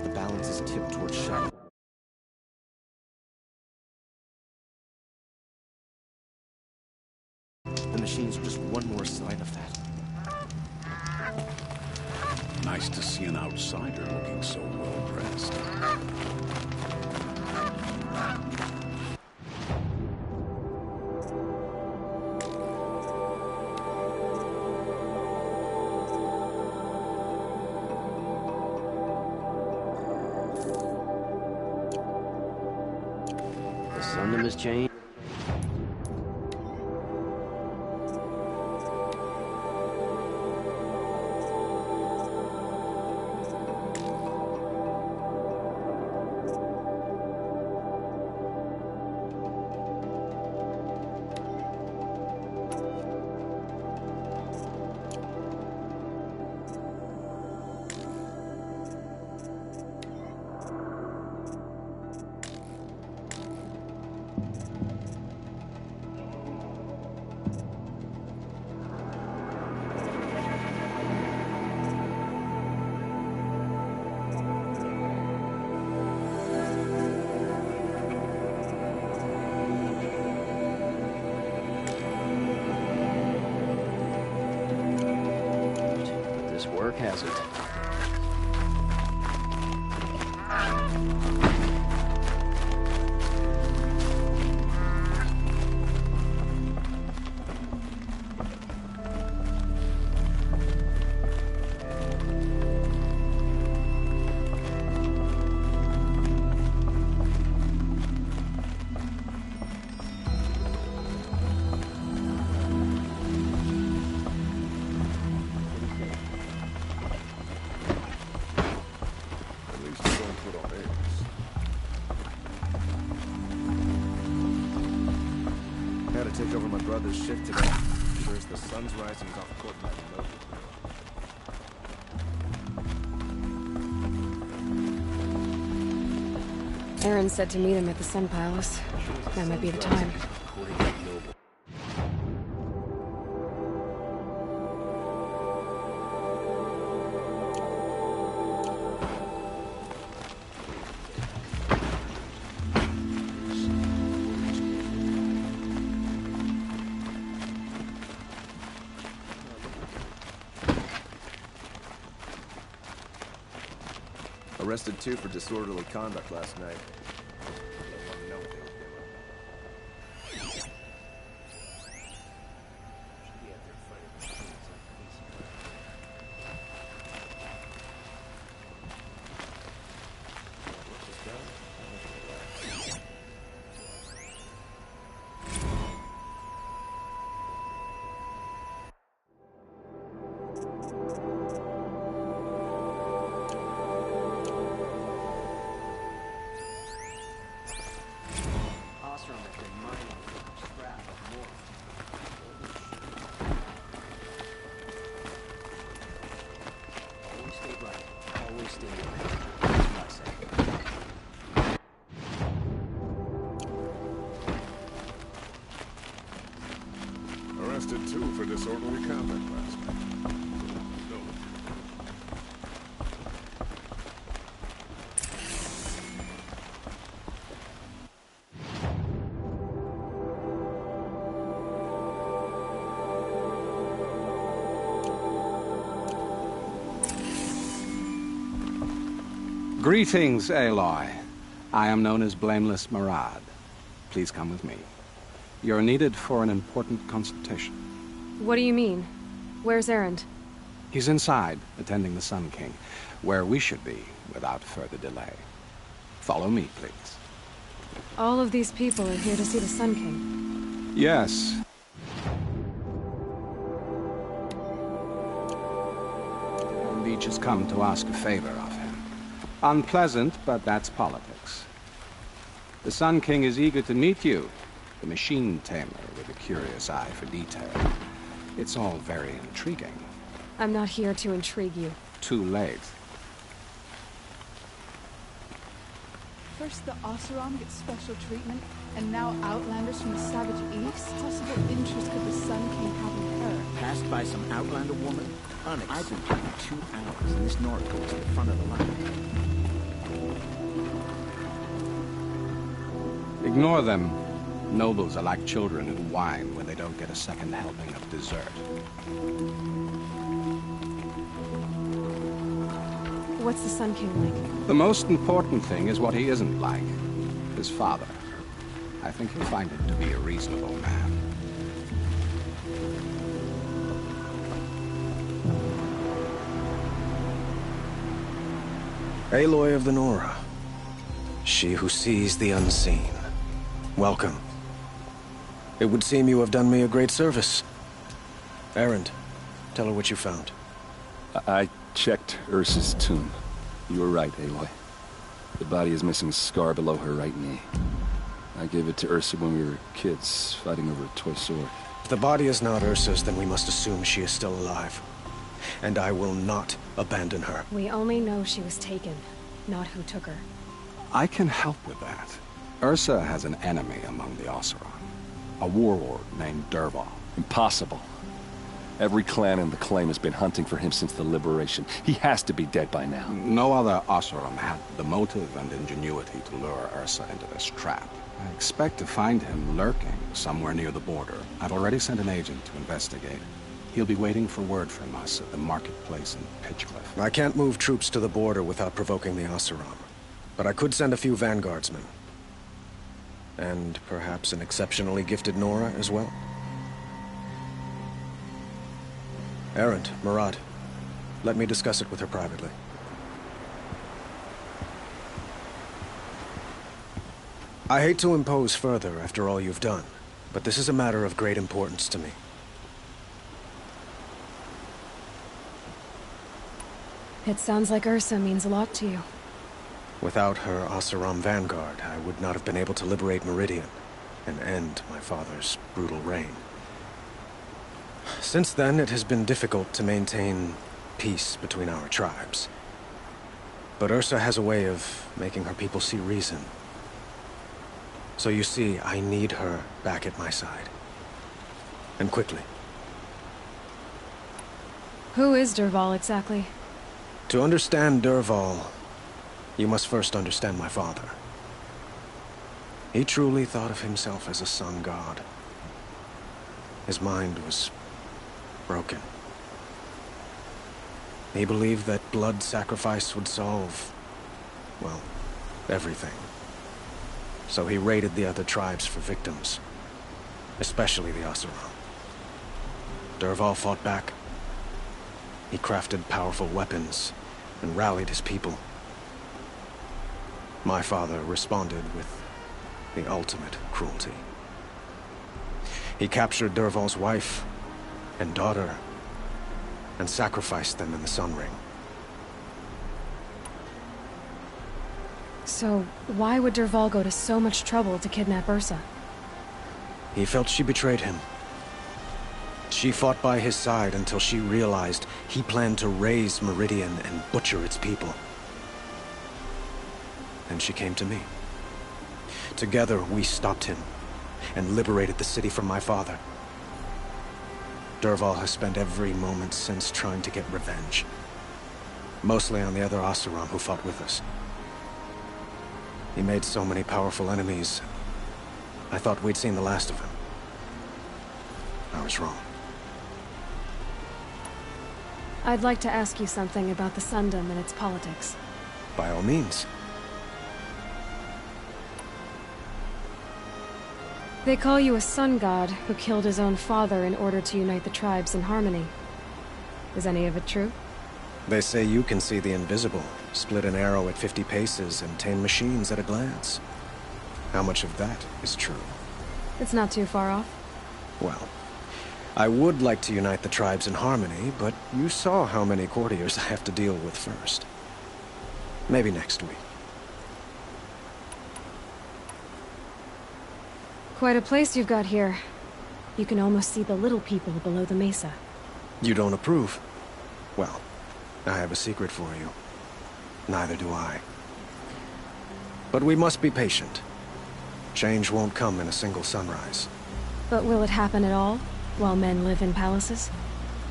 The balance is tipped towards shadow. The machines are just one more side effect. Nice to see an outsider looking so well dressed. The sun has changed. Work has it. Take over my brother's shift today. Sure as the sun's rising off court by the Aaron said to meet him at the Sun Palace. That might be the time. Arrested 2 for disorderly conduct last night. Arrested 2 for disorderly conduct last night. Greetings, Aloy. I am known as Blameless Marad. Please come with me. You're needed for an important consultation. What do you mean? Where's Erend? He's inside, attending the Sun King, where we should be without further delay. Follow me, please. All of these people are here to see the Sun King. Yes. And each has come to ask a favor of him. Unpleasant, but that's politics. The Sun King is eager to meet you, the machine tamer with a curious eye for detail. It's all very intriguing. I'm not here to intrigue you. Too late. First the Oseram gets special treatment, and now outlanders from the savage east? Possible interest could the Sun King have in her? Passed by some outlander woman? I've been waiting 2 hours, and this Nora goes to the front of the line. Ignore them. Nobles are like children who whine when they don't get a second helping of dessert. What's the Sun King like? The most important thing is what he isn't like. His father. I think you'll find him to be a reasonable man. Aloy of the Nora. She who sees the unseen. Welcome. It would seem you have done me a great service. Erend, tell her what you found. I checked Ursa's tomb. You were right, Aloy. The body is missing a scar below her right knee. I gave it to Ursa when we were kids, fighting over a toy sword. If the body is not Ursa's, then we must assume she is still alive. And I will not abandon her. We only know she was taken, not who took her. I can help with that. Ursa has an enemy among the Oseram. A warlord named Dervahl. Impossible. Every clan in the claim has been hunting for him since the liberation. He has to be dead by now. No other Oseram had the motive and ingenuity to lure Ursa into this trap. I expect to find him lurking somewhere near the border. I've already sent an agent to investigate. He'll be waiting for word from us at the marketplace in Pitchcliff. I can't move troops to the border without provoking the Oseram. But I could send a few vanguardsmen. And perhaps an exceptionally gifted Nora as well. Erend, Murad, let me discuss it with her privately. I hate to impose further after all you've done, but this is a matter of great importance to me. It sounds like Ursa means a lot to you. Without her Oseram vanguard, I would not have been able to liberate Meridian and end my father's brutal reign. Since then, it has been difficult to maintain peace between our tribes. But Ursa has a way of making her people see reason. So you see, I need her back at my side. And quickly. Who is Dervahl exactly? To understand Dervahl, you must first understand my father. He truly thought of himself as a sun god. His mind was broken. He believed that blood sacrifice would solve, well, everything. So he raided the other tribes for victims, especially the Oseram. Dervahl fought back. He crafted powerful weapons and rallied his people. My father responded with the ultimate cruelty. He captured Dervahl's wife and daughter and sacrificed them in the Sun Ring. So, why would Dervahl go to so much trouble to kidnap Ursa? He felt she betrayed him. She fought by his side until she realized he planned to raise Meridian and butcher its people. Then she came to me. Together, we stopped him and liberated the city from my father. Dervahl has spent every moment since trying to get revenge. Mostly on the other Oseram who fought with us. He made so many powerful enemies, I thought we'd seen the last of him. I was wrong. I'd like to ask you something about the Sundom and its politics. By all means. They call you a sun god who killed his own father in order to unite the tribes in harmony. Is any of it true? They say you can see the invisible, split an arrow at 50 paces, and tame machines at a glance. How much of that is true? It's not too far off. Well, I would like to unite the tribes in harmony, but you saw how many courtiers I have to deal with first. Maybe next week. Quite a place you've got here. You can almost see the little people below the mesa. You don't approve? Well, I have a secret for you. Neither do I. But we must be patient. Change won't come in a single sunrise. But will it happen at all, while men live in palaces?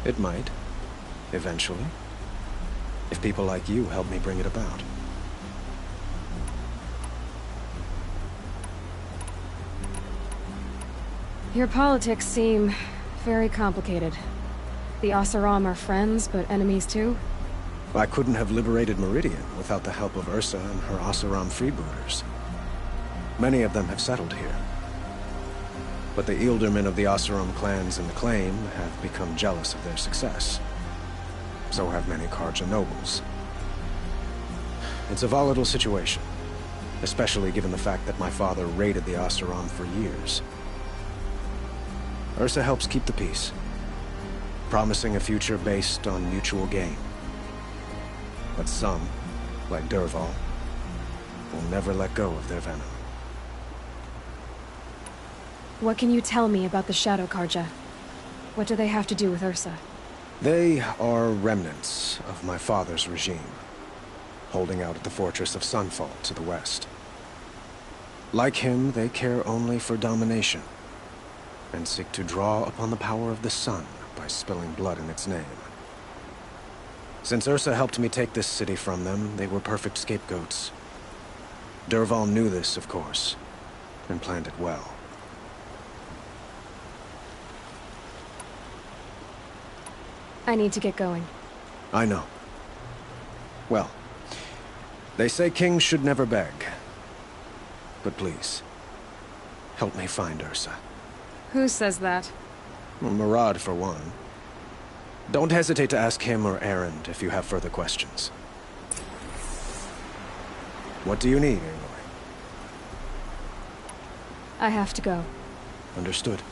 It might. Eventually. If people like you help me bring it about. Your politics seem very complicated. The Oseram are friends, but enemies too? I couldn't have liberated Meridian without the help of Ursa and her Oseram freebooters. Many of them have settled here. But the Ealdormen of the Oseram clans in the Claim have become jealous of their success. So have many Carja nobles. It's a volatile situation, especially given the fact that my father raided the Oseram for years. Ursa helps keep the peace, promising a future based on mutual gain. But some, like Dervahl, will never let go of their venom. What can you tell me about the Shadow Carja? What do they have to do with Ursa? They are remnants of my father's regime, holding out at the fortress of Sunfall to the west. Like him, they care only for domination, and seek to draw upon the power of the sun by spilling blood in its name. Since Ursa helped me take this city from them, they were perfect scapegoats. Dervahl knew this, of course, and planned it well. I need to get going. I know. Well, they say kings should never beg. But please, help me find Ursa. Who says that? Well, Murad, for one. Don't hesitate to ask him or Erend if you have further questions. What do you need, Aloy? I have to go. Understood.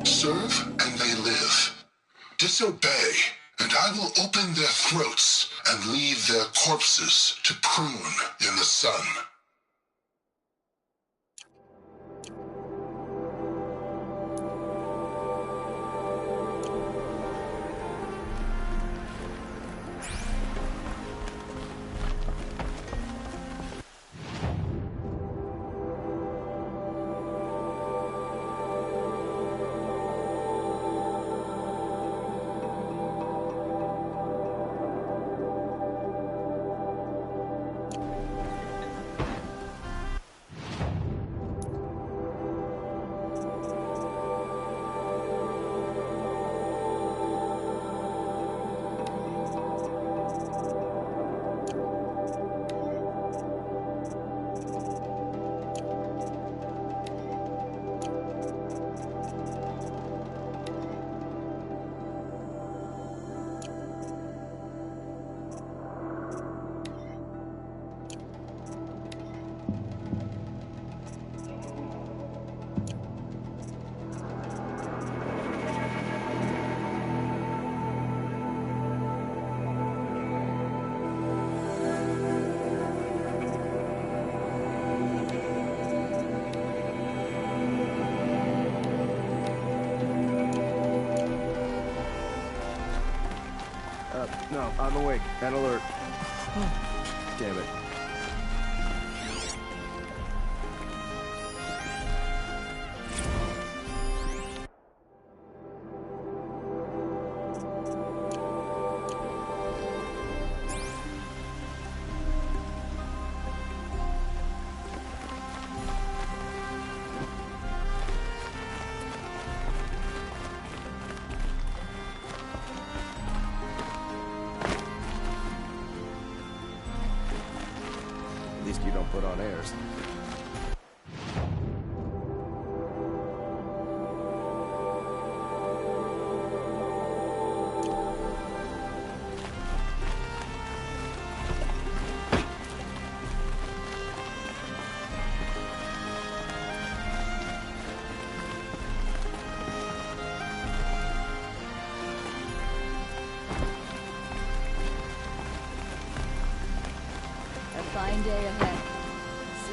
Serve and they live. Disobey, and I will open their throats and leave their corpses to prune in the sun. No, I'm awake and alert. Damn it. At least you don't put on airs. A fine day ahead.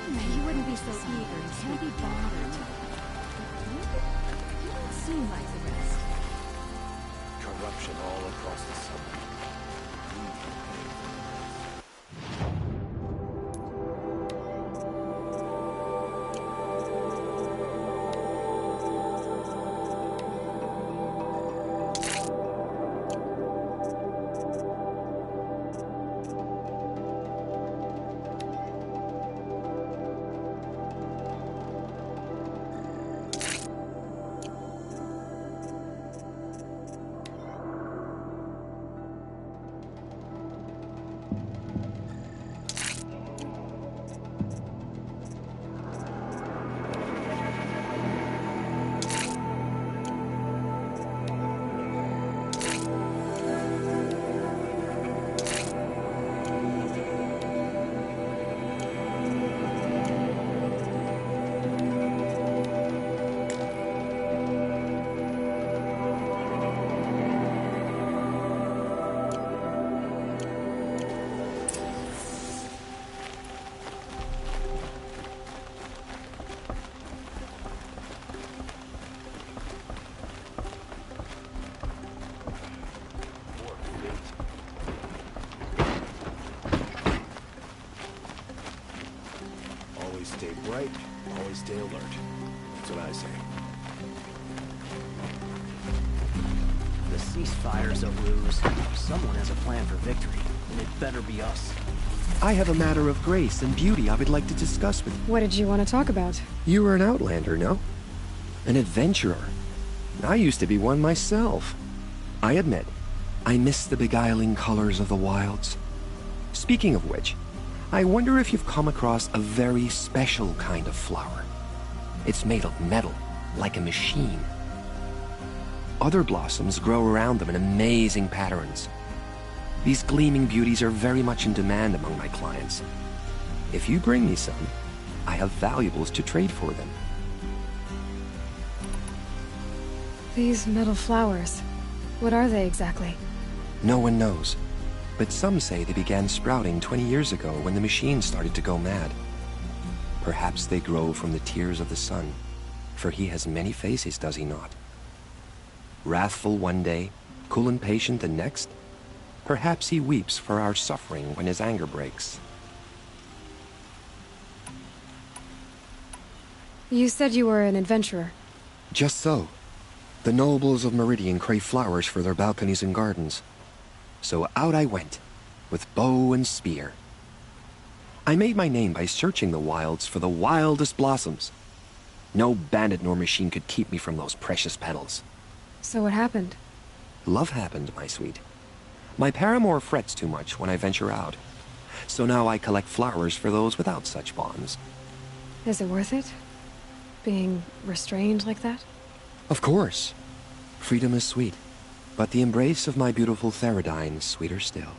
You wouldn't be so eager. You can't be bothered. You don't seem like the rest. Corruption all across the suburb. Always stay bright, always stay alert. That's what I say. The ceasefire's a ruse. Someone has a plan for victory, and it better be us. I have a matter of grace and beauty I would like to discuss with you. What did you want to talk about? You were an outlander, no? An adventurer. I used to be one myself. I admit, I miss the beguiling colors of the wilds. Speaking of which, I wonder if you've come across a very special kind of flower. It's made of metal, like a machine. Other blossoms grow around them in amazing patterns. These gleaming beauties are very much in demand among my clients. If you bring me some, I have valuables to trade for them. These metal flowers. What are they exactly? No one knows, but some say they began sprouting 20 years ago when the machine started to go mad. Perhaps they grow from the tears of the sun, for he has many faces, does he not? Wrathful one day, cool and patient the next. Perhaps he weeps for our suffering when his anger breaks. You said you were an adventurer. Just so. The nobles of Meridian crave flowers for their balconies and gardens. So out I went, with bow and spear. I made my name by searching the wilds for the wildest blossoms. No bandit nor machine could keep me from those precious petals. So what happened? Love happened, my sweet. My paramour frets too much when I venture out. So now I collect flowers for those without such bonds. Is it worth it? Being restrained like that? Of course. Freedom is sweet, but the embrace of my beautiful Theridine is sweeter still.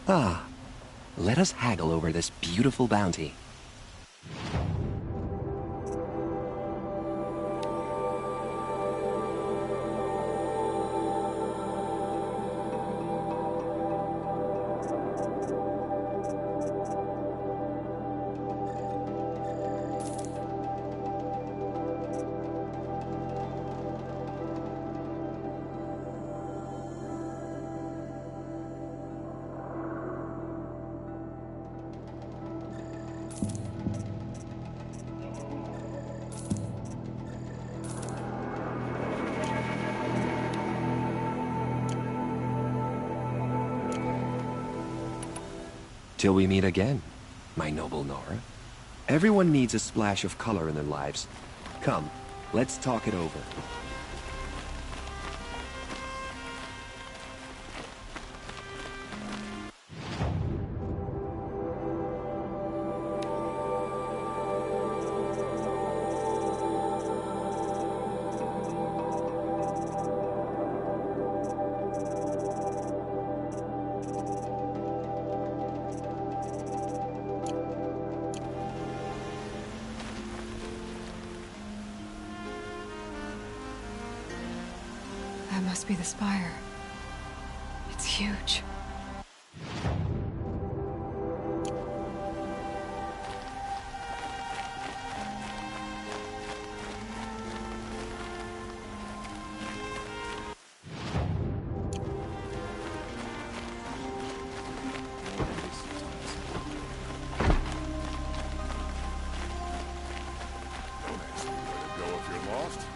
Ah, let us haggle over this beautiful bounty. Till we meet again, my noble Nora. Everyone needs a splash of color in their lives. Come, let's talk it over. That must be the spire. It's huge.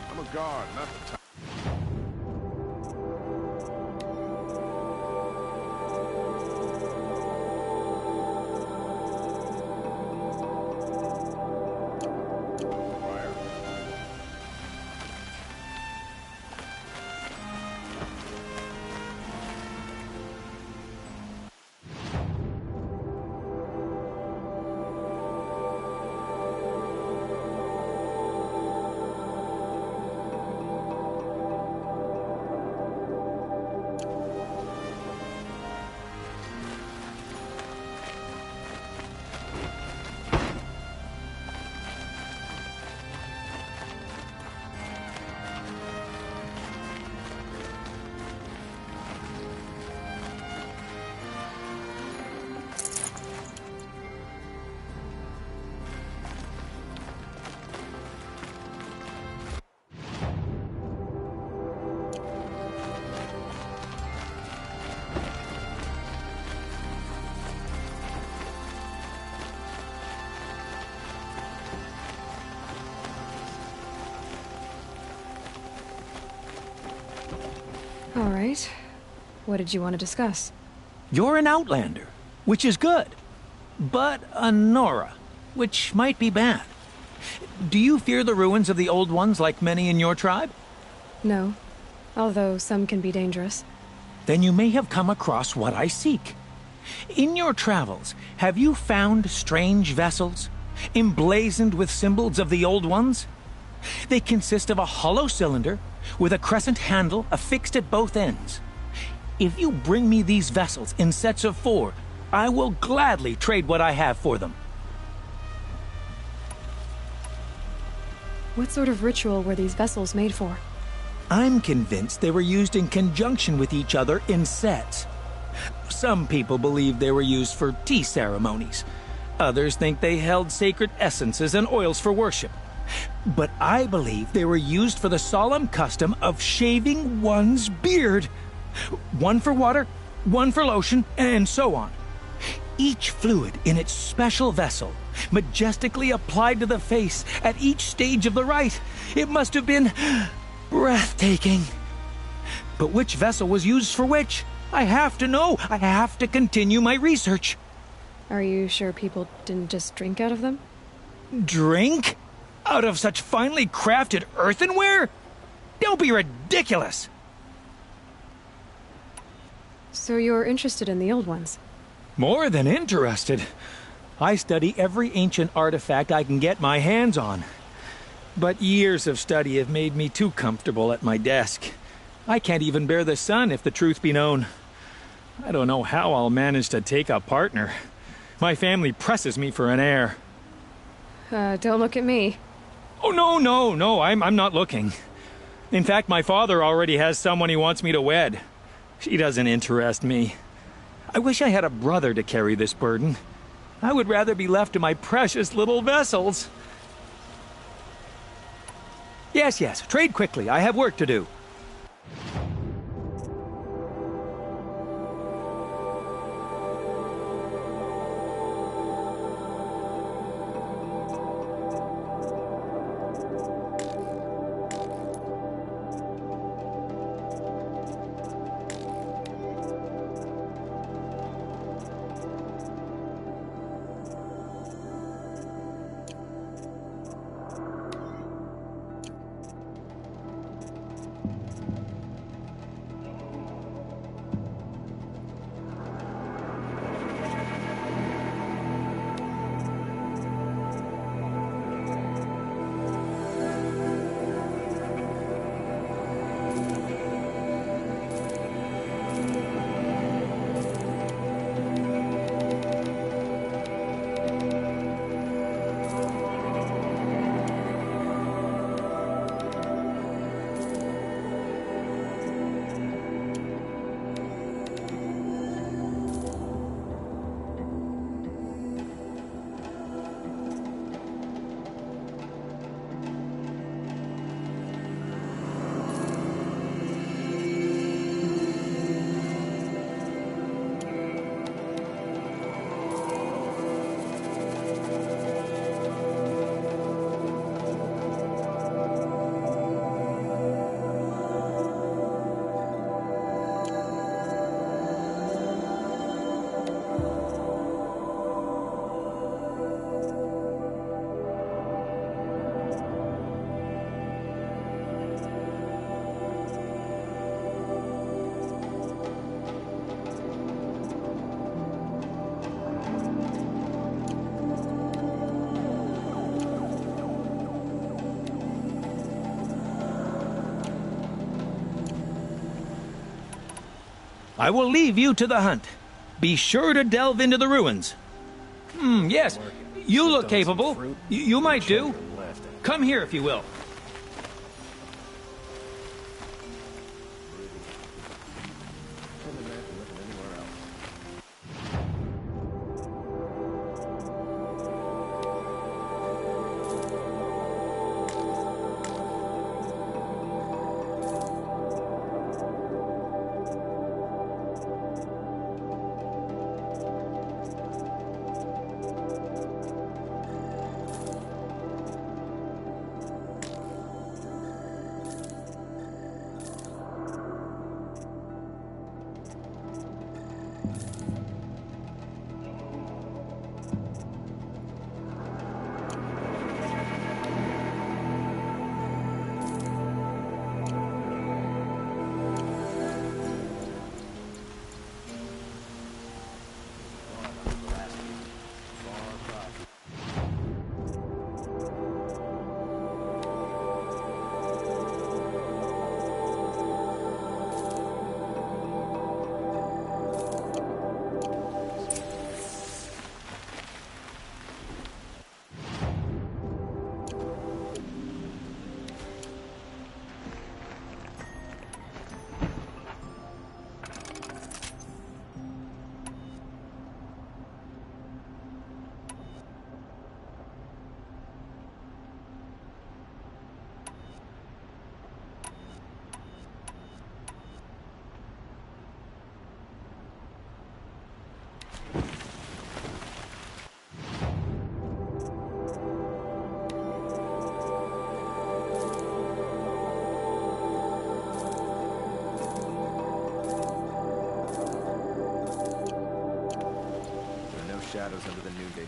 I'm a guard, not the top. All right. What did you want to discuss? You're an outlander, which is good. But a Nora, which might be bad. Do you fear the ruins of the Old Ones like many in your tribe? No. Although some can be dangerous. Then you may have come across what I seek. In your travels, have you found strange vessels, emblazoned with symbols of the Old Ones? They consist of a hollow cylinder with a crescent handle affixed at both ends. If you bring me these vessels in sets of 4, I will gladly trade what I have for them. What sort of ritual were these vessels made for? I'm convinced they were used in conjunction with each other in sets. Some people believe they were used for tea ceremonies. Others think they held sacred essences and oils for worship. But I believe they were used for the solemn custom of shaving one's beard. One for water, one for lotion, and so on. Each fluid in its special vessel, majestically applied to the face at each stage of the rite. It must have been breathtaking. But which vessel was used for which? I have to know. I have to continue my research. Are you sure people didn't just drink out of them? Drink? Out of such finely crafted earthenware? Don't be ridiculous! So you're interested in the old ones? More than interested. I study every ancient artifact I can get my hands on. But years of study have made me too comfortable at my desk. I can't even bear the sun, if the truth be known. I don't know how I'll manage to take a partner. My family presses me for an heir. Don't look at me. Oh, no, I'm not looking. In fact, my father already has someone he wants me to wed. She doesn't interest me. I wish I had a brother to carry this burden. I would rather be left to my precious little vessels. Yes, trade quickly. I have work to do. I will leave you to the hunt. Be sure to delve into the ruins. Yes. You look capable. You might do. Come here if you will. Shadows under the noonday.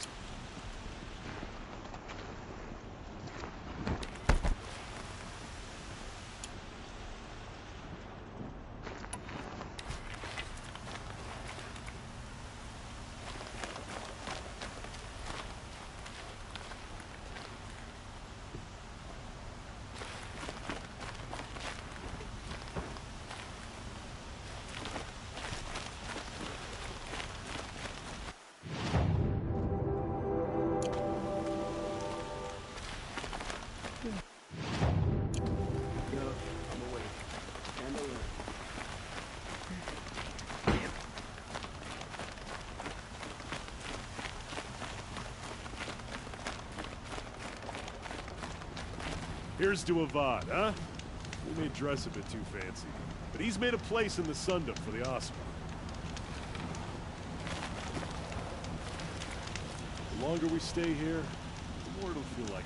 Here's to Avad, huh? We may dress a bit too fancy, but he's made a place in the Sundom for the Osprey. The longer we stay here, the more it'll feel like